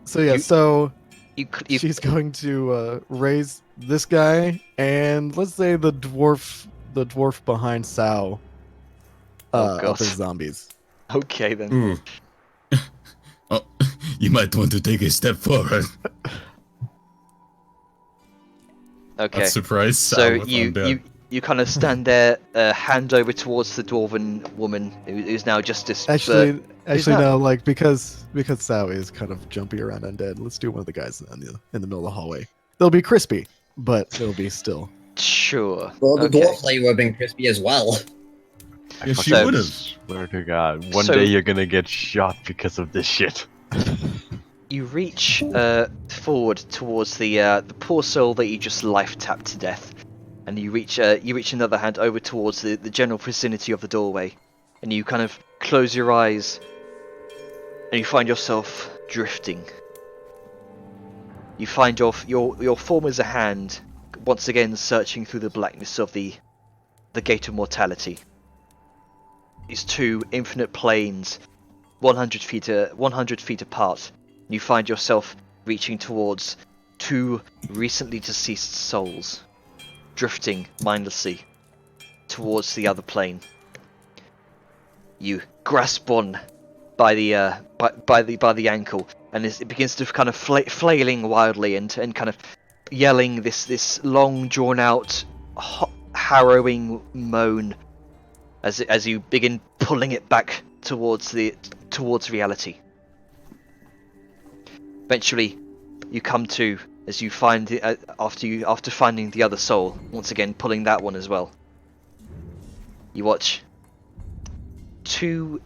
So yeah, so You she's going to raise this guy and let's say the dwarf behind Sao Oh, God. up as zombies. okay then. Ooh. Oh, you might want to take a step forward. Okay. Not surprised. So Sal, if you I'm dead. you kind of stand there, hand over towards the dwarven woman who's now just this. Actually, that- no. Like because Sao is kind of jumpy around undead. Let's do one of the guys in the middle of the hallway. They'll be crispy, but they'll be still. Sure. Well, the okay. dwarf lady would have been crispy as well. I Yeah, she fucking would've. Swear to God, one So- day you're gonna get shot because of this shit. You reach forward towards the poor soul that you just life tapped to death, and you reach another hand over towards the general vicinity of the doorway, and you kind of close your eyes, and you find yourself drifting. You find your form as a hand once again searching through the blackness of the gate of mortality. These two infinite planes, 100 feet apart. You find yourself reaching towards two recently deceased souls, drifting mindlessly towards the other plane. You grasp one by the ankle, and it begins to kind of flailing wildly and kind of yelling this long drawn out harrowing moan as you begin pulling it back towards reality. Eventually, you come to as you find after finding the other soul, once again pulling that one as well. You watch the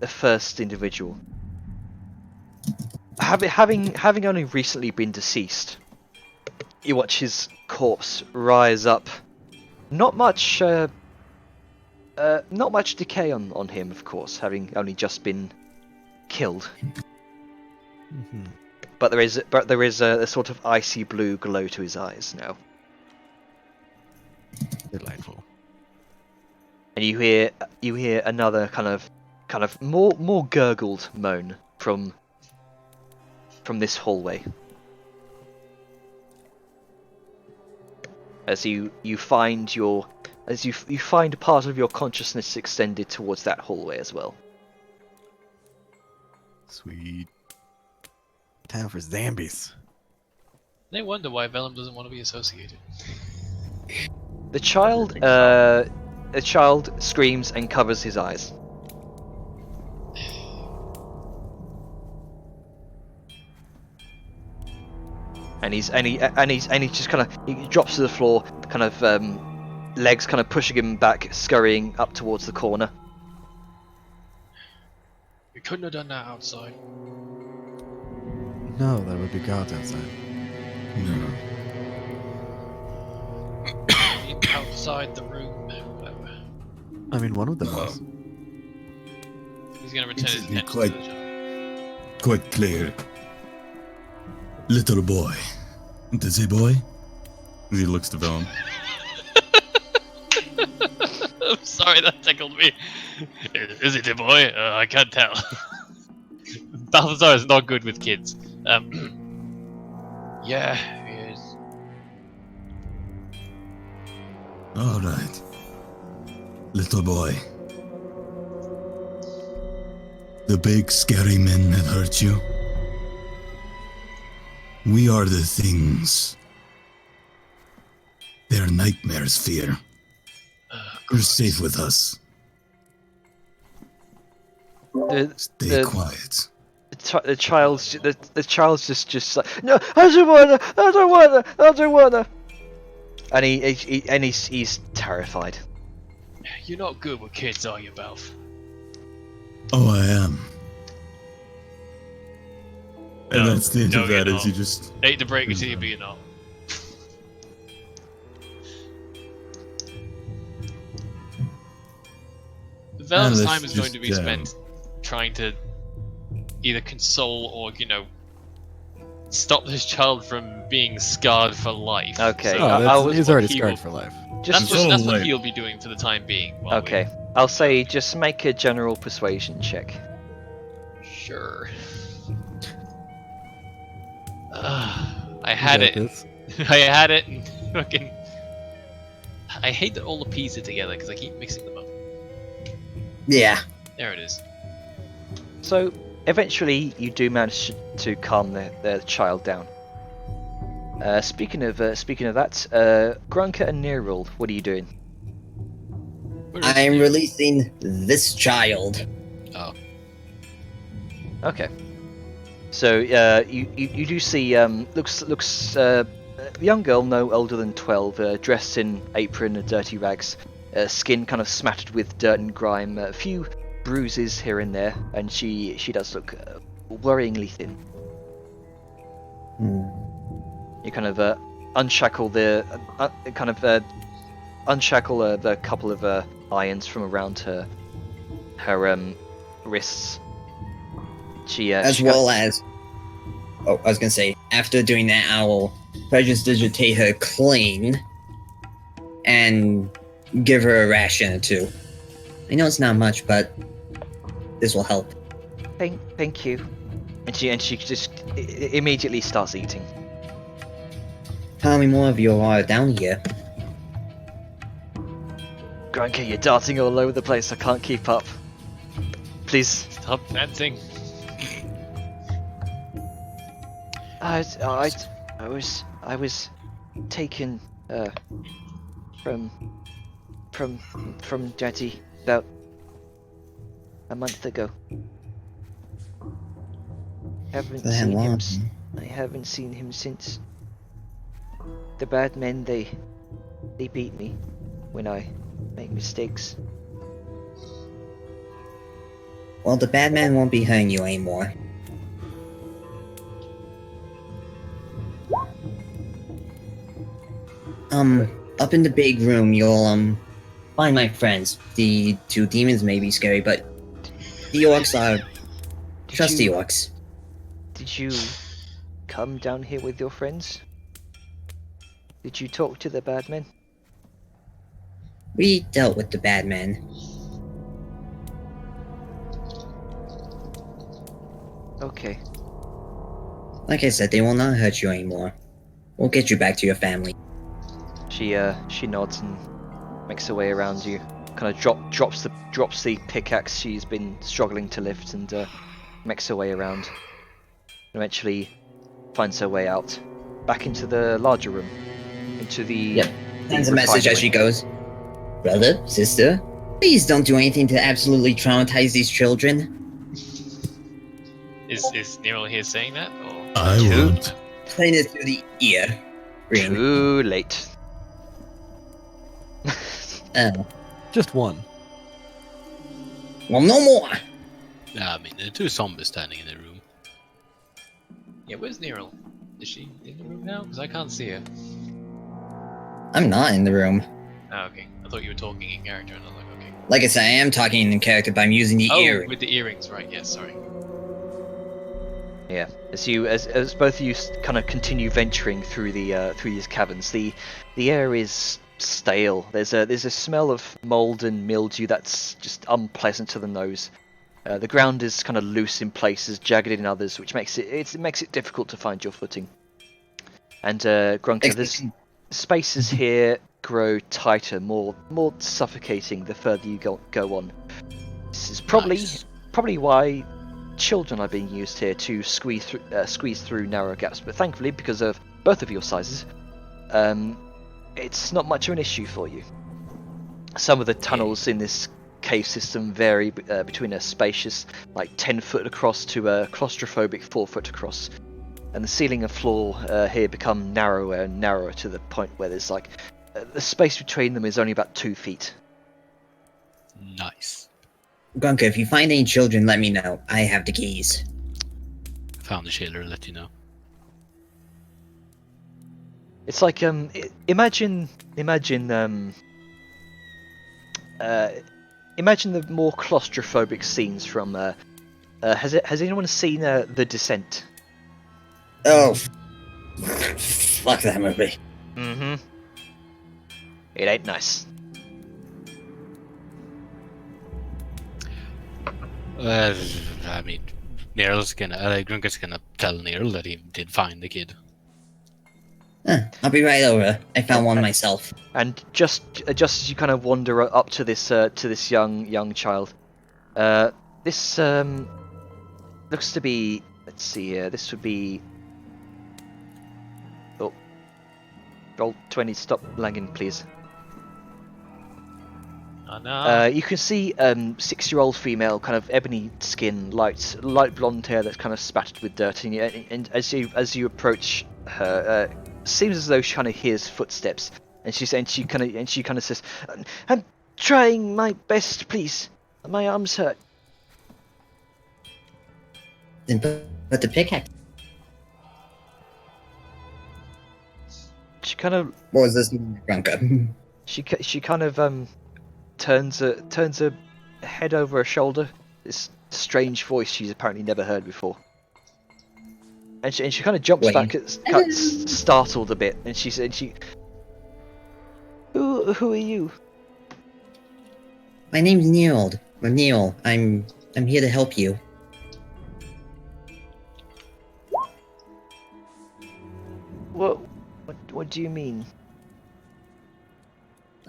first individual having only recently been deceased. You watch his corpse rise up. Not much decay on him, of course, having only just been killed. Mm-hmm. But there is a sort of icy blue glow to his eyes now. Delightful. And you hear another kind of more gurgled moan from this hallway. As you find a part of your consciousness extended towards that hallway as well. Sweet. Time for zombies. They wonder why Vellum doesn't want to be associated. The child screams and covers his eyes. And he just kind of he drops to the floor, kind of legs kind of pushing him back, scurrying up towards the corner. We couldn't have done that outside. No, that would be gods outside. No. Outside the room. Whatever. I mean, one of them was. He's gonna return It's his attention quite- to the child. Quite clear. Little boy. Does he boy? He looks to Vellum. I'm sorry, that tickled me. Is it a boy? I can't tell. Balthazar is not good with kids. Yeah, he is. All right. Little boy. The big scary men that hurt you. We are the things their nightmares fear. You're safe with us. Stay quiet. The child's just like, no, I don't wanna. And he's terrified. You're not good with kids, are you, Balth? Oh, I am. And No, that's the end no, of that, you're is you not. just... Hate to break it to you, but you're not. Vellum's let's time is going to be just, spent trying to either console or, stop this child from being scarred for life. Okay. So Oh, Oh, that was he's what already he scarred will- for life. Just That's what life. he'll be doing for the time being. while we- okay. I'll say just make a general persuasion check. Sure. I had You it. got this. I had it. And fucking. I hate that all the P's are together because I keep mixing them up. Yeah. There it is. So eventually, you do manage to calm the child down. Speaking of that, Grunka and Nerul, what are you doing? Where is I am he? releasing this child. Oh, Okay. So you do see looks a young girl no older than 12, dressed in apron and dirty rags, skin kind of smattered with dirt and grime, a few bruises here and there, and she does look worryingly thin. You kind of unshackle the couple of irons from around her wrists. As well as. Oh, I was gonna say, after doing that, I will prestidigitate her clean and give her a ration or two. I know it's not much, but this will help. Thank you. And she just immediately starts eating. How many more of you are down here? Grunka, you're darting all over the place. I can't keep up. Please. Stop dancing. I was taken from Daddy about a month ago. Haven't That seen him. long. I haven't seen him since. The bad men they beat me when I make mistakes. Well, the bad man won't be hurting you anymore. Up in the big room, you'll, find my friends. The two demons may be scary, but the orcs are... Trust the orcs. Did you come down here with your friends? Did you talk to the bad men? We dealt with the bad men. Okay. Like I said, they will not hurt you anymore. We'll get you back to your family. She nods and makes her way around you. Kind of drops the pickaxe she's been struggling to lift and makes her way around. Eventually finds her way out, back into the larger room, into the. Yep. Sends a message as she goes. Brother, sister, please don't do anything to absolutely traumatize these children. Is Nerul here saying that? Or I won't. Saying it through the ear. Ring. Too late. Oh. Just one. Well, no more! yeah, I mean, there are two zombies standing in the room. yeah, where's Nerul? Is she in the room now? Because I can't see her. I'm not in the room. Oh, okay. I thought you were talking in character, and I was like, okay. Like I said, I am talking in character, but I'm using the Oh, earring. with the earrings, right? Yes, sorry. Yeah, as both of you kind of continue venturing through these caverns, the air is stale. There's a smell of mold and mildew that's just unpleasant to the nose. The ground is kind of loose in places, jagged in others, which makes it difficult to find your footing. And Grunka, the spaces here grow tighter, more suffocating the further you go on. This is probably why children are being used here to squeeze through narrow gaps. But thankfully, because of both of your sizes, it's not much of an issue for you. Some of the tunnels in this cave system vary between a spacious, like 10-foot across, to a claustrophobic 4-foot across. And the ceiling and floor here become narrower and narrower to the point where there's like the space between them is only about 2 feet. Nice. Grunka, if you find any children, let me know. I have the keys. Found the chiller, let you know. It's like imagine the more claustrophobic scenes from has anyone seen The Descent? Oh, fuck that movie. Mm-hmm. It ain't nice. I mean, Grunka's gonna tell Nerul that he did find the kid. I'll be right over. I found one myself. And just as you kind of wander up to this young child, this looks to be. Let's see here. This would be. Oh, Roll 20. Stop lagging, please. Oh no. You can see 6-year-old female, kind of ebony skin, light blonde hair that's kind of spattered with dirt. And as you approach her, seems as though she kind of hears footsteps, and she kind of says, "I'm trying my best, please. My arms hurt." Then put the pickaxe. She kind of What was this, Grunka? she kind of turns her head over her shoulder. This strange voice she's apparently never heard before. And she kind of jumps Wait. back, startled a bit, and she said, Who are you?" My name's Neil. I'm Neil. I'm here to help you. What do you mean?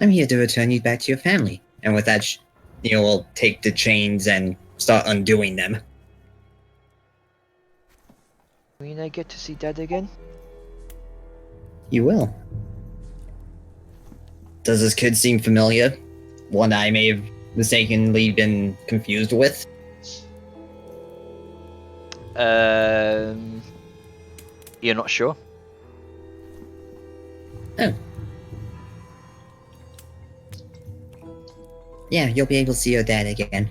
I'm here to return you back to your family. And with that, Neil will take the chains and start undoing them. Mean I get to see Dad again? You will. Does this kid seem familiar? One I may have mistakenly been confused with? You're not sure? Oh. Yeah, you'll be able to see your dad again.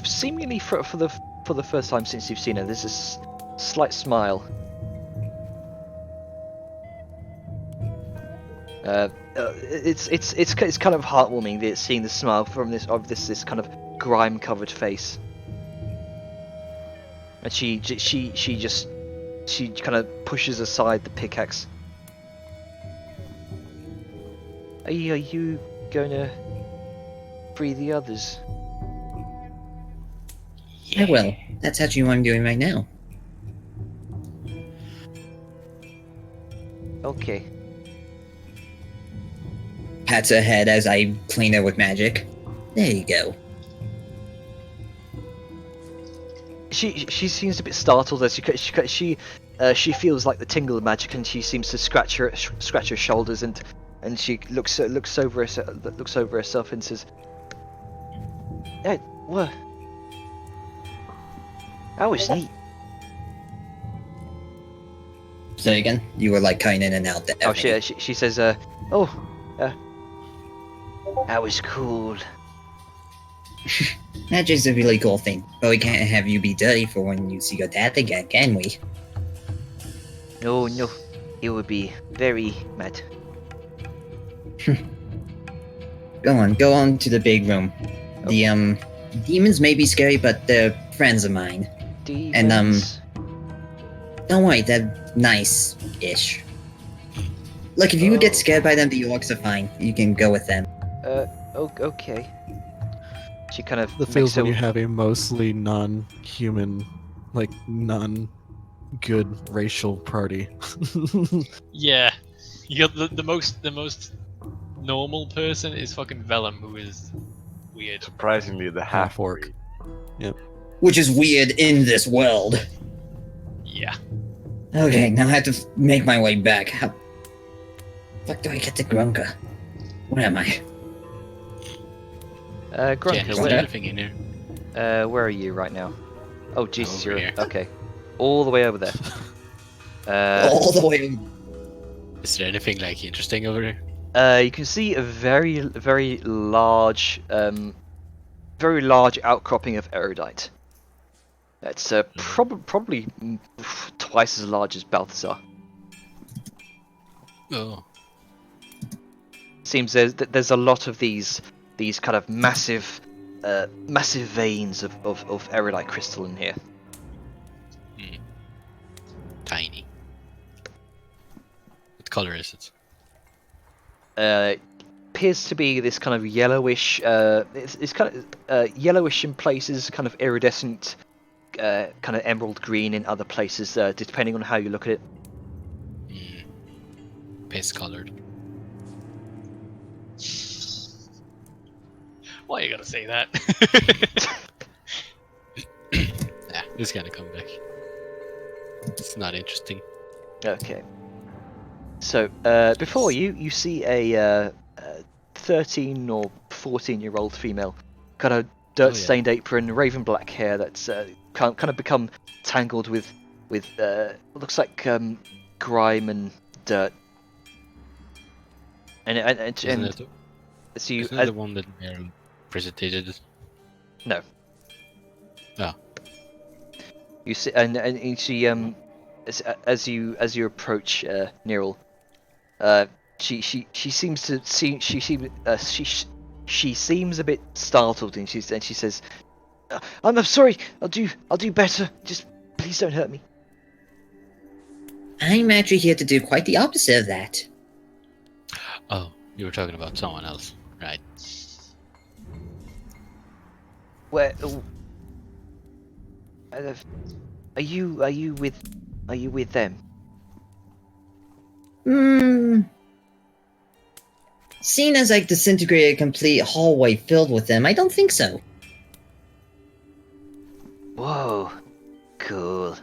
Seemingly for the first time since you've seen her, there's this slight smile. It's kind of heartwarming seeing the smile from this kind of grime-covered face. And she kind of pushes aside the pickaxe. Are you going to free the others? I will. That's actually what I'm doing right now. Okay. Pats her head as I clean her with magic. There you go. She seems a bit startled as she feels like the tingle of magic, and she seems to scratch her shoulders, and she looks over herself and says, "Hey, what? That was neat." Say again? You were like cutting in and out there. Oh, she says, that was cool. Magic's a really cool thing, but we can't have you be dirty for when you see your dad again, can we? No, he would be very mad. Go on to the big room. The demons may be scary, but they're friends of mine. Demons. And don't worry, they're nice-ish. Look, if you would get scared by them, the orcs are fine. You can go with them. Okay. She kind of The feels when you have a mostly non-human, like non-good racial party. Yeah. You got the most normal person is fucking Vellum, who is weird. Surprisingly, the Half orc. half-orc. Which is weird in this world. Yeah. Okay, now I have to make my way back. How fuck do I get to Grunka? Where am I? Grunka, Yeah, is Grunka? there anything in here? where are you right now? Oh Jesus, Over you're here. okay. All the way over there. All the way. Is there anything like interesting over here? You can see a very large outcropping of erudite. It's probably twice as large as Balthazar. Oh. Seems there's a lot of these kind of massive veins of erudite crystal in here. Tiny. What color is it? Appears to be this kind of yellowish. It's kind of yellowish in places, kind of iridescent, kind of emerald green in other places, depending on how you look at it. Piss colored. Why you gotta say that? Yeah, it's gonna come back. It's not interesting. Okay. So, before you, you see a 13 or 14-year-old female, kind of dirt-stained apron, raven black hair that's kind of become tangled with looks like grime and dirt. And Isn't it, so you, isn't it the one that Meryl presented? no. Oh. You see, and she as you approach Niril, she seems to see she seems a bit startled, and she says, I'm sorry, I'll do better. Just please don't hurt me. I'm actually here to do quite the opposite of that. Oh, you were talking about someone else, right? Where? Are you with them? Seeing as I disintegrated a complete hallway filled with them, I don't think so. Whoa, cool.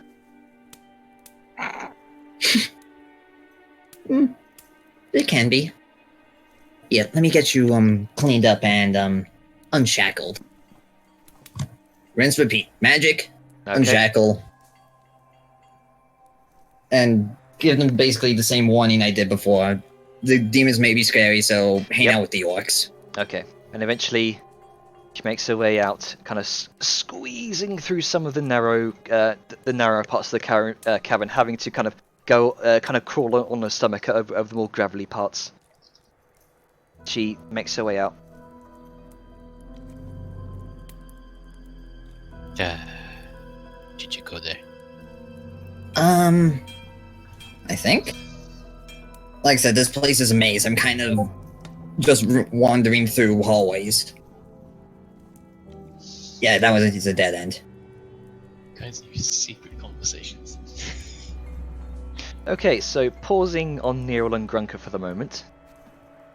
It can be. Yeah, let me get you cleaned up and unshackled. Rinse, repeat. Magic, Okay. unshackle, and give them basically the same warning I did before. The demons may be scary, so hang Yep. out with the orcs. Okay, and eventually she makes her way out, kind of squeezing through some of the narrow parts of the cavern, having to kind of go, kind of crawl on her stomach over the more gravelly parts. She makes her way out. Did you go there? I think. Like I said, this place is a maze. I'm kind of just wandering through hallways. Yeah, that was it's a dead end. Guys, you secret conversations. Okay, so pausing on Niril and Grunker for the moment.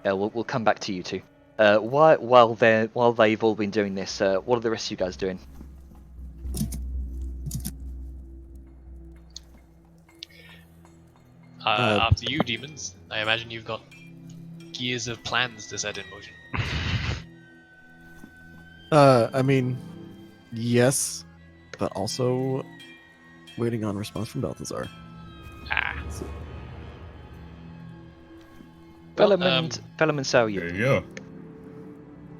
We'll come back to you two. While they've all been doing this, what are the rest of you guys doing? After you, demons, I imagine you've got gears of plans to set in motion. I mean, yes, but also waiting on response from Balthazar. Bellum and Sao-Yu. There you go.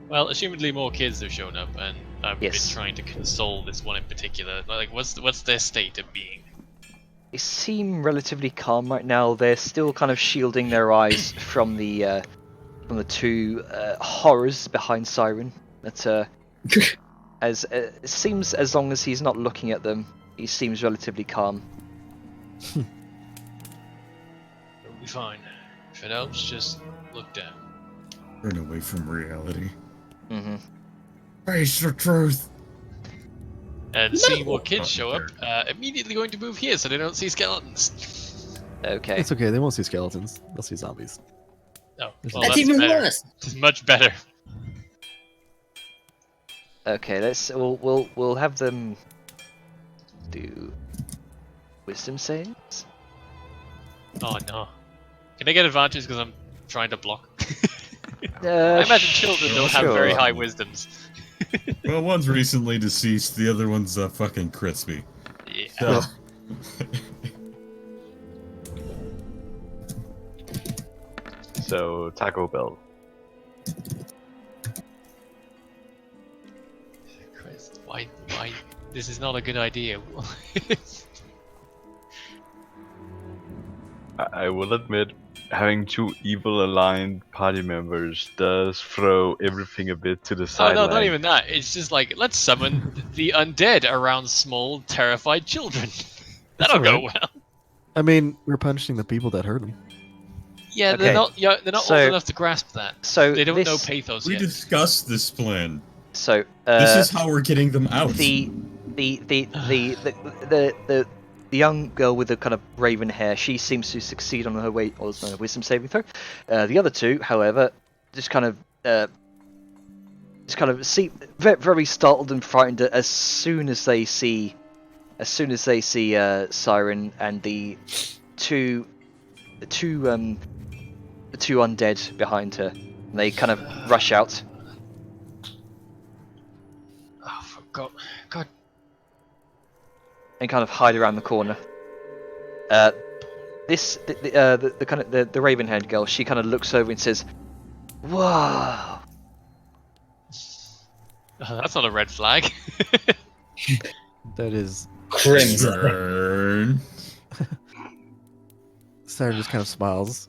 Well, assumedly more kids have shown up, and I've Yes. been trying to console this one in particular. Like, what's their state of being? They seem relatively calm right now. They're still kind of shielding their eyes from the two horrors behind Siren. That as it seems, as long as he's not looking at them, he seems relatively calm. It'll be fine. If it helps, just look down. Turn away from reality. Mm-hmm. Face the truth. And seeing more kids show up, immediately going to move here so they don't see skeletons. Okay. It's okay. They won't see skeletons. They'll see zombies. Oh, That's well, That's even better. worse. It's much better. Okay. We'll have them do wisdom saves. Oh no. Can I get advantage because I'm trying to block? I I imagine children don't have very sure. high wisdoms. Well, one's recently deceased, the other one's fucking crispy. Yeah. So, So, Taco Bell. Christ, why? This is not a good idea. I will admit, having two evil aligned party members does throw everything a bit to the Oh side. no, not even that. It's just like, let's summon the undead around small, terrified children. That'll go alright. well. I mean, we're punishing the people that hurt him. Yeah, Okay. they're not So- old enough to grasp that. So They don't this, know pathos we yet. discussed this plan. So This is how we're getting them out. the young girl with the kind of raven hair, she seems to succeed on her wisdom saving throw. The other two, however, just kind of seem very, very startled and frightened as soon as they see as soon as they see Siren and the two undead behind her, they kind of rush out. Oh, for God. And kind of hide around the corner. The raven-haired girl, she kind of looks over and says, "Wow." That's not a red flag. That is. Crimson. Burn. Siren just kind of smiles.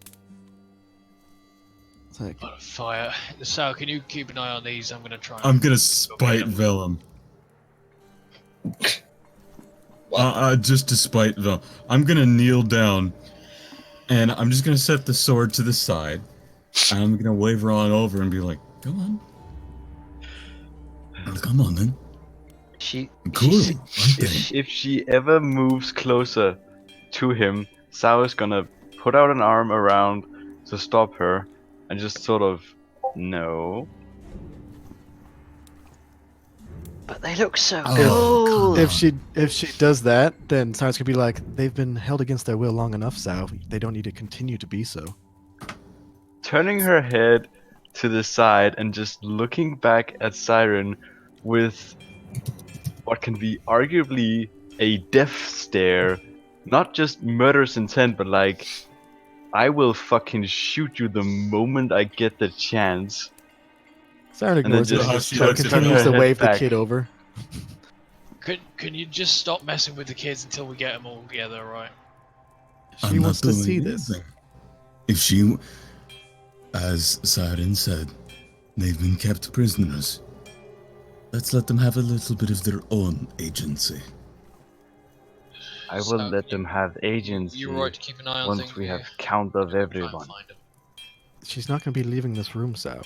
It's like, On fire. So, can you keep an eye on these? I'm gonna try. I'm gonna spite Vellum. Just to spite Vellum. I'm gonna kneel down, and I'm just gonna set the sword to the side, and I'm gonna wave her on over and be like, "Go on. Oh, come on, then." Cool. If she ever moves closer to him, Sao is gonna put out an arm around to stop her, and just sort of, no. But they look so Oh, cool. if she does that, then Siren's gonna be like, they've been held against their will long enough, Sao. They don't need to continue to be so. Turning her head to the side and just looking back at Siren with what can be arguably a death stare, not just murderous intent, but like, I will fucking shoot you the moment I get the chance. Siren then ignores it just- and just she looks at continues her to head wave the back. kid over. Can you just stop messing with the kids until we get them all together, right? She I'm not wants to doing see this. anything. If she, as Siren said, they've been kept prisoners. Let's let them have a little bit of their own agency. I will So, let them have agency You're right to keep an eye on once things. we have here. count of Try and everyone. find 'em. She's not gonna be leaving this room, Sao.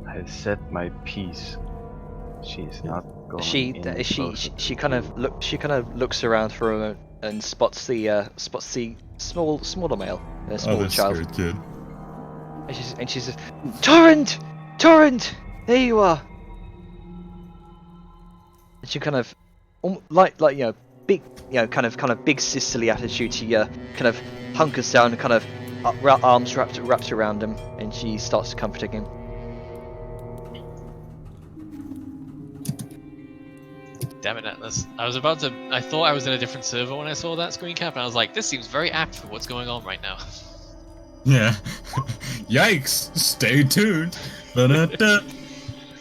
I set my piece. She's not going in She kind of looks around for a moment and spots the smaller male, a small that child. scared kid. And she says, "Torrent! Torrent! There you are!" And she kind of, like big, kind of big sisterly attitude. She kind of hunkers down, and kind of arms wrapped around him, and she starts comforting him. Damn it, Atlas. I thought I was in a different server when I saw that screen cap, and I was like, this seems very apt for what's going on right now. Yeah. Yikes! Stay tuned. Ba-da-da.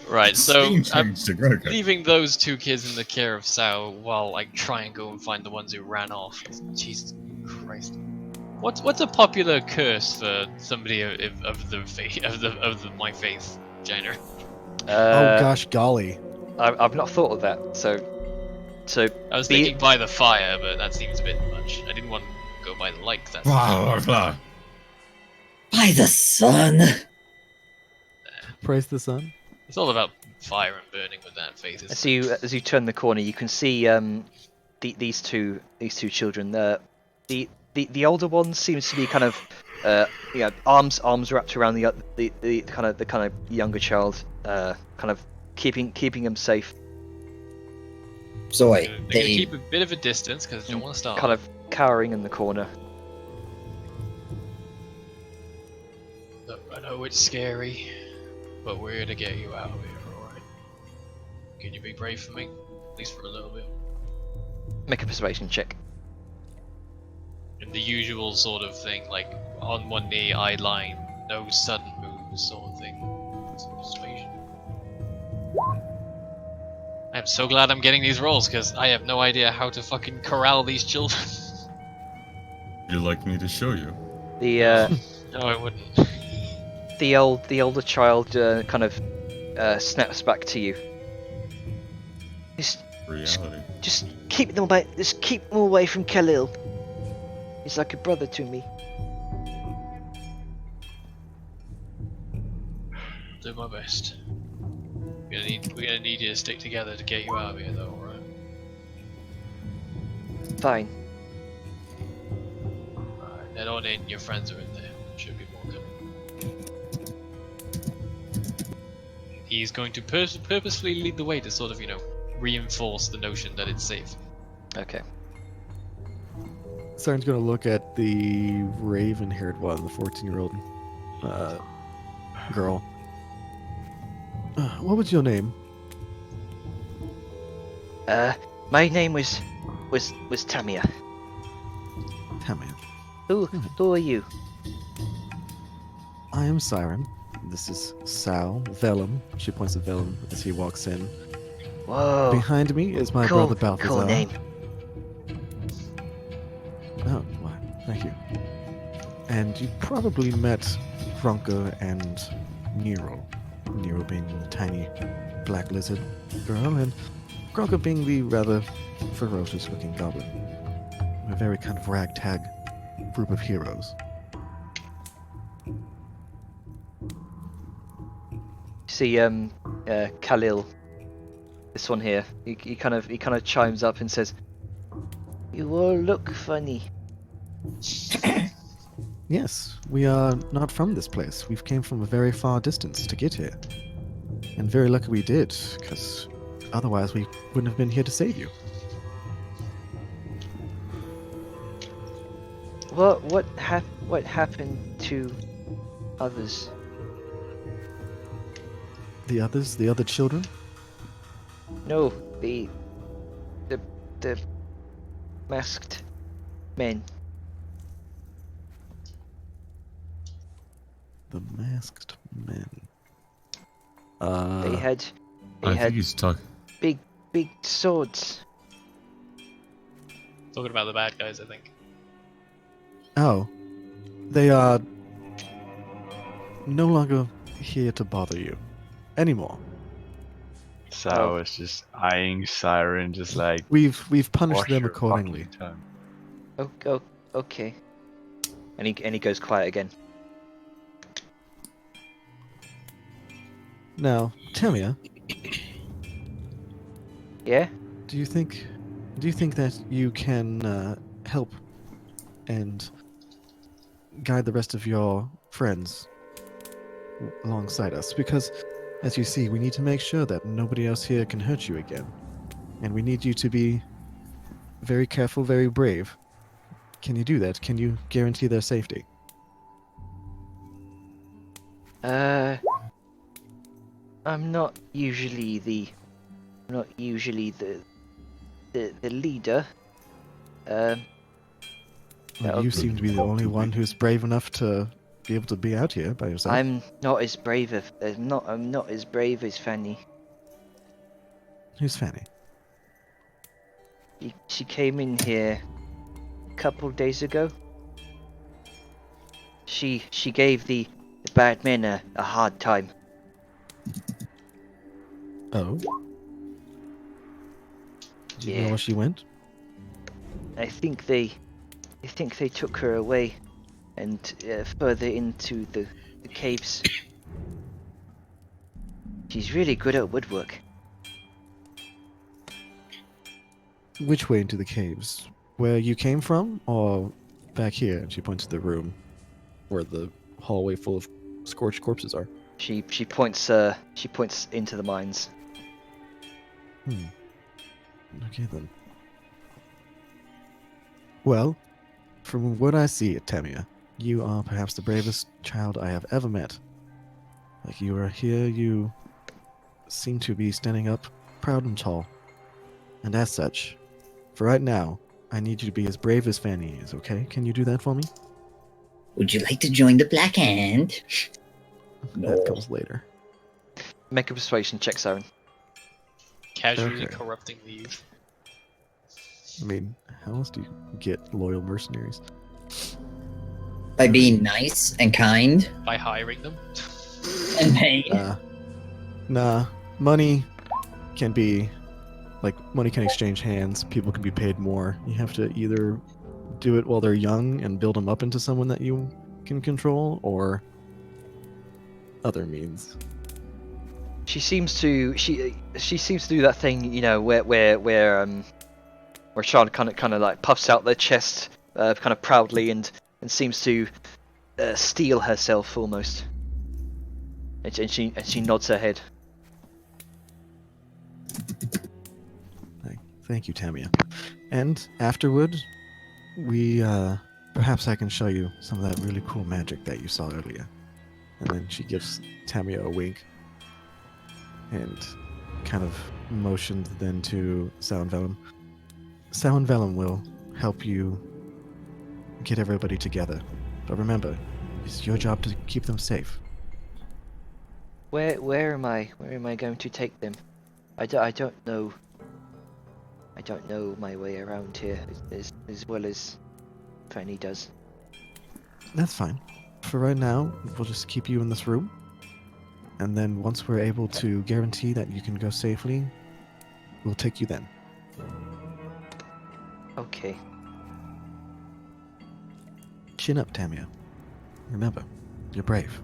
Right, so Scene I'm change to Grogu. leaving those two kids in the care of Sao while I try and go and find the ones who ran off. Jesus Christ. What's a popular curse for somebody of my faith, Jainer? Oh gosh, golly. I've not thought of that. So I was Be- thinking by the fire, but that seems a bit much. I didn't want to go by the light. 'Cause that's Blah, blah, blah. By the sun. Praise the sun. it's all about fire and burning with that faith. isn't it? as you turn the corner, you can see these two children. The older one seems to be kind of arms wrapped around the kind of younger child, kind of keeping him safe, So wait, They're gonna they keep a bit of a distance because I don't want to start. kind of cowering in the corner. Look, I know it's scary, but we're gonna get you out of here, alright? Can you be brave for me? At least for a little bit. Make a persuasion check. And the usual sort of thing, like on one knee, eye line, no sudden moves, sort of thing. Persuasion. I'm so glad I'm getting these rolls because I have no idea how to fucking corral these children. You'd like me to show you? The No, I wouldn't. the older child kind of snaps back to you. Reality. Just keep them away from Khalil. He's like a brother to me. Do my best. We're gonna need you to stick together to get you out of here, though, alright? Fine. Alright, head on in. Your friends are in there. Should be more coming. he's going to purposefully lead the way to sort of, reinforce the notion that it's safe. Okay. Siren's gonna look at the raven-haired one, the 14-year-old girl. What was your name? My name was Tamia. Tamia. Who are you? I am Siren. This is Sal Vellum. She points at Vellum as he walks in. Whoa. Behind me is my cool, brother Balthazar. Cool name. Oh, why, thank you. And you probably met Grunka and Nero. Nero being the tiny black lizard girl, and Grunka being the rather ferocious-looking goblin. A very kind of ragtag group of heroes. See, Khalil, this one here, he kind of chimes up and says, "You all look funny." Yes, we are not from this place. We've came from a very far distance to get here. And very lucky we did, because otherwise we wouldn't have been here to save you. What happened to others? The others? The other children? No, the masked men. The masked men. They had I think he's talking. big swords. Talking about the bad guys, I think. Oh. They are no longer here to bother you. Anymore. Sao is just eyeing Siren, just like. We've punished wash them your accordingly. fucking tongue. Okay. And he goes quiet again. Now, Tamia, Yeah? do you think that you can help and guide the rest of your friends alongside us? Because, as you see, we need to make sure that nobody else here can hurt you again. And we need you to be very careful, very brave. Can you do that? Can you guarantee their safety? I'm not usually the leader. Well, No. you seem to be the only one who's brave enough to be able to be out here by yourself. I'm not as brave as Fanny. Who's Fanny? She came in here a couple days ago. She gave the bad men a hard time. Oh. Do you know Yeah. where she went? I think they took her away and further into the caves. She's really good at woodwork. Which way into the caves? Where you came from, or back here? And she points to the room where the hallway full of scorched corpses are. She points into the mines. Okay then. Well, from what I see at Tamia, you are perhaps the bravest child I have ever met. Like, you are here, you seem to be standing up proud and tall. And as such, for right now, I need you to be as brave as Fanny is, okay? Can you do that for me? Would you like to join the Black Hand? That comes later. Make a persuasion check, Siren. Casually Okay. corrupting the youth. I mean, how else do you get loyal mercenaries? By being nice and kind By hiring them. and paying. Nah. Money can be... Like, money can exchange hands. People can be paid more. You have to either do it while they're young and build them up into someone that you can control, or other means. She seems to do that thing, where Sean kind of like puffs out their chest, kind of proudly, and seems to steel herself almost. And she nods her head. Thank you, Tamia. And afterward, we perhaps I can show you some of that really cool magic that you saw earlier. And then she gives Tamia a wink and kind of motions then to Sound Vellum. Sound Vellum will help you get everybody together. But remember, it's your job to keep them safe. Where am I? Where am I going to take them? I don't know. I don't know my way around here as well as Fanny does. That's fine. For right now, we'll just keep you in this room. And then once we're able to guarantee that you can go safely, we'll take you then. Okay. Chin up, Tamia. Remember, you're brave.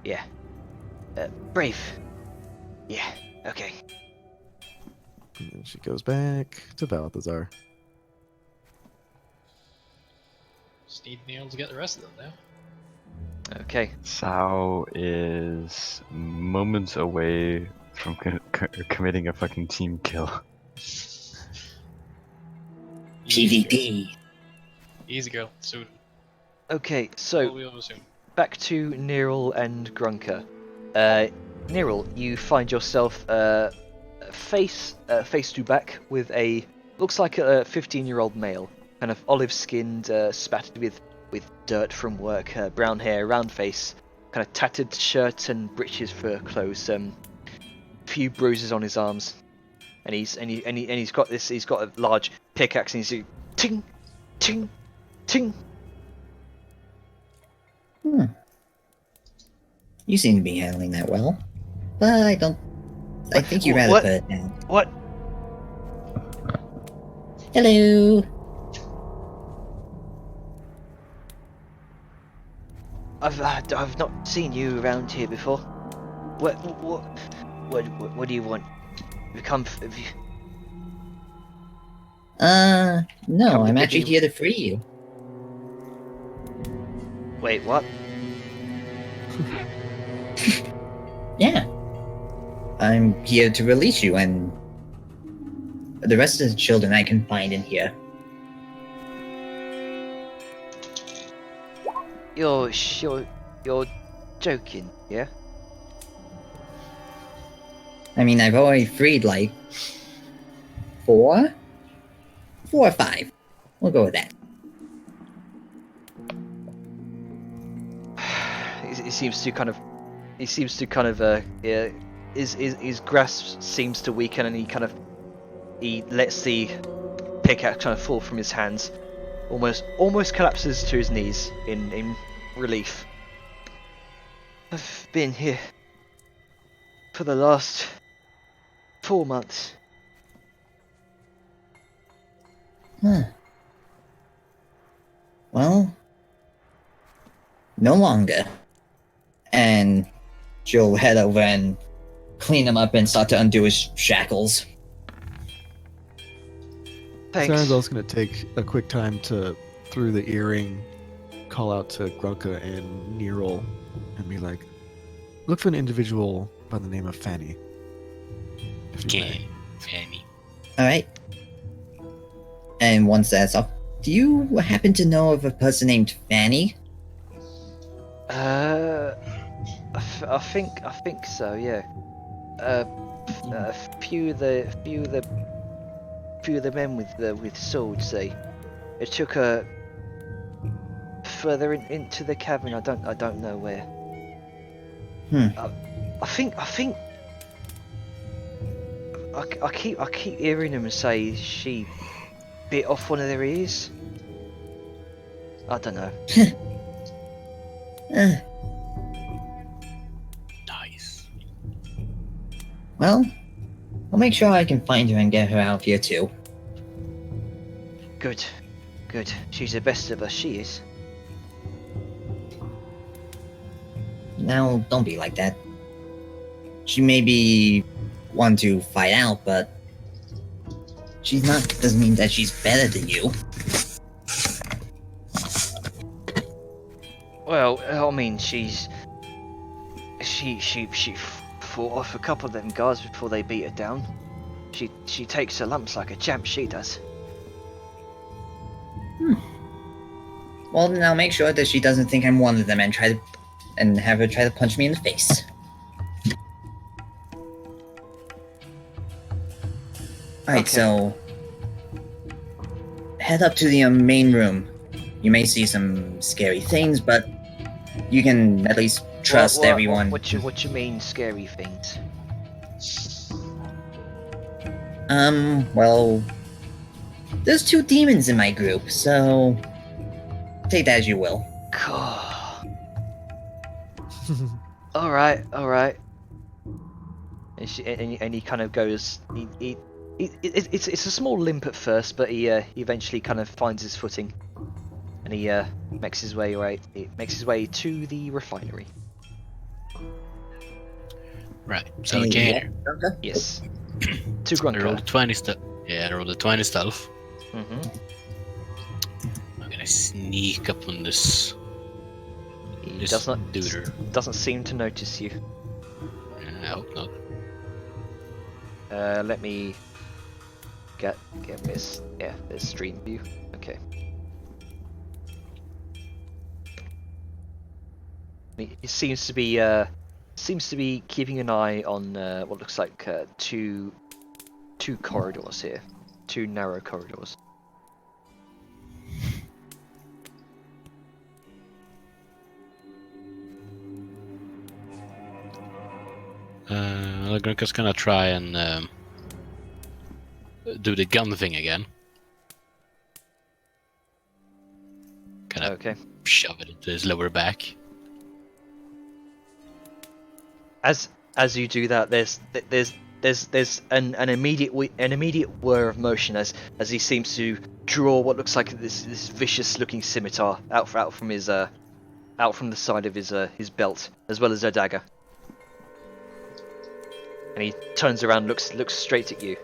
Yeah. Brave. Yeah. Okay. And then she goes back to Balthazar. Just need Neil to get the rest of them now. Okay. Sao is moments away from committing a fucking team kill. PvP. Easy girl, soon. Okay. So. We'll soon. Back to Niril and Grunker. Niril, you find yourself face to back with a looks like a 15-year-old male, kind of olive-skinned, spattered with dirt from work, brown hair, round face, kind of tattered shirt and breeches for clothes, few bruises on his arms, and he's got a large pickaxe and he's ting, ting, ting. You seem to be handling that well. But I think you'd rather What? put it down. What? Hello! I've not seen you around here before. What do you want? Have you No, Come to I'm get actually me- here to free you. Wait, what? Yeah. I'm here to release you and the rest of the children I can find in here. You're joking, yeah? I mean, I've already freed like 4 or 5. We'll go with that. He seems to kind of his grasp seems to weaken, and he lets the pickaxe kind of fall from his hands, almost collapses to his knees in relief. I've been here for the last 4 months. Huh. Well, no longer. And she'll head over and clean him up and start to undo his shackles. Thanks. Sarenzel's going to take a quick time to, through the earring, call out to Grunka and Niril and be like, look for an individual by the name of Fanny. If you may." Fanny. Alright. And once that's up, do you happen to know of a person named Fanny? I think so. Yeah. A few of the men with swords. They took her further into the cavern. I don't know where. I think I keep hearing them say she bit off one of their ears. I don't know. Nice. Well, I'll make sure I can find her and get her out of here too. Good. She's the best of us. She is. Now, don't be like that. She may be one to fight out, but she's not. Doesn't mean that she's better than you. Well, I mean, she fought off a couple of them guards before they beat her down. She takes her lumps like a champ, she does. Well, then I'll make sure that she doesn't think I'm one of them and have her try to punch me in the face. Alright, Okay. so head up to the main room. You may see some scary things, but you can at least trust everyone. What you mean, scary things? Well, there's 2 demons in my group, so take that as you will. Alright. And he kind of goes. It's a small limp at first, but he eventually kind of finds his footing, and he makes his way to the refinery. Right. So okay. Okay. Yes. To I rolled a Grunka. 20 stealth. Yeah, I rolled a 20 stealth. Mm-hmm. I'm gonna sneak up on this. He This duder. doesn't seem to notice you. I hope not. Let me get this. Yeah, there's stream view. Okay. He seems to be keeping an eye on what looks like two corridors here, 2 narrow corridors. Grunka's gonna try and do the gun thing again. Kind of Okay. shove it into his lower back. As you do that, there's an immediate whir of motion as he seems to draw what looks like this vicious looking scimitar out from the side of his belt, as well as a dagger. And he turns around, looks straight at you.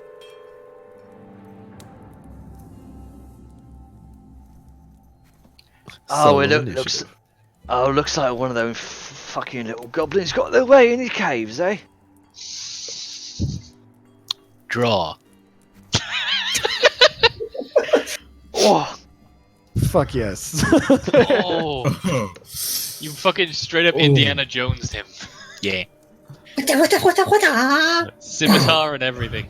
Oh, Solo looks. initiative. Oh, looks like one of those fucking little goblins got their way in the caves, eh? Draw. Oh, Fuck yes. Oh, you fucking straight up Oh. Indiana Jones him. Yeah. Scimitar and everything.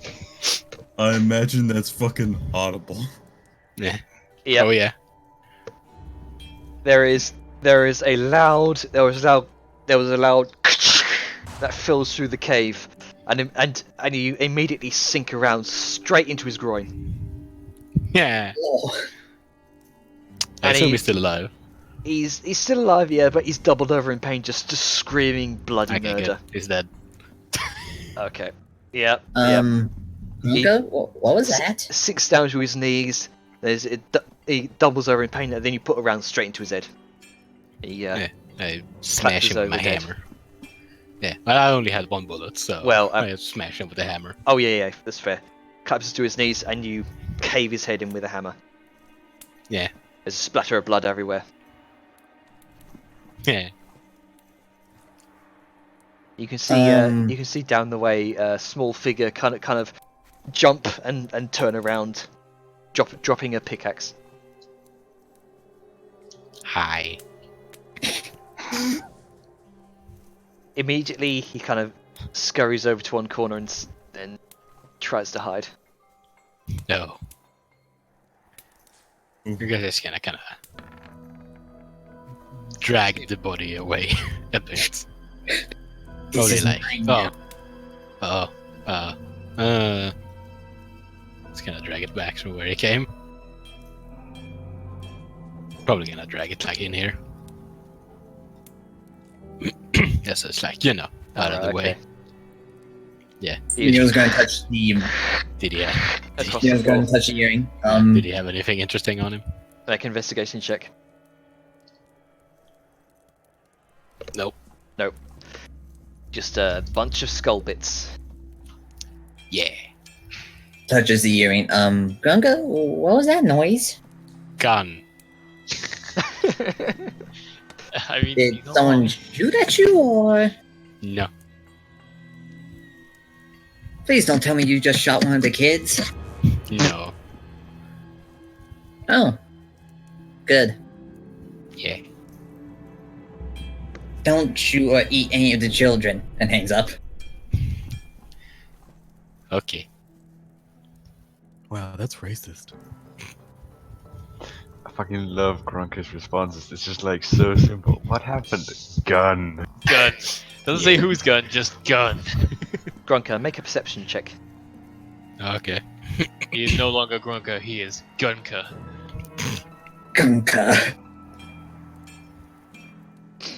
I imagine that's fucking audible. Yeah. yeah. Oh yeah. There was a loud that fills through the cave, and you immediately sink around straight into his groin. Yeah. Oh. I And assume he- he's still alive. He's still alive, yeah, but he's doubled over in pain, just screaming bloody Okay, murder. good. He's dead. Okay. Yeah. Yeah. Luca, what was that? Sinks down to his knees. He doubles over in pain, and then you put a round straight into his head. Yeah. I smash him with my over dead. hammer. Yeah. I only had 1 bullet, so Well, I smash him with the hammer. Oh yeah, that's fair. Collapses to his knees, and you cave his head in with a hammer. Yeah. There's a splatter of blood everywhere. Yeah. You can see Um, you can see down the way a small figure kind of jump and turn around, dropping a pickaxe. Hi. Immediately, he kind of scurries over to one corner and tries to hide. No. You're just gonna kind of drag the body away a bit. Probably is like, mine it's gonna drag it back from where it came. Probably gonna drag it like in here. Yeah, so it's like, out of the way. Okay. Yeah. He was going to touch the. Did he Across He the was going floor. to touch the earring. did he have anything interesting on him? Make an investigation check. Nope. Nope. Just a bunch of skull bits. Yeah. touches the earring. Grunga, what was that noise? Gun. I mean, Did you know someone what? shoot at you, or? No. Please don't tell me you just shot one of the kids. No. Oh. Good. Yeah. Don't shoot or eat any of the children. And hangs up. Okay. Wow, that's racist. I fucking love Grunker's responses. It's just like so simple. What happened? Gun. Gun. Doesn't say whose gun, just gun. Grunker, make a perception check. Okay. He is no longer Grunka, he is Gunka. Gunka.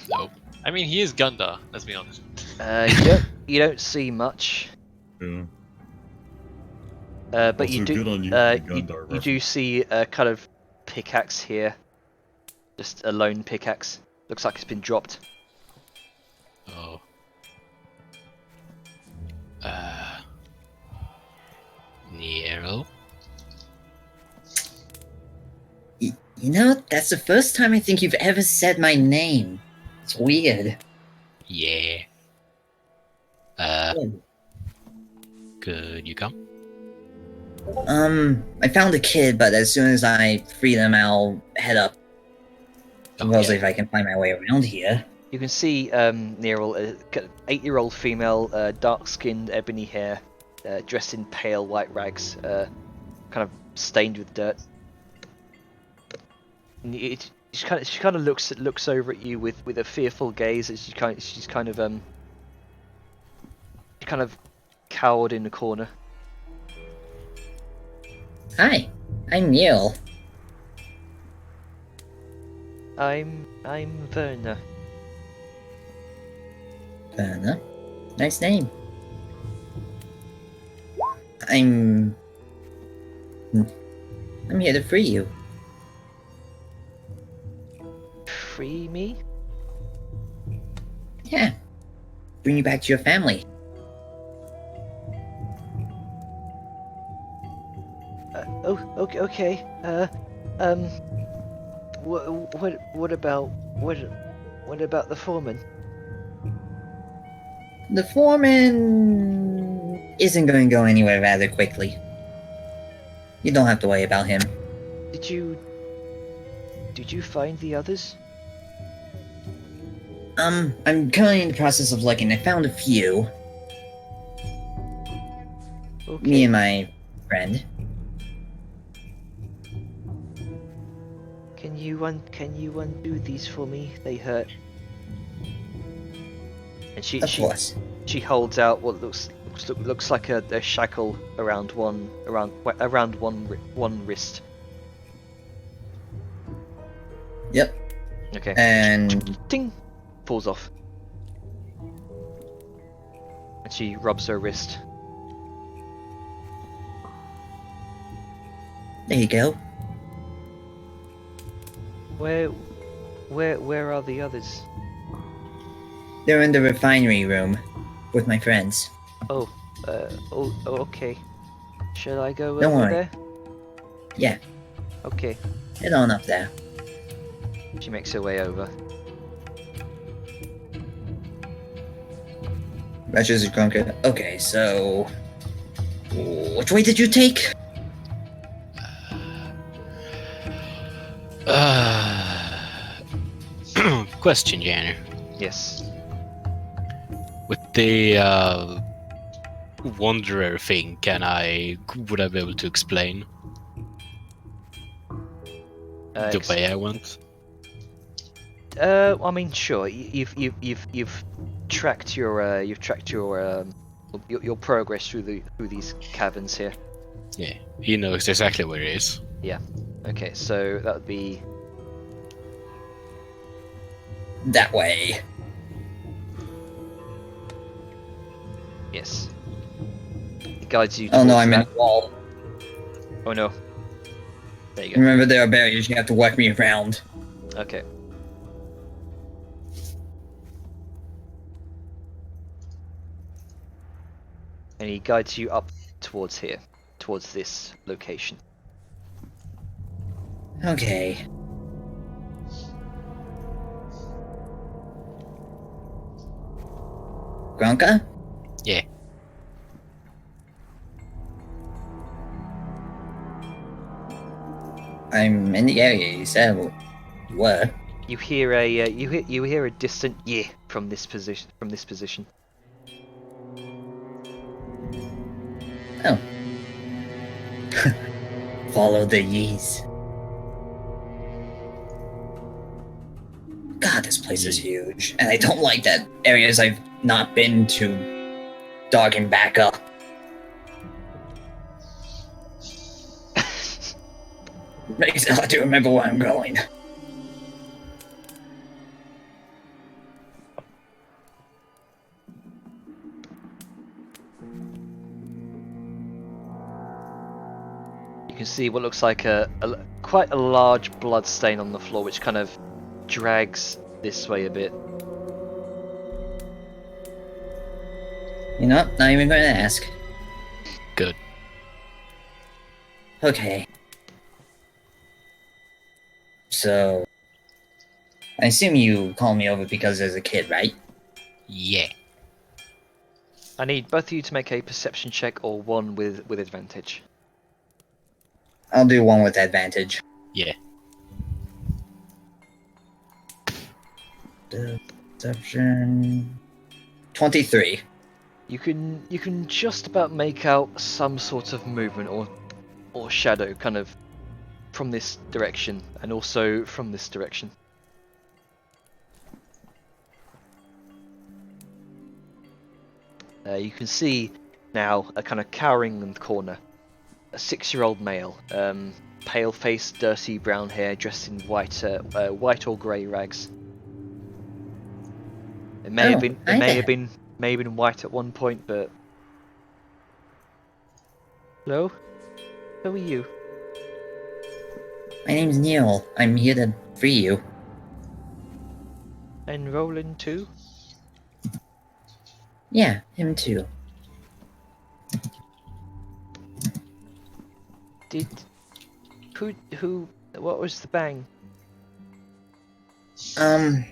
Nope. I mean, he is Gunda, let's be honest. You don't see much, Yeah. but Also you do good on you, Gundar you do see a kind of pickaxe here, just a lone pickaxe. Looks like it's been dropped. Oh. Nero? You know, that's the first time I think you've ever said my name. It's weird. Yeah. Could you come? I found a kid, but as soon as I free them, I'll head up. Supposedly, if I can find my way around here. You can see Neril, a 8-year-old female, dark-skinned, ebony hair, dressed in pale white rags, kind of stained with dirt. And she kind of looks over at you with a fearful gaze as she's kind of cowered in the corner. Hi, I'm Neil. I'm Verna. Verna. Nice name. I'm here to free you. Free me? Yeah. Bring you back to your family. Okay. What about the foreman? The foreman isn't going to go anywhere rather quickly. You don't have to worry about him. Did you find the others? I'm currently in the process of looking. I found a few. Okay. Me and my friend. Can you undo these for me? They hurt. And Of course. she holds out what looks like a shackle around one wrist. Yep. Okay. And Ding! Falls off. And she rubs her wrist. there you go. Where are the others? They're in the refinery room with my friends. Okay. Shall I go Don't over worry. there? Yeah, Okay. head on up there. She makes her way over. Ratchet Grunker. Okay, so which way did you take? Question, Janner. Yes. With the Wanderer thing, would I be able to explain the way I went? I mean, sure. You've tracked your your progress through these caverns here. Yeah, he knows exactly where it is. Okay, so that would be That way. yes. It guides you. Oh no, towards I'm in that. a wall. Oh no. There you go. Remember, there are barriers. You have to work me around. Okay. And he guides you up towards here, towards this location. Okay. Grunka? Yeah. I'm in the area. You said you were. You hear a you hear a distant yeah from this position. Oh. Follow the yees. God, this place is huge, and I don't like that areas I've not been to dogging back up. Makes it hard to remember where I'm going. You can see what looks like quite a large blood stain on the floor, which kind of drags this way a bit. You know, not even going to ask. Good. Okay. So, I assume you called me over because there's a kid, right? Yeah. I need both of you to make a perception check or one with advantage. I'll do one with advantage. Yeah. Perception 23. You can just about make out some sort of movement or shadow kind of from this direction and also from this direction. You can see now a kind of cowering in the corner, a 6-year-old male, pale-faced, dirty brown hair, dressed in white or grey rags. It may have been white at one point, but hello, who are you? My name's Neil. I'm here to free you. And Roland too? Yeah, him too. What was the bang? That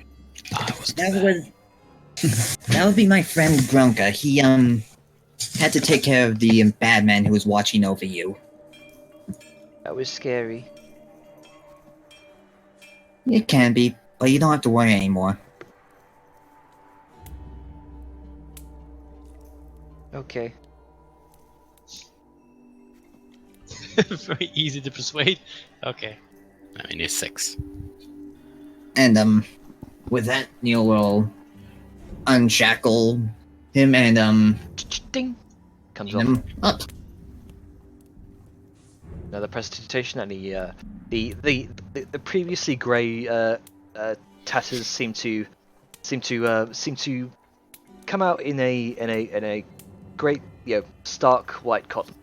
would be my friend Grunka. He had to take care of the bad man who was watching over you. That was scary. It can be, but you don't have to worry anymore. Okay. Very easy to persuade. Okay. I mean, he's 6. And with that, Neil will unshackle him and Ding! Comes clean off. him up. Another prestidigitation, and the previously grey tatters seem to come out in a great, stark white cotton.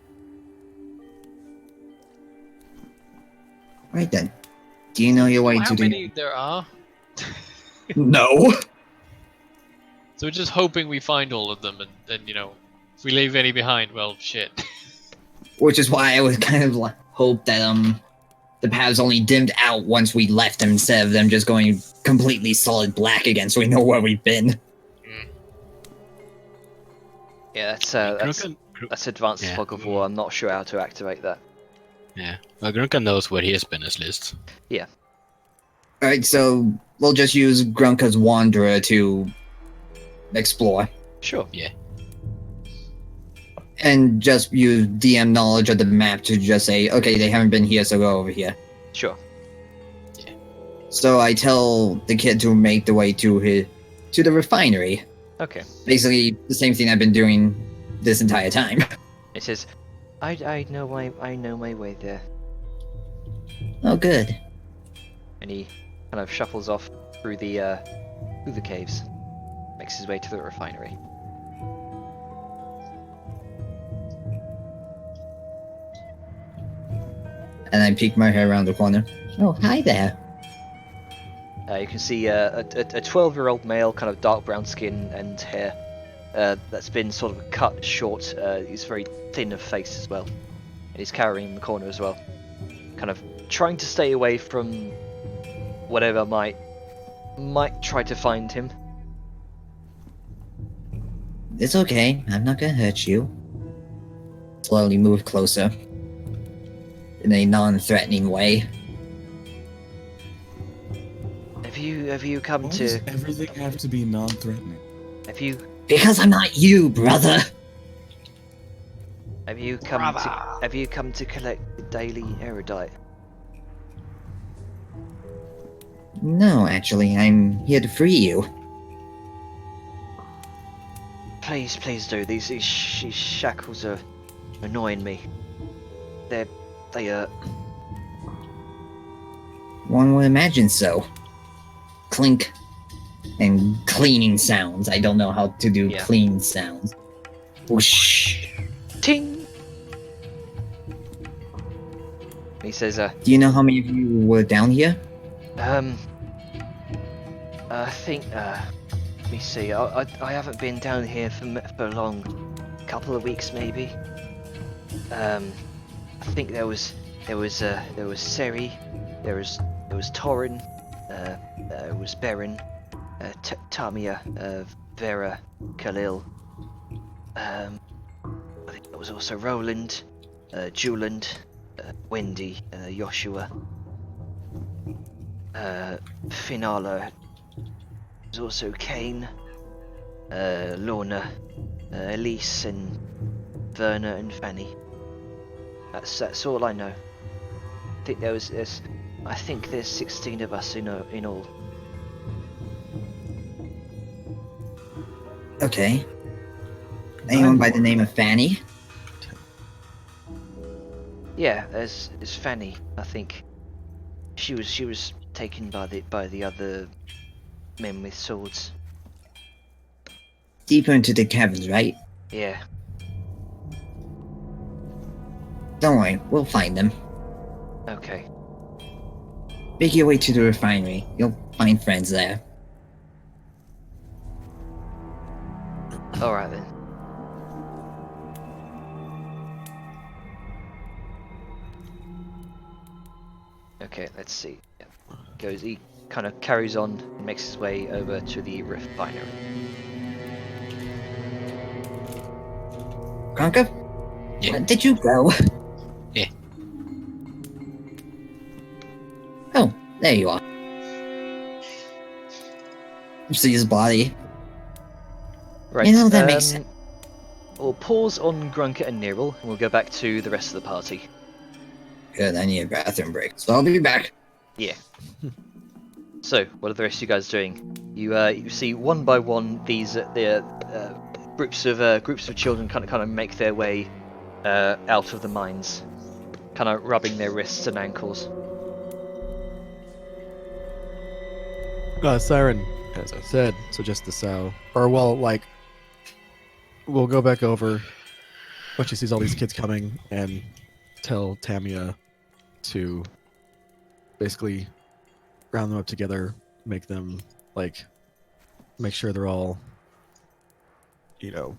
Right then. Do you know your way How to many there are? No. So we're just hoping we find all of them, and then if we leave any behind, well, shit. Which is why I would kind of hope that the paths only dimmed out once we left them instead of them just going completely solid black again, so we know where we've been. Yeah, that's advanced fog of war. I'm not sure how to activate that. Yeah. Well, Grunka knows where he has been at least. Yeah. Alright, so we'll just use Grunka's Wanderer to explore. Sure. Yeah. And just use DM knowledge of the map to just say, okay, they haven't been here, so go over here. Sure. Yeah. So I tell the kid to make the way to the refinery. Okay. Basically, the same thing I've been doing this entire time. It says, I know my way there, Oh, good. and he kind of shuffles off through the caves, makes his way to the refinery. And I peek my head around the corner. Oh, hi there. You can see a 12-year-old male, kind of dark brown skin and hair, that's been sort of cut short. He's very thin of face as well, and he's cowering in the corner as well, kind of trying to stay away from whatever might try to find him. It's okay. I'm not gonna hurt you. Slowly move closer. In a non-threatening way. you come Why to does everything have to be non-threatening? have you Because I'm not you, brother. have you come to collect the daily erudite? No, actually, I'm here to free you. Please do. These shackles are annoying me. They hurt. One would imagine so. Clink. And cleaning sounds. I don't know how to do Yeah. clean sounds. Whoosh. Ting. He says, Do you know how many of you were down here? I think, let me see. I haven't been down here for long. Couple of weeks maybe. I think there was Seri, there was Torin, there was Beren, Tamia, Vera, Khalil. I think there was also Roland, Juland, Wendy, Joshua, Finala. There's also Kane, Lorna, Elise, and Verna and Fanny. That's all I know. I think there's 16 of us in all. Okay. Anyone by the name of Fanny? Yeah, there's Fanny. I think she was taken by the other men with swords. Deeper into the caverns, right? Yeah. Don't worry, we'll find them. Okay. Make your way to the refinery. You'll find friends there. All right then. Okay, let's see. Yeah. He kind of carries on and makes his way over to the refinery. Kronka? Yeah. Where did you go? Yeah. Oh, there you are. See his body. Right. You know, that makes sense. We'll pause on Grunker and Nirel, and we'll go back to the rest of the party. Good, I need a bathroom break, so I'll be back. Yeah. So, what are the rest of you guys doing? You see one by one these groups of children kind of make their way out of the mines, kind of rubbing their wrists and ankles. Siren, as I said, suggests to Sao, or well, like, we'll go back over when she sees all these kids coming and tell Tamia to basically round them up together, make them, like, make sure they're all, you know,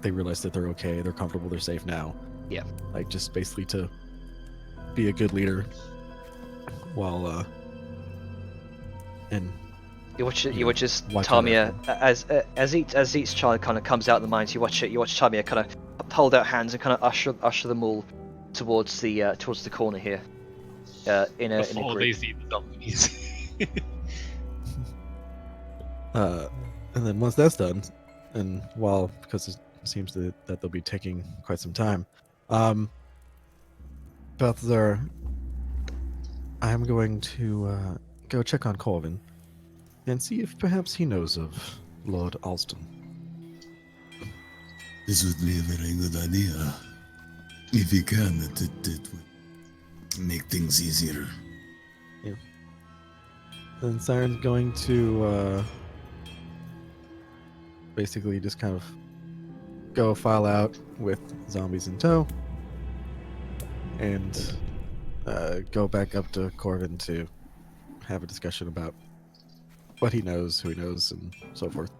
they realize that they're okay, they're comfortable, they're safe now. Yeah. Like, just basically to be a good leader while, and You watch as watch out Tamia, as each child kind of comes out of the mines, you watch Tamia kind of hold out hands and kind of usher them all towards the corner here. In a Before they group. see the zombies. and then once that's done, and because it seems that they'll be taking quite some time, Balthazar, I'm going to go check on Corvin and see if perhaps he knows of Lord Alston. This would be a very good idea. If you can, it would make things easier. Then Siren's going to basically just kind of go file out with zombies in tow and go back up to Corvin to have a discussion about what he knows, who he knows, and so forth.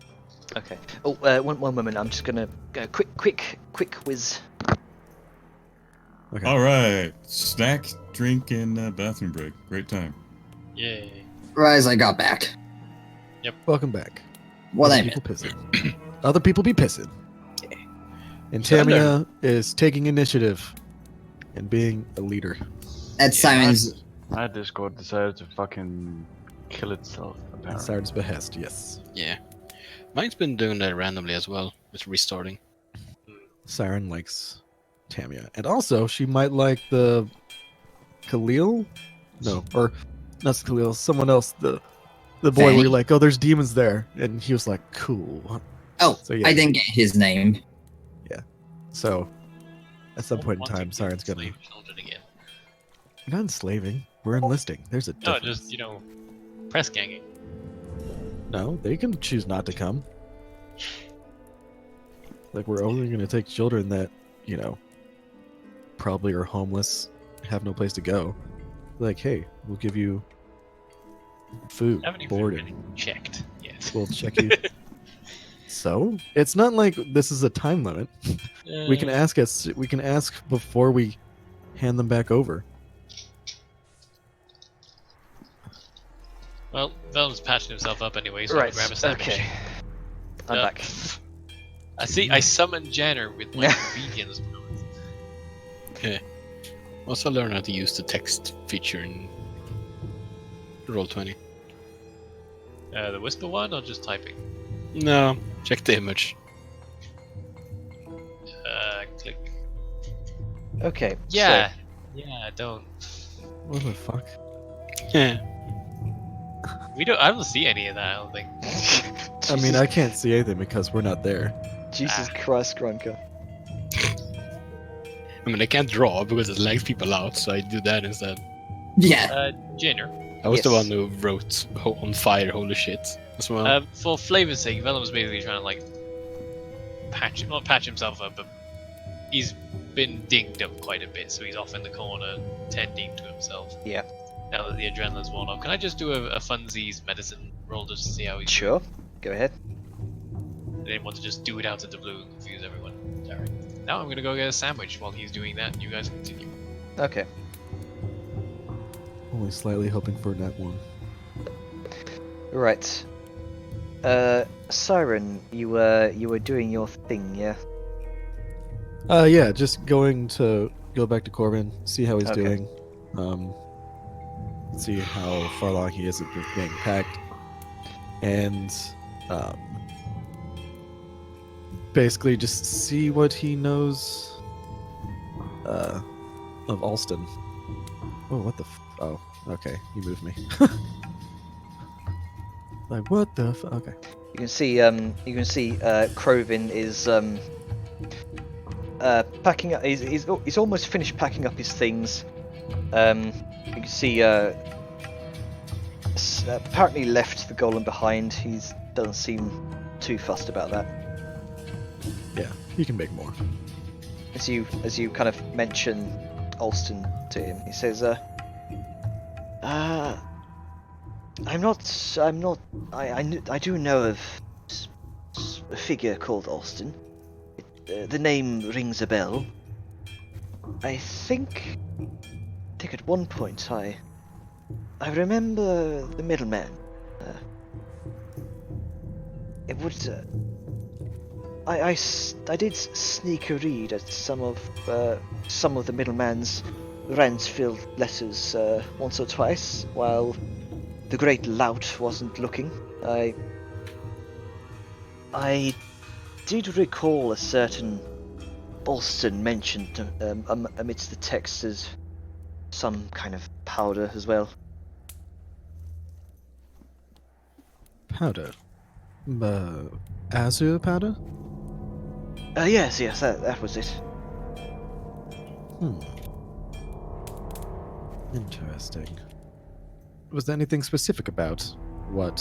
Okay. Oh, one moment. I'm just gonna go quick whiz. Okay. All right, snack, drink, and bathroom break. Great time. Yay. Rise, I got back. Welcome back. What Other I people missed. pissing. Other people be pissing. And Tamia is taking initiative and being a leader. That's Siren's. My Discord decided to fucking kill itself, At apparently. Siren's behest, yes. Yeah. Mine's been doing that randomly as well, with restarting. Siren likes Tamia. And also, she might like the Khalil? No, or not Khalil, someone else. The boy where Fanny? you're like, oh, there's demons there. And he was like, cool. Oh, So, yeah. I didn't get his name. So, at some point in Want to time, be Siren's gonna... slave children again. We're not enslaving. We're enlisting. There's a No, difference. just press ganging. No, they can choose not to come. Like, we're only going to take children that, probably are homeless, have no place to go. Like, hey, we'll give you food, Haven't even boarding. really checked yet. We'll check you. So, it's not like this is a time limit. We can ask before we hand them back over. Well, Venom's patching himself up anyway, so I'll Right. grab a sandwich. Okay. I'm Uh, back. I see. I summoned Janner with my obedience bonus. Also learn how to use the text feature in Roll20. The whisper one or just typing? No, check the image. Click. Okay. Yeah. Yeah. Don't. What the fuck? Yeah. I don't see any of that. I don't think. So, I mean, I can't see anything because we're not there. Jesus Christ, Grunker. I mean, I can't draw because it lags people out, so I do that instead. Yeah. Janner. I was the Yes. one who wrote on fire, holy shit, as well. For flavor's sake, Venom's basically trying to like not patch himself up, but he's been dinged up quite a bit, so he's off in the corner tending to himself. Yeah. Now that the adrenaline's worn off, can I just do a funsies medicine roll just to see how he's? Sure. Go ahead. I didn't want to just do it out of the blue and confuse everyone. Sorry. Now I'm gonna go get a sandwich while he's doing that, and you guys continue. Okay. Only slightly hoping for that one. Right. Siren, you were doing your thing, yeah? Yeah, just going to go back to Corbin, see how he's Okay. doing. See how far along he is at being packed. And basically just see what he knows of Alston. Oh, what the oh, okay, you moved me. Like, what the okay. You can see Crovin is packing up. He's almost finished packing up his things. You can see apparently left the golem behind. He doesn't seem too fussed about that. Yeah, you can make more. As you kind of mention Alston to him, he says, I do know of a figure called Alston. The name rings a bell. I think at one point I remember the middleman. It would. I did sneak a read at some of the middleman's Ransfield letters once or twice while the great lout wasn't looking. I did recall a certain Alston mentioned amidst the texts as some kind of powder as well. Powder. Azure powder? Yes, that was it. Interesting. Was there anything specific about what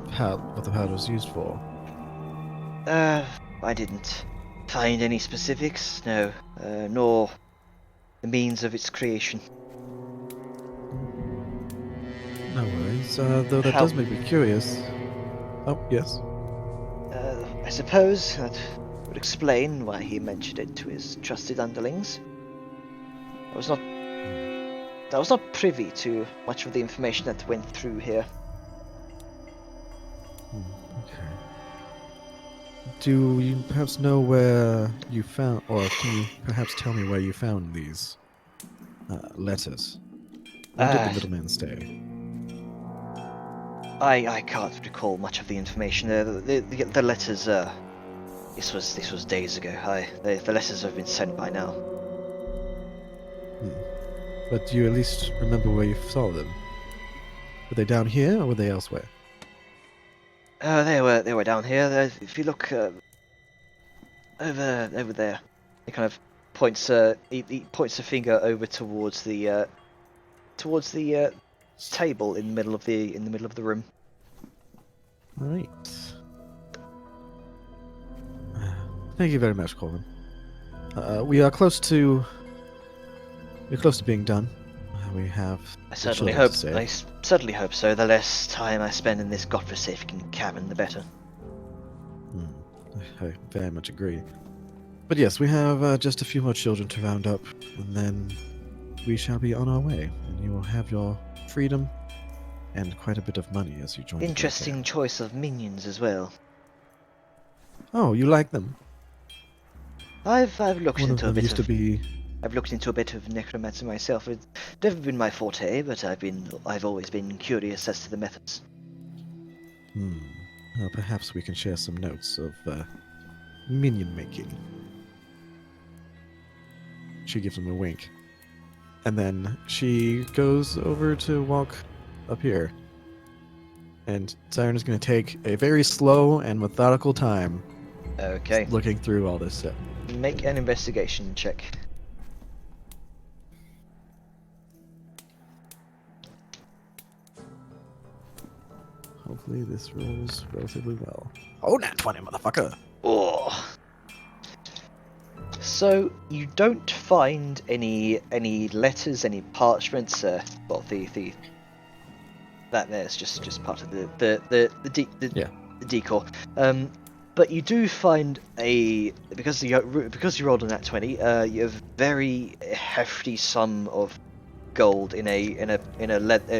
the powder was used for? I didn't find any specifics, no, nor the means of its creation. No worries, though that How- does make me curious. Oh, yes. I suppose that would explain why he mentioned it to his trusted underlings. I was not privy to much of the information that went through here. Okay. Do you perhaps know where you found, or can you perhaps tell me where you found these letters? Where did the middleman stay? I can't recall much of the information. The letters. This was days ago. The letters have been sent by now. But do you at least remember where you saw them? Were they down here or were they elsewhere? They were down here. If you look over there, he kind of points. He points a finger over towards the table in the middle of the room. Right. Thank you very much, Corbin. We're close to being done. We have. I certainly hope so. The less time I spend in this godforsaken cabin, the better. I very much agree. But yes, we have just a few more children to round up, and then we shall be on our way, and you will have your freedom and quite a bit of money as you join. Interesting choice of minions as well. Oh, you like them? I've looked One of into a them bit used of. to be. I've looked into a bit of necromancy myself. It's never been my forte, but I've always been curious as to the methods. Well, perhaps we can share some notes of minion making. She gives him a wink. And then she goes over to walk up here. And Siren is going to take a very slow and methodical time Okay. looking through all this stuff. Make an investigation check. Hopefully this rolls relatively well. Oh, nat 20, motherfucker! Oh. So you don't find any letters, any parchments. Well, the that there's just part of the decor. But you do find because you rolled on that 20. You have very hefty sum of gold in a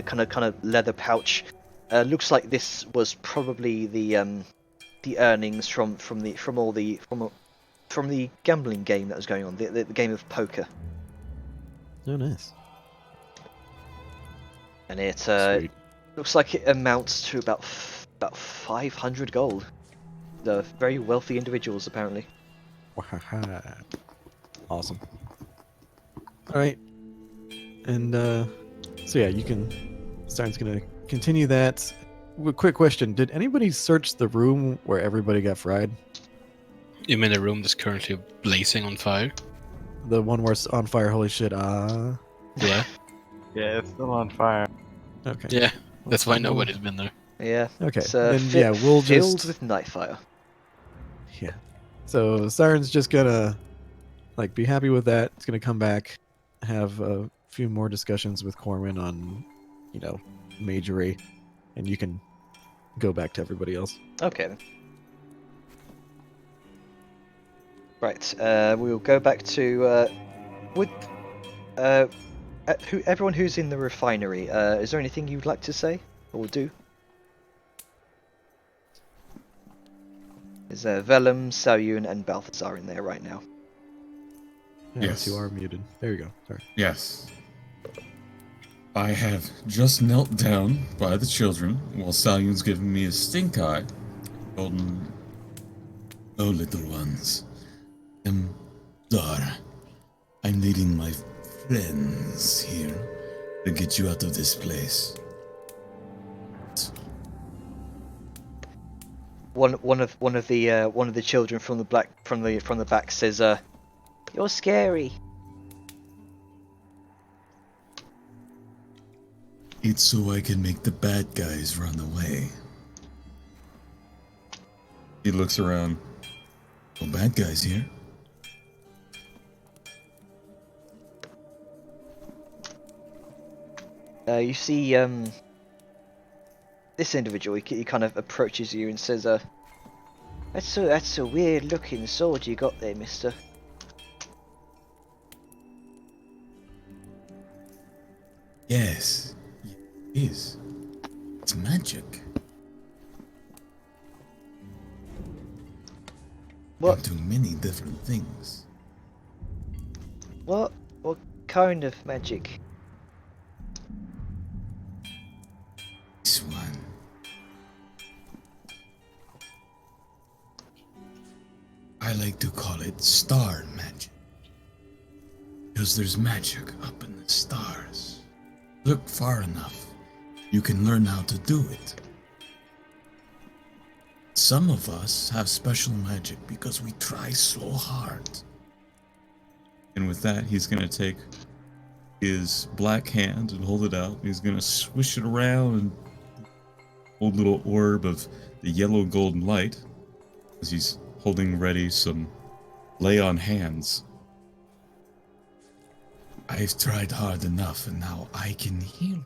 kind of leather pouch. Looks like this was probably the earnings from the gambling game that was going on, the game of poker. Oh, nice. And it Sweet. looks like it amounts to about 500 gold. They're very wealthy individuals, apparently. Wahaha. Awesome. Alright. And, so yeah, you can... Siren's gonna continue that. Quick question. Did anybody search the room where everybody got fried? You mean the room that's currently blazing on fire? The one where it's on fire, holy shit, Yeah. Yeah, it's still on fire. Okay. Yeah. That's why nobody's been there. Yeah. Okay. It's, Then, yeah, we'll filled just... with night fire. Yeah. So Siren's just gonna be happy with that. It's gonna come back, have a few more discussions with Corwin on, majory, and you can go back to everybody else. Okay then. Right. We'll go back to everyone who's in the refinery. Is there anything you'd like to say or do? Is Vellum, Salyun, and Balthazar in there right now? Yes, Yes. you are muted. There you go. Sorry. Yes. I have just knelt down by the children while Salyun's giving me a stink eye. Golden. Oh, little ones. Dar. I'm leading my friends here to get you out of this place. One of the children from the back says, "You're scary." It's so I can make the bad guys run away. He looks around. No bad guys here. You see, this individual. He kind of approaches you and says, "That's a weird looking sword you got there, Mister." Yes, it is. It's magic. What? And do many different things. What kind of magic? This one like to call it star magic. Because there's magic up in the stars. Look far enough, you can learn how to do it. Some of us have special magic because we try so hard. And with that, he's gonna take his black hand and hold it out. He's gonna swish it around and hold a little orb of the yellow golden light as he's holding ready some lay on hands. I've tried hard enough and now I can heal.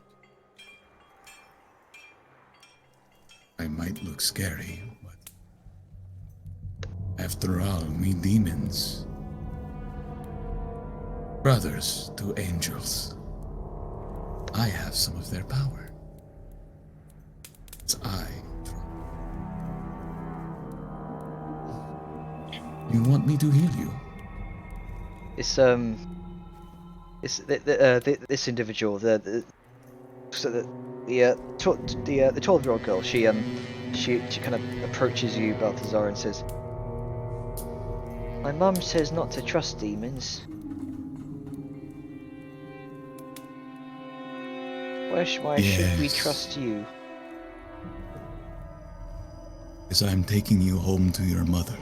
I might look scary, but after all, we demons, brothers to angels, I have some of their power. It's I. You want me to heal you? It's this individual, the 12-year-old girl. She kind of approaches you, Balthazar, and says, "My mum says not to trust demons. Why should we Yes. trust you?" As I'm taking you home to your mother.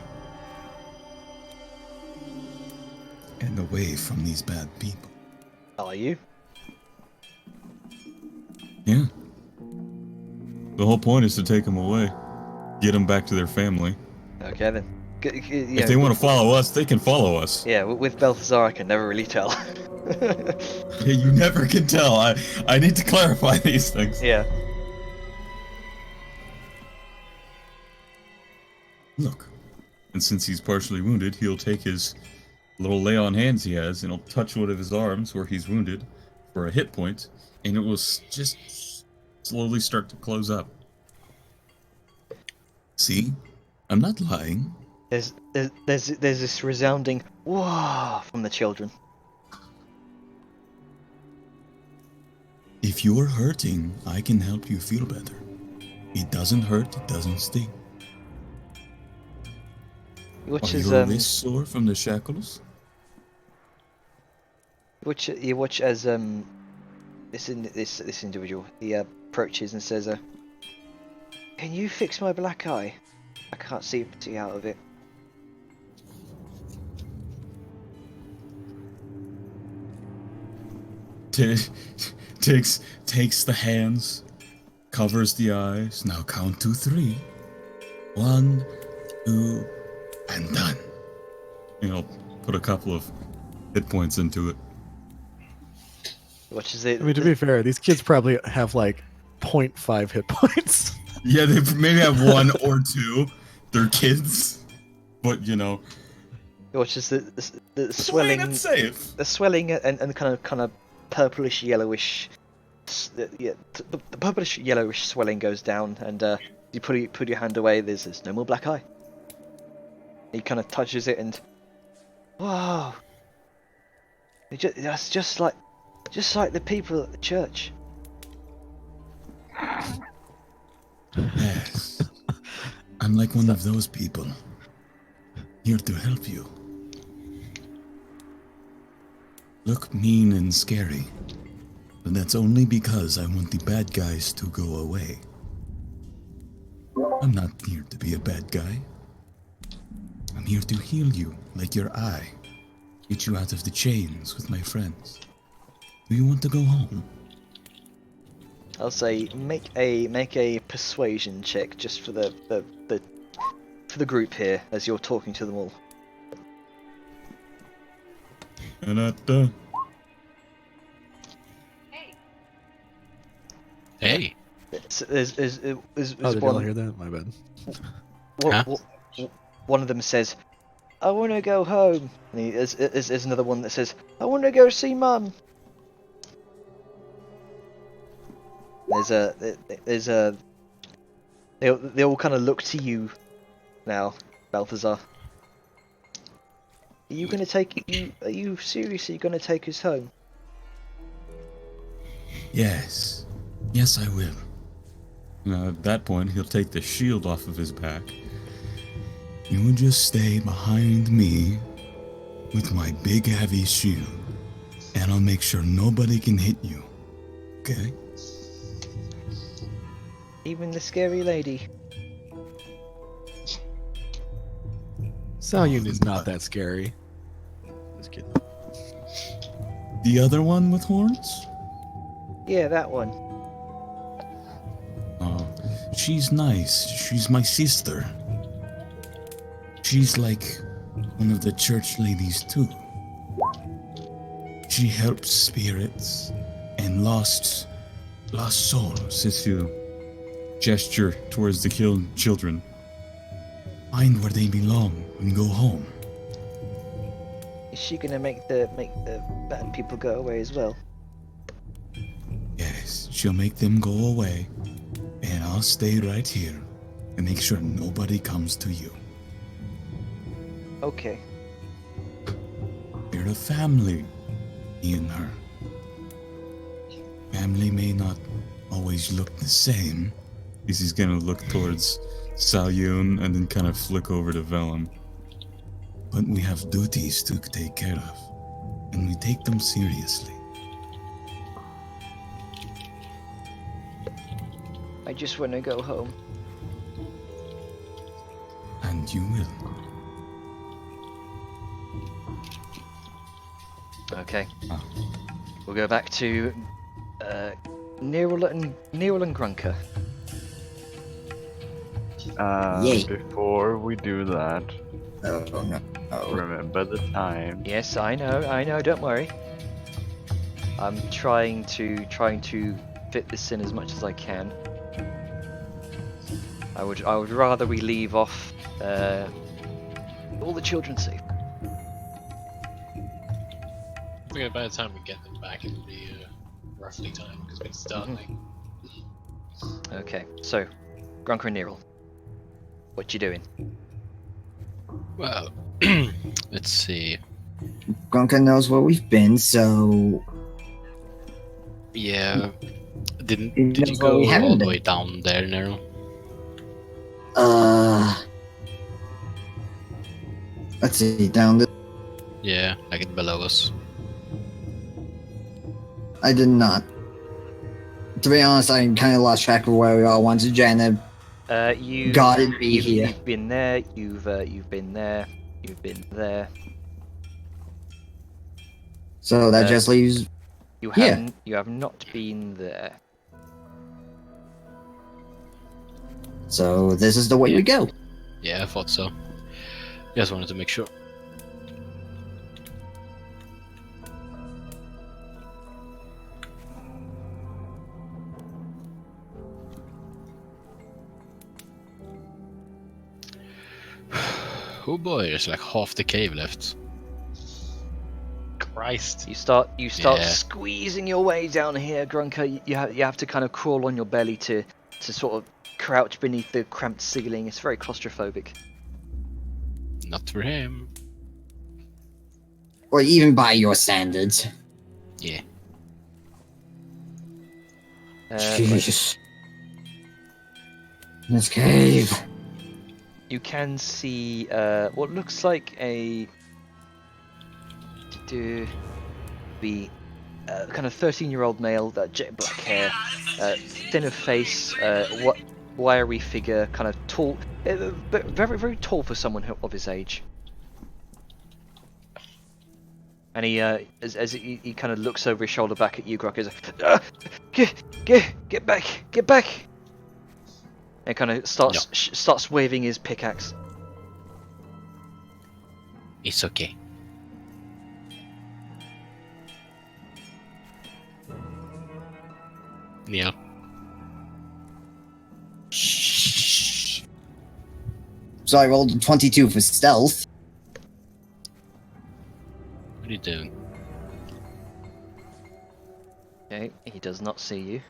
And away from these bad people. Are you? Yeah. The whole point is to take them away, get them back to their family. Okay then. If they want to follow us, they can follow us. Yeah, with Balthazar, I can never really tell. Yeah, you never can tell. I need to clarify these things. Yeah. Look. And since he's partially wounded, he'll take his little lay on hands he has, and he'll touch one of his arms where he's wounded for a hit point, and it will just slowly start to close up. See? I'm not lying. There's this resounding "whoa" from the children. If you're hurting, I can help you feel better. It doesn't hurt, it doesn't sting. Which Are is your wrists sore from the shackles? which you watch as this individual, he approaches and says, "Can you fix my black eye? I can't see out of it." Takes the hands, covers the eyes. Now count to 3. 1, 2, and done. You know, put a couple of hit points into it. Which is it? I mean, to be fair, these kids probably have like 0.5 hit points. Yeah, they maybe have 1 or 2. They're kids, but you know. Which is the Playing swelling, it safe. the swelling and kind of purplish yellowish. The purplish yellowish swelling goes down, and you put your hand away. There's no more black eye. He kind of touches it, and wow, that's just like the people at the church. Yes. I'm like one of those people. Here to help you. Look mean and scary. But that's only because I want the bad guys to go away. I'm not here to be a bad guy. I'm here to heal you like your eye. Get you out of the chains with my friends. Do you want to go home? I'll say make a persuasion check just for the group here as you're talking to them all. And Hey. There's Oh, did y'all hear that? My bad. one of them says, "I want to go home," and there's another one that says, "I want to go see Mum." They all kind of look to you now, Balthazar. Are you seriously gonna take us home? Yes. Yes, I will. at that point, he'll take the shield off of his back, You will just stay behind me with my big heavy shield, and I'll make sure nobody can hit you. Okay? Even the scary lady. Salyun is not that scary. Just kidding. The other one with horns? Yeah, that one. Oh, she's nice. She's my sister. She's like one of the church ladies too. She helps spirits and lost souls. Since you gesture towards the killed children. Find where they belong and go home. Is she gonna make the bad people go away as well? Yes, she'll make them go away, and I'll stay right here and make sure nobody comes to you. Okay. We're a family, me and her. Family may not always look the same. He's gonna look towards Salyun and then kind of flick over to Vellum. But we have duties to take care of, and we take them seriously. I just want to go home. And you will. Okay. We'll go back to Nerul and Grunker. Yay. Before we do that, Oh no. Oh. remember the time. Yes, I know, don't worry. I'm trying to fit this in as much as I can. I would rather we leave off all the children safe. I think by the time we get them back, it'll be roughly time because it's starting. Okay, so Grunker and Nerul, what you doing? Well, let's see. Grunka knows where we've been, so Yeah. Did you knows where go we haven't all the been. way down there, Nero? Let's see, down the. Yeah, like below us. I did not. To be honest, I kind of lost track of where we all went to. Janet You got it be you've, here. You've been there. You've been there. You've been there. So that just leaves. You Yeah. haven't. You have not been there. So this is the way we go. Yeah, I thought so. Just wanted to make sure. Oh boy, there's like half the cave left. Christ. You start Yeah. squeezing your way down here, Grunker. You have to kind of crawl on your belly to sort of crouch beneath the cramped ceiling. It's very claustrophobic. Not for him. Or even by your standards. Yeah. Jesus. This cave. You can see what looks like a be kind of 13-year-old male, jet black hair, thinner face, wiry figure, kind of tall, but very very tall for someone of his age. And he, as he kind of looks over his shoulder back at you, Grok, is get back! And kind of starts waving his pickaxe. It's okay. Yeah. So I rolled a 22 for stealth. What are you doing? Okay, he does not see you.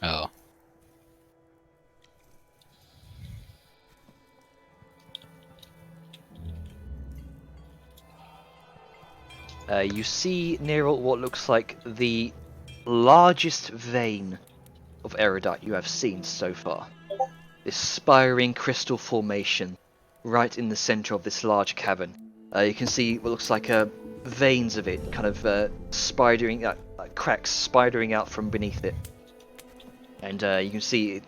Oh. You see near what looks like the largest vein of erudite you have seen so far. This spiring crystal formation right in the center of this large cavern. You can see what looks like veins of it, kind of spidering, like cracks spidering out from beneath it, and you can see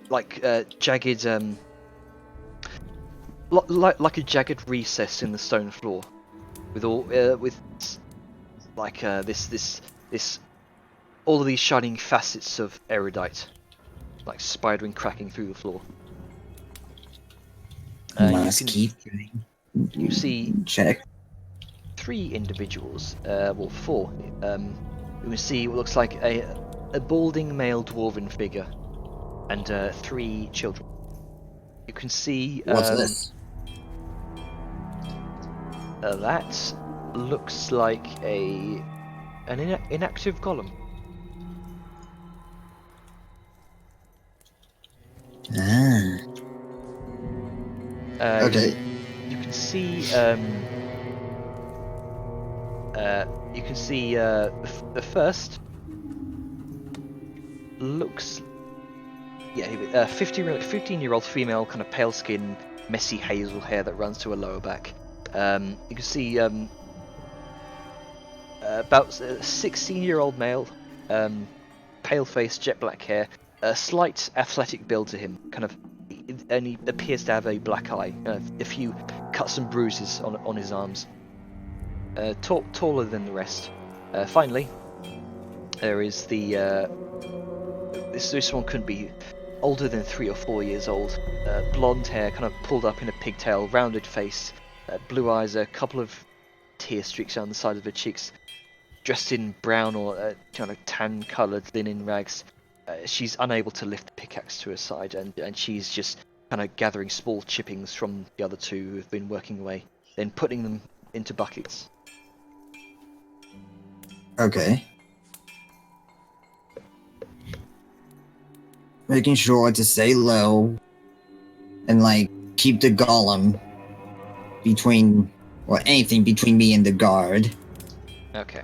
like jagged, like a jagged recess in the stone floor, with like this all of these shining facets of erudite, like spidering, cracking through the floor. Must keep. You see Check. 3 individuals, well 4. You can see what looks like a balding male dwarven figure, and 3 children. You can see What's this? that looks like an inactive golem. Ah. Okay. You can see the first looks 15-year-old female, kind of pale skin, messy hazel hair that runs to her lower back. You can see about a 16-year-old male, pale face, jet black hair, a slight athletic build to him, kind of, and he appears to have a black eye, a few cuts and bruises on his arms. Taller than the rest. Finally, there is the this one couldn't be older than 3 or 4 years old. Blonde hair, kind of pulled up in a pigtail, rounded face, blue eyes, a couple of tear streaks down the side of her cheeks. Dressed in brown or kind of tan-coloured linen rags. She's unable to lift the pickaxe to her side, and she's just kind of gathering small chippings from the other 2 who've been working away, then putting them into buckets. Okay. Making sure to stay low and like keep the golem between, or anything between me and the guard. Okay.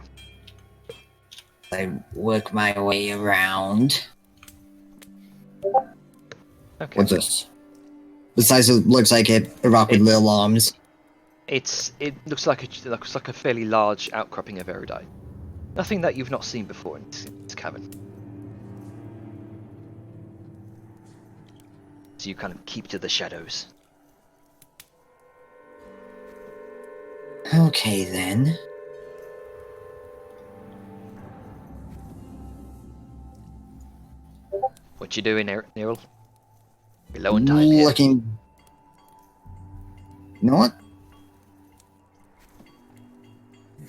I work my way around. Okay. What's this? Besides, it looks like a rock with little arms. It looks like a fairly large outcropping of erudite. Nothing that you've not seen before in this cavern. So you kind of keep to the shadows. Okay then. What you doing, Nero? You're low on time here. Looking. You know what?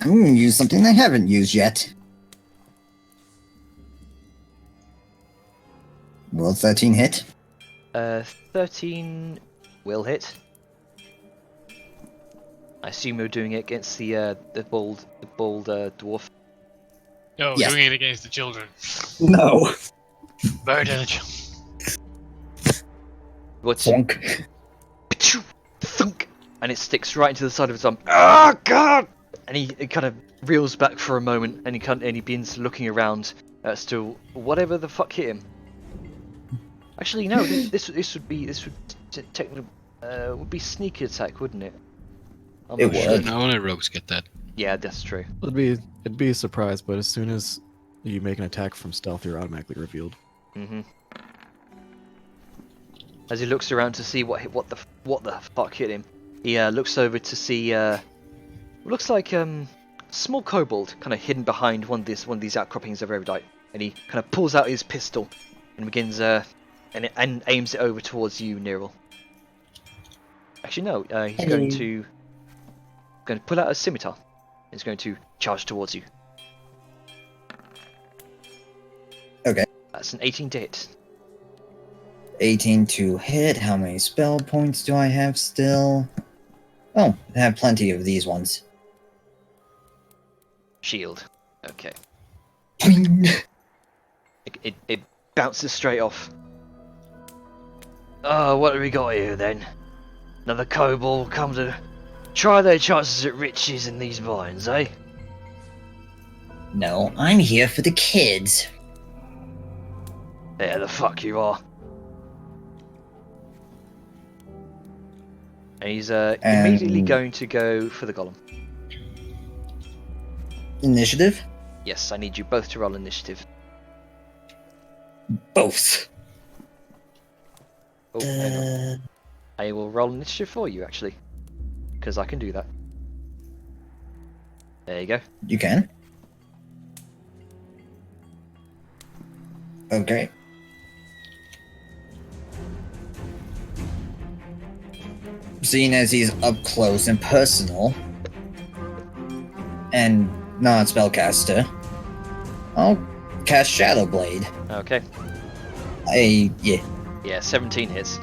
I'm gonna use something I haven't used yet. Will 13 hit? 13 will hit. I assume you're doing it against the bald dwarf. No, Yes. doing it against the children. No. Murder the children. What's Bonk. thunk, and it sticks right into the side of his arm. Oh God! And he kind of reels back for a moment, and he begins looking around as to whatever the fuck hit him. Actually, no. This would technically would be sneak attack, wouldn't it? I'm It not sure. would. No, only rogues get that. Yeah, that's true. It'd be a surprise, but as soon as you make an attack from stealth, you're automatically revealed. Mm-hmm. As he looks around to see what the fuck hit him, he looks over to see looks like small kobold kind of hidden behind one of these outcroppings of erudite, and he kind of pulls out his pistol and begins and aims it over towards you, Nero. Actually, no. He's going to pull out a scimitar. He's going to charge towards you. Okay. That's an 18 to hit. 18 to hit. How many spell points do I have still? Oh, I have plenty of these ones. Shield. Okay. Boing. It bounces straight off. Oh, what have we got here then? Another kobold come to try their chances at riches in these mines, eh? No, I'm here for the kids. Yeah, the fuck you are. And he's immediately going to go for the golem. Initiative? Yes, I need you both to roll initiative. Both. Oh, hang on. I will roll initiative for you, actually. Because I can do that. There you go. You can? Okay. Seeing as he's up close and personal, and not spellcaster, I'll cast Shadow Blade. Okay. Yeah. Yeah, 17 hits.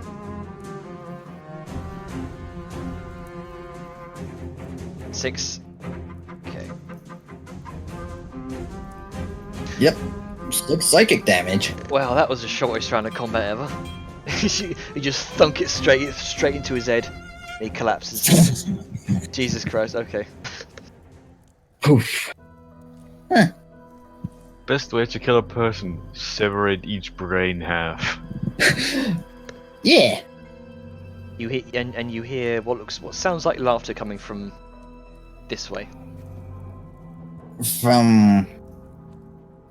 Six. Okay. Yep. Looks psychic damage. Wow, that was the shortest round of combat ever. He just thunk it straight into his head. And he collapses. Jesus Christ. Okay. Poof. Best way to kill a person: separate each brain half. Yeah. You hear and you hear what sounds like laughter coming from this way. From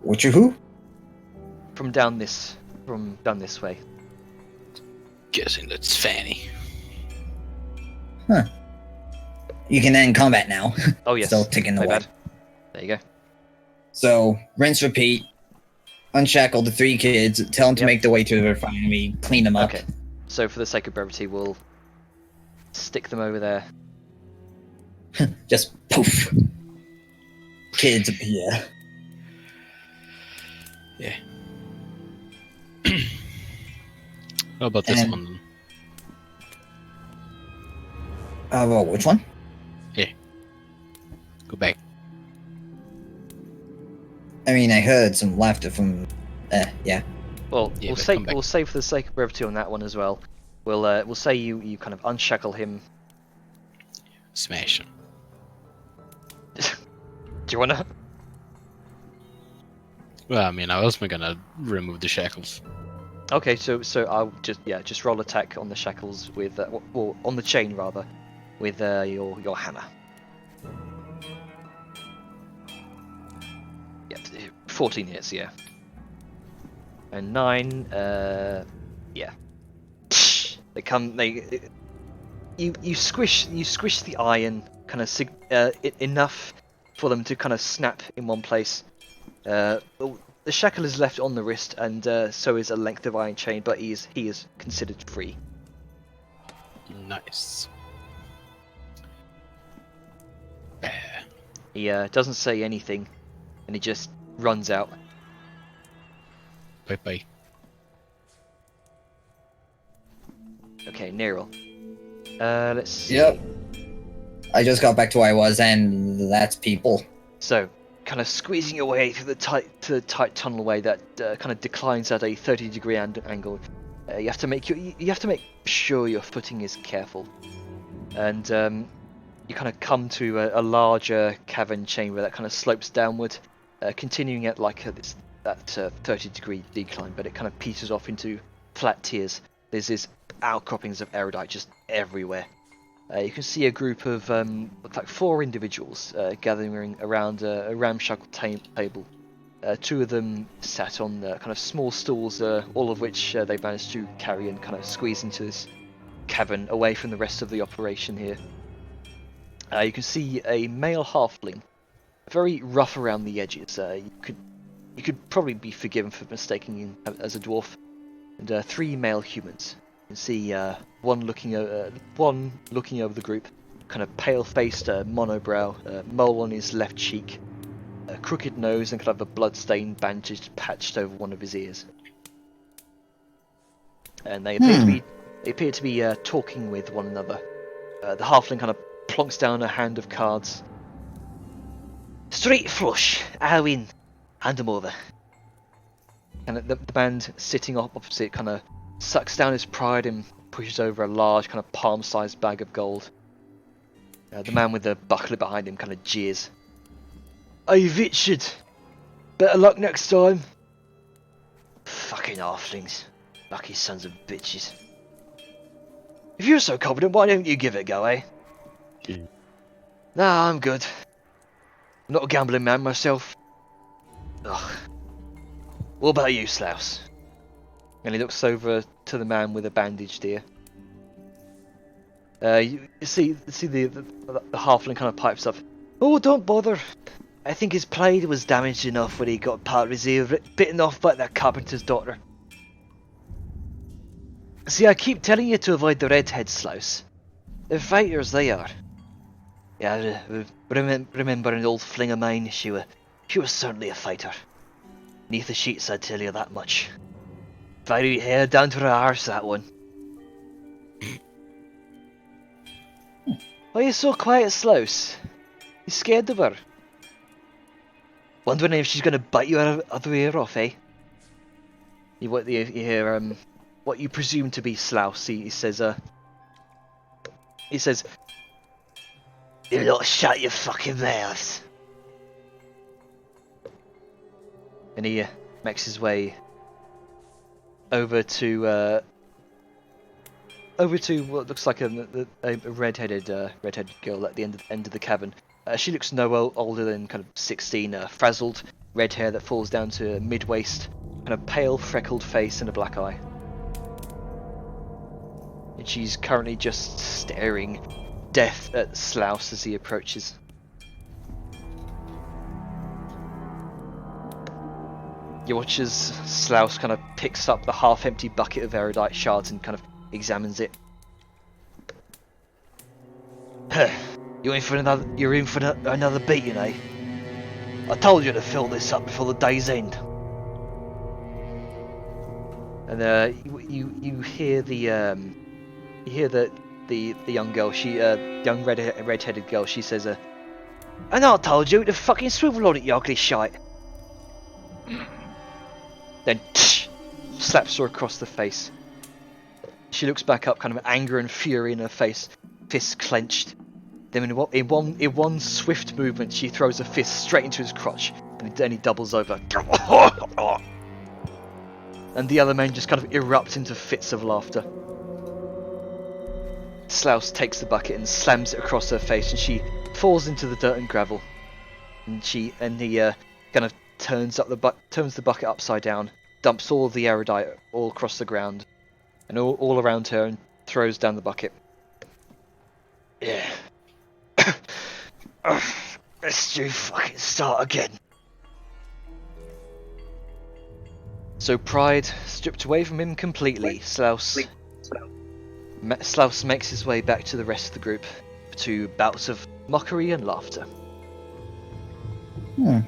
who? From down this way. Guessing that's Fanny. Huh. You can end combat now. Oh yes. Still ticking My away. bad. There you go. So, rinse, repeat. Unshackle the 3 kids. Tell them to Yep. make their way to the refinery. Clean them up. Okay. So for the sake of brevity, we'll stick them over there. Just poof. Kids appear. Yeah. How about this And- one? Well, which one? Go back. I mean, I heard some laughter from. Yeah. Well, Yeah, we'll but say come back. we'll say for the sake of brevity on that one as well. We'll say you kind of unshackle him. Smash him. Do you wanna? Well, I mean, I was gonna remove the shackles. Okay, so I'll just roll attack on the shackles with or on the chain rather, with your hammer. Yep, 14 hits, yeah. And 9, yeah. You squish the iron kind of enough for them to kind of snap in one place. The shackle is left on the wrist, and so is a length of iron chain, but he is considered free. Nice. He doesn't say anything, and he just runs out. Bye bye. Okay, Neril. Let's see. Yep. I just got back to where I was, and that's people. So, kind of squeezing your way through the tight tunnelway that kind of declines at a 30-degree angle. You have to make sure your footing is careful, and you kind of come to a larger cavern chamber that kind of slopes downward, continuing at like that 30-degree decline, but it kind of peters off into flat tiers. There's these outcroppings of erudite just everywhere. You can see a group of looks like 4 individuals gathering around a ramshackle table. 2 of them sat on kind of small stools, all of which they managed to carry and kind of squeeze into this cavern away from the rest of the operation here. You can see a male halfling, very rough around the edges. You could probably be forgiven for mistaking him as a dwarf, and 3 male humans. You can see one looking over the group, kind of pale-faced, monobrow, mole on his left cheek, a crooked nose, and kind of a blood-stained bandage patched over one of his ears. And they appear to be talking with one another. The halfling kind of plonks down a hand of cards. Straight flush, I win. Hand them over. And the man sitting opposite kind of sucks down his pride and pushes over a large kind of palm-sized bag of gold. The man with the buckler behind him kind of jeers. Hey Richard, better luck next time. Fucking halflings, lucky sons of bitches. If you're so confident, why don't you give it a go, eh? Yeah. Nah, I'm good. I'm not a gambling man myself. Ugh. What about you, Slaus? And he looks over to the man with a bandaged ear. You see the halfling kind of pipes up. Oh, don't bother. I think his pride was damaged enough when he got part of his ear bitten off by that carpenter's daughter. See, I keep telling you to avoid the redhead, Slaus. They're fighters, they are. Yeah, remember an old fling of mine? She was certainly a fighter. Neath the sheets, I tell you that much. Fiery hair down to her arse, that one. Why are you so quiet, Slaus? You scared of her? Wondering if she's gonna bite your other ear off, eh? You hear what you presume to be Slaus. He says, "You lot shut your fucking mouths." And he makes his way over to what looks like a redheaded girl at the end of the cabin. She looks no older than kind of 16, frazzled red hair that falls down to mid-waist, and a pale, freckled face and a black eye. And she's currently just staring death at Slaus as he approaches. You watch as Slaus kind of picks up the half-empty bucket of erudite shards and kind of examines it. You're in for another beating, eh? I told you to fill this up before the day's end. And you hear the young girl. Young red-headed girl. She says, "And I told you to fucking swivel on it, you ugly shite." Then slaps her across the face. She looks back up, kind of anger and fury in her face, fists clenched. Then in one swift movement, she throws a fist straight into his crotch, and then he doubles over. And the other men just kind of erupt into fits of laughter. Slaus takes the bucket and slams it across her face, and she falls into the dirt and gravel. And he kind of turns the bucket upside down, dumps all of the erudite all across the ground, and all around her, and throws down the bucket. Yeah. Let's do fucking start again. So pride stripped away from him completely. Slaus makes his way back to the rest of the group, to bouts of mockery and laughter. I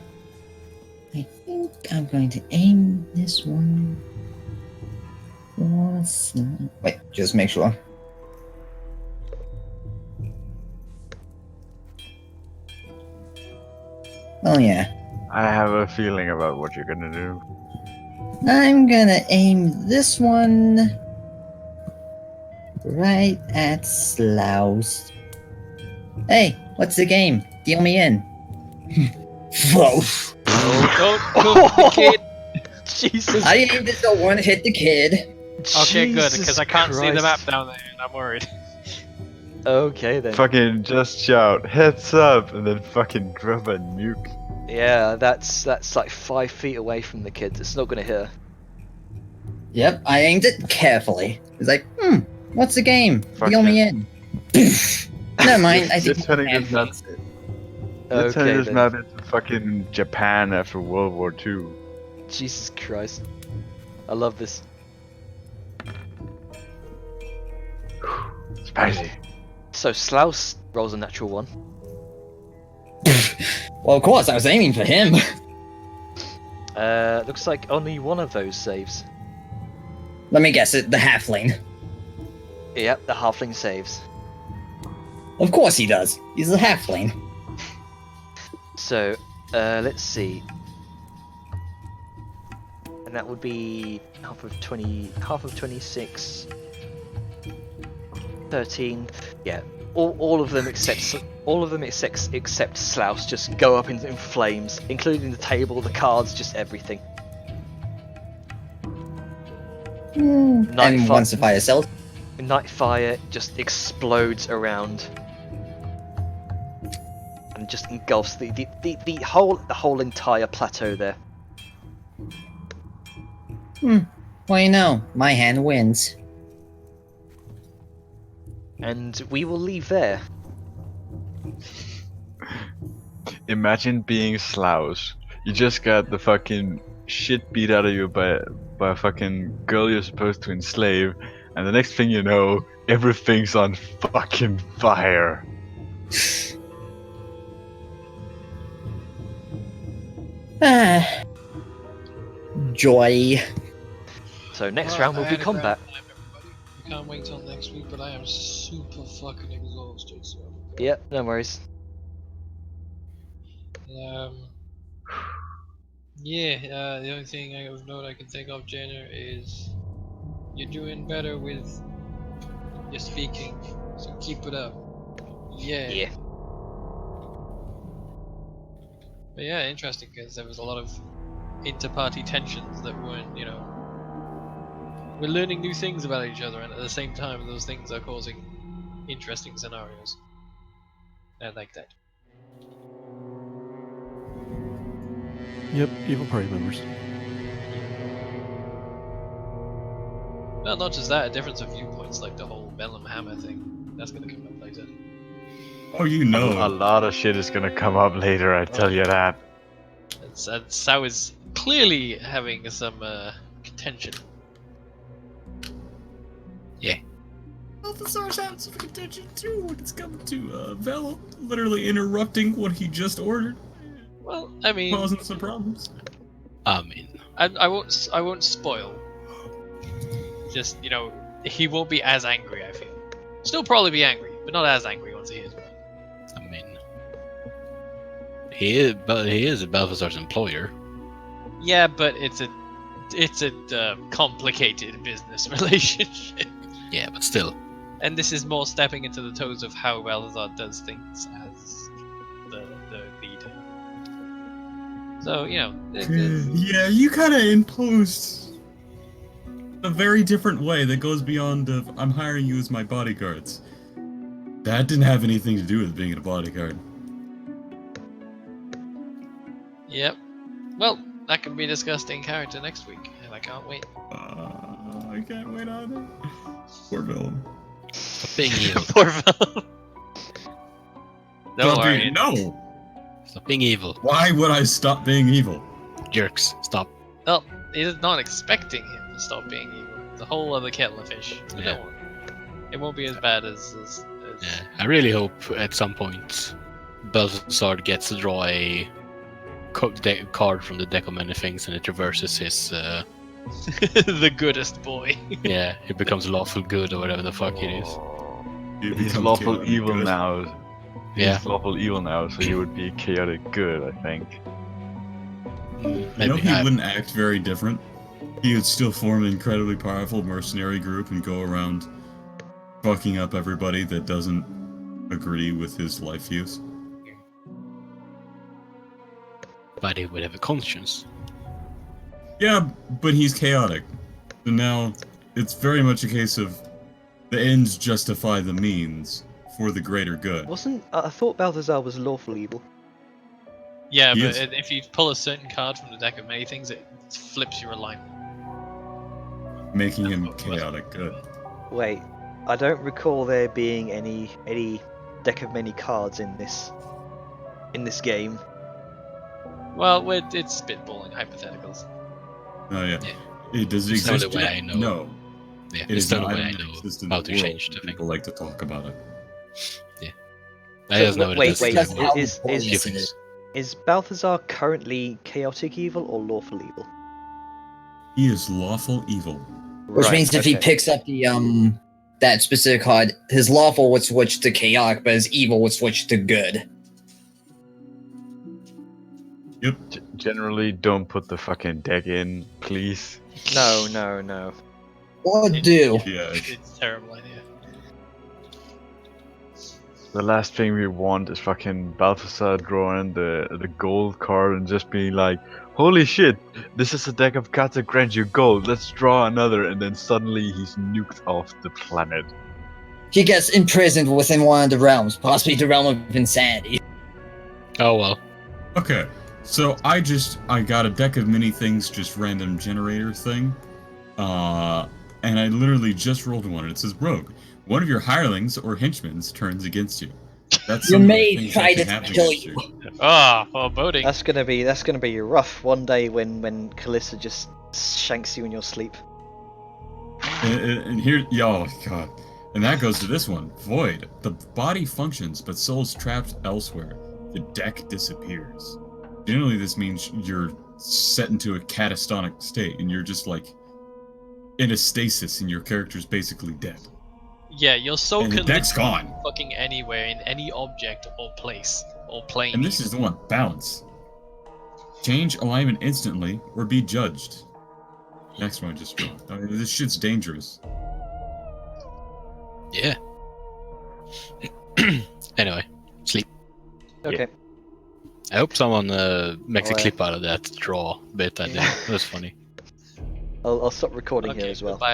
think I'm going to aim this one. Wait, just make sure. Oh yeah. I have a feeling about what you're gonna do. I'm gonna aim this one right at Slaus. Hey, what's the game? Deal me in. Whoa. Don't cook the kid. Jesus. I aimed it so one hit the kid. Okay, good, Jesus because I can't see the Christ. map down there, and I'm worried. Okay then. Fucking just shout, heads up, and then fucking drop a nuke. Yeah, that's like 5 feet away from the kid. It's not gonna hit her. Yep, I aimed it carefully. It's like, what's the game? Fuck Deal me it. in. Never mind, I think This turning this map. Let's turn Okay this then. map into fucking Japan after World War II. Jesus Christ. I love this. Spicy. So Slaus rolls a natural 1. Well, of course, I was aiming for him. Looks like only one of those saves. Let me guess it, the halfling. Yep, the halfling saves. Of course he does. He's a halfling. So, let's see. And that would be half of 26, 13. Yeah, all of them except Slaus just go up in flames, including the table, the cards, just everything. And Nightfall- once the fire sells. Nightfire just explodes around and just engulfs the whole entire plateau there. Well, you know, my hand wins. And we will leave there. Imagine being Slaus. You just got the fucking shit beat out of you by a fucking girl you're supposed to enslave, and the next thing you know, everything's on fucking fire. Ah. Joy. So next round will be combat. We can't wait till next week, but I am super fucking exhausted. So. Yep, no worries. Yeah, the only thing of note I can think of, Jenner, is you're doing better with your speaking, so keep it up. Yeah. Yeah. But yeah, interesting, because there was a lot of inter-party tensions that weren't, you know... We're learning new things about each other, and at the same time those things are causing interesting scenarios. I like that. Yep, evil party members. Well, not just that, a difference of viewpoints, like the whole Bellum Hammer thing. That's gonna come up later. Oh, you know. A lot of shit is gonna come up later, I tell you that. Sao is clearly having some contention. Balthazar's having some contention too when it's come to Vel literally interrupting what he just ordered, Well, I mean, causing some problems. I mean, I won't spoil. Just, you know, he won't be as angry, I feel. Still probably be angry, but not as angry once he hears about it. I mean, he is Balthazar's employer. Yeah, but it's a complicated business relationship. Yeah, but still. And this is more stepping into the toes of how Balthazar does things as the leader. So, you know... Yeah, you kind of imposed a very different way that goes beyond of, I'm hiring you as my bodyguards. That didn't have anything to do with being a bodyguard. Yep. Well, that can be discussed in character next week, and I can't wait. I can't wait either. Poor villain. Stop being evil. Poor Val. Don't worry. No! Stop being evil. Why would I stop being evil? Jerks, stop. Well, he's not expecting him to stop being evil. It's a whole other kettle of fish. But Yeah. don't worry. It won't be as bad as Yeah, I really hope at some point Balthazar gets to draw a card from the deck of many things and it reverses his the goodest boy. yeah, it becomes lawful good or whatever the fuck it is. It He's becomes lawful chaotic evil good. now. Yeah. He's lawful evil now, so he would be chaotic good, I think. You know, Maybe he wouldn't act very different. He would still form an incredibly powerful mercenary group and go around fucking up everybody that doesn't agree with his life views. but he would have a conscience. Yeah, but he's chaotic. So now, it's very much a case of the ends justify the means for the greater good. I thought Balthazar was lawful evil. Yeah, He but is. if you pull a certain card from the deck of many things, it flips your alignment. Making him chaotic good. Wait, I don't recall there being any deck of many cards in this game. Well, it's spitballing hypotheticals. Oh yeah. Yeah. Does it It's the only exist way yet? I know. No. Yeah, It it's is the not only way I item that know exists in how the to world. change the thing. People like to talk about it. I just know it wait, does wait, like how is important few it things. is. is Balthazar currently chaotic evil or lawful evil? He is lawful evil. Which Right, means if he okay. picks up the that specific card, his lawful would switch to chaotic, but his evil would switch to good. Yep. Generally, don't put the fucking deck in, please. No. Or do. Yeah. It's a terrible idea. The last thing we want is fucking Balthazar drawing the gold card and just being like, holy shit, this is a deck of cards that grant you gold, let's draw another, and then suddenly he's nuked off the planet. He gets imprisoned within one of the realms, possibly the realm of insanity. Oh well. Okay, so I got a deck of many things, just random generator thing. And I literally just rolled one, and it says Rogue. One of your hirelings or henchmen turns against you. That's Your some of the maid things tried that to can happen kill against you. Ah, foreboding. That's gonna be rough one day when Callista just shanks you in your sleep. And here, oh god. And that goes to this one. Void. The body functions, but soul's trapped elsewhere. The deck disappears. Generally, this means you're set into a catatonic state, and you're just like in a stasis, and your character's basically dead. Yeah, your soul And the can deck's literally gone. be fucking anywhere in any object or place or plane. And this is the one. Balance. Change alignment instantly, or be judged. Next one I just draw. I mean, this shit's dangerous. Yeah. Anyway, sleep. Okay. I hope someone makes a Alright. clip out of that draw bit I did. It was funny. I'll stop recording here Okay, as well. goodbye.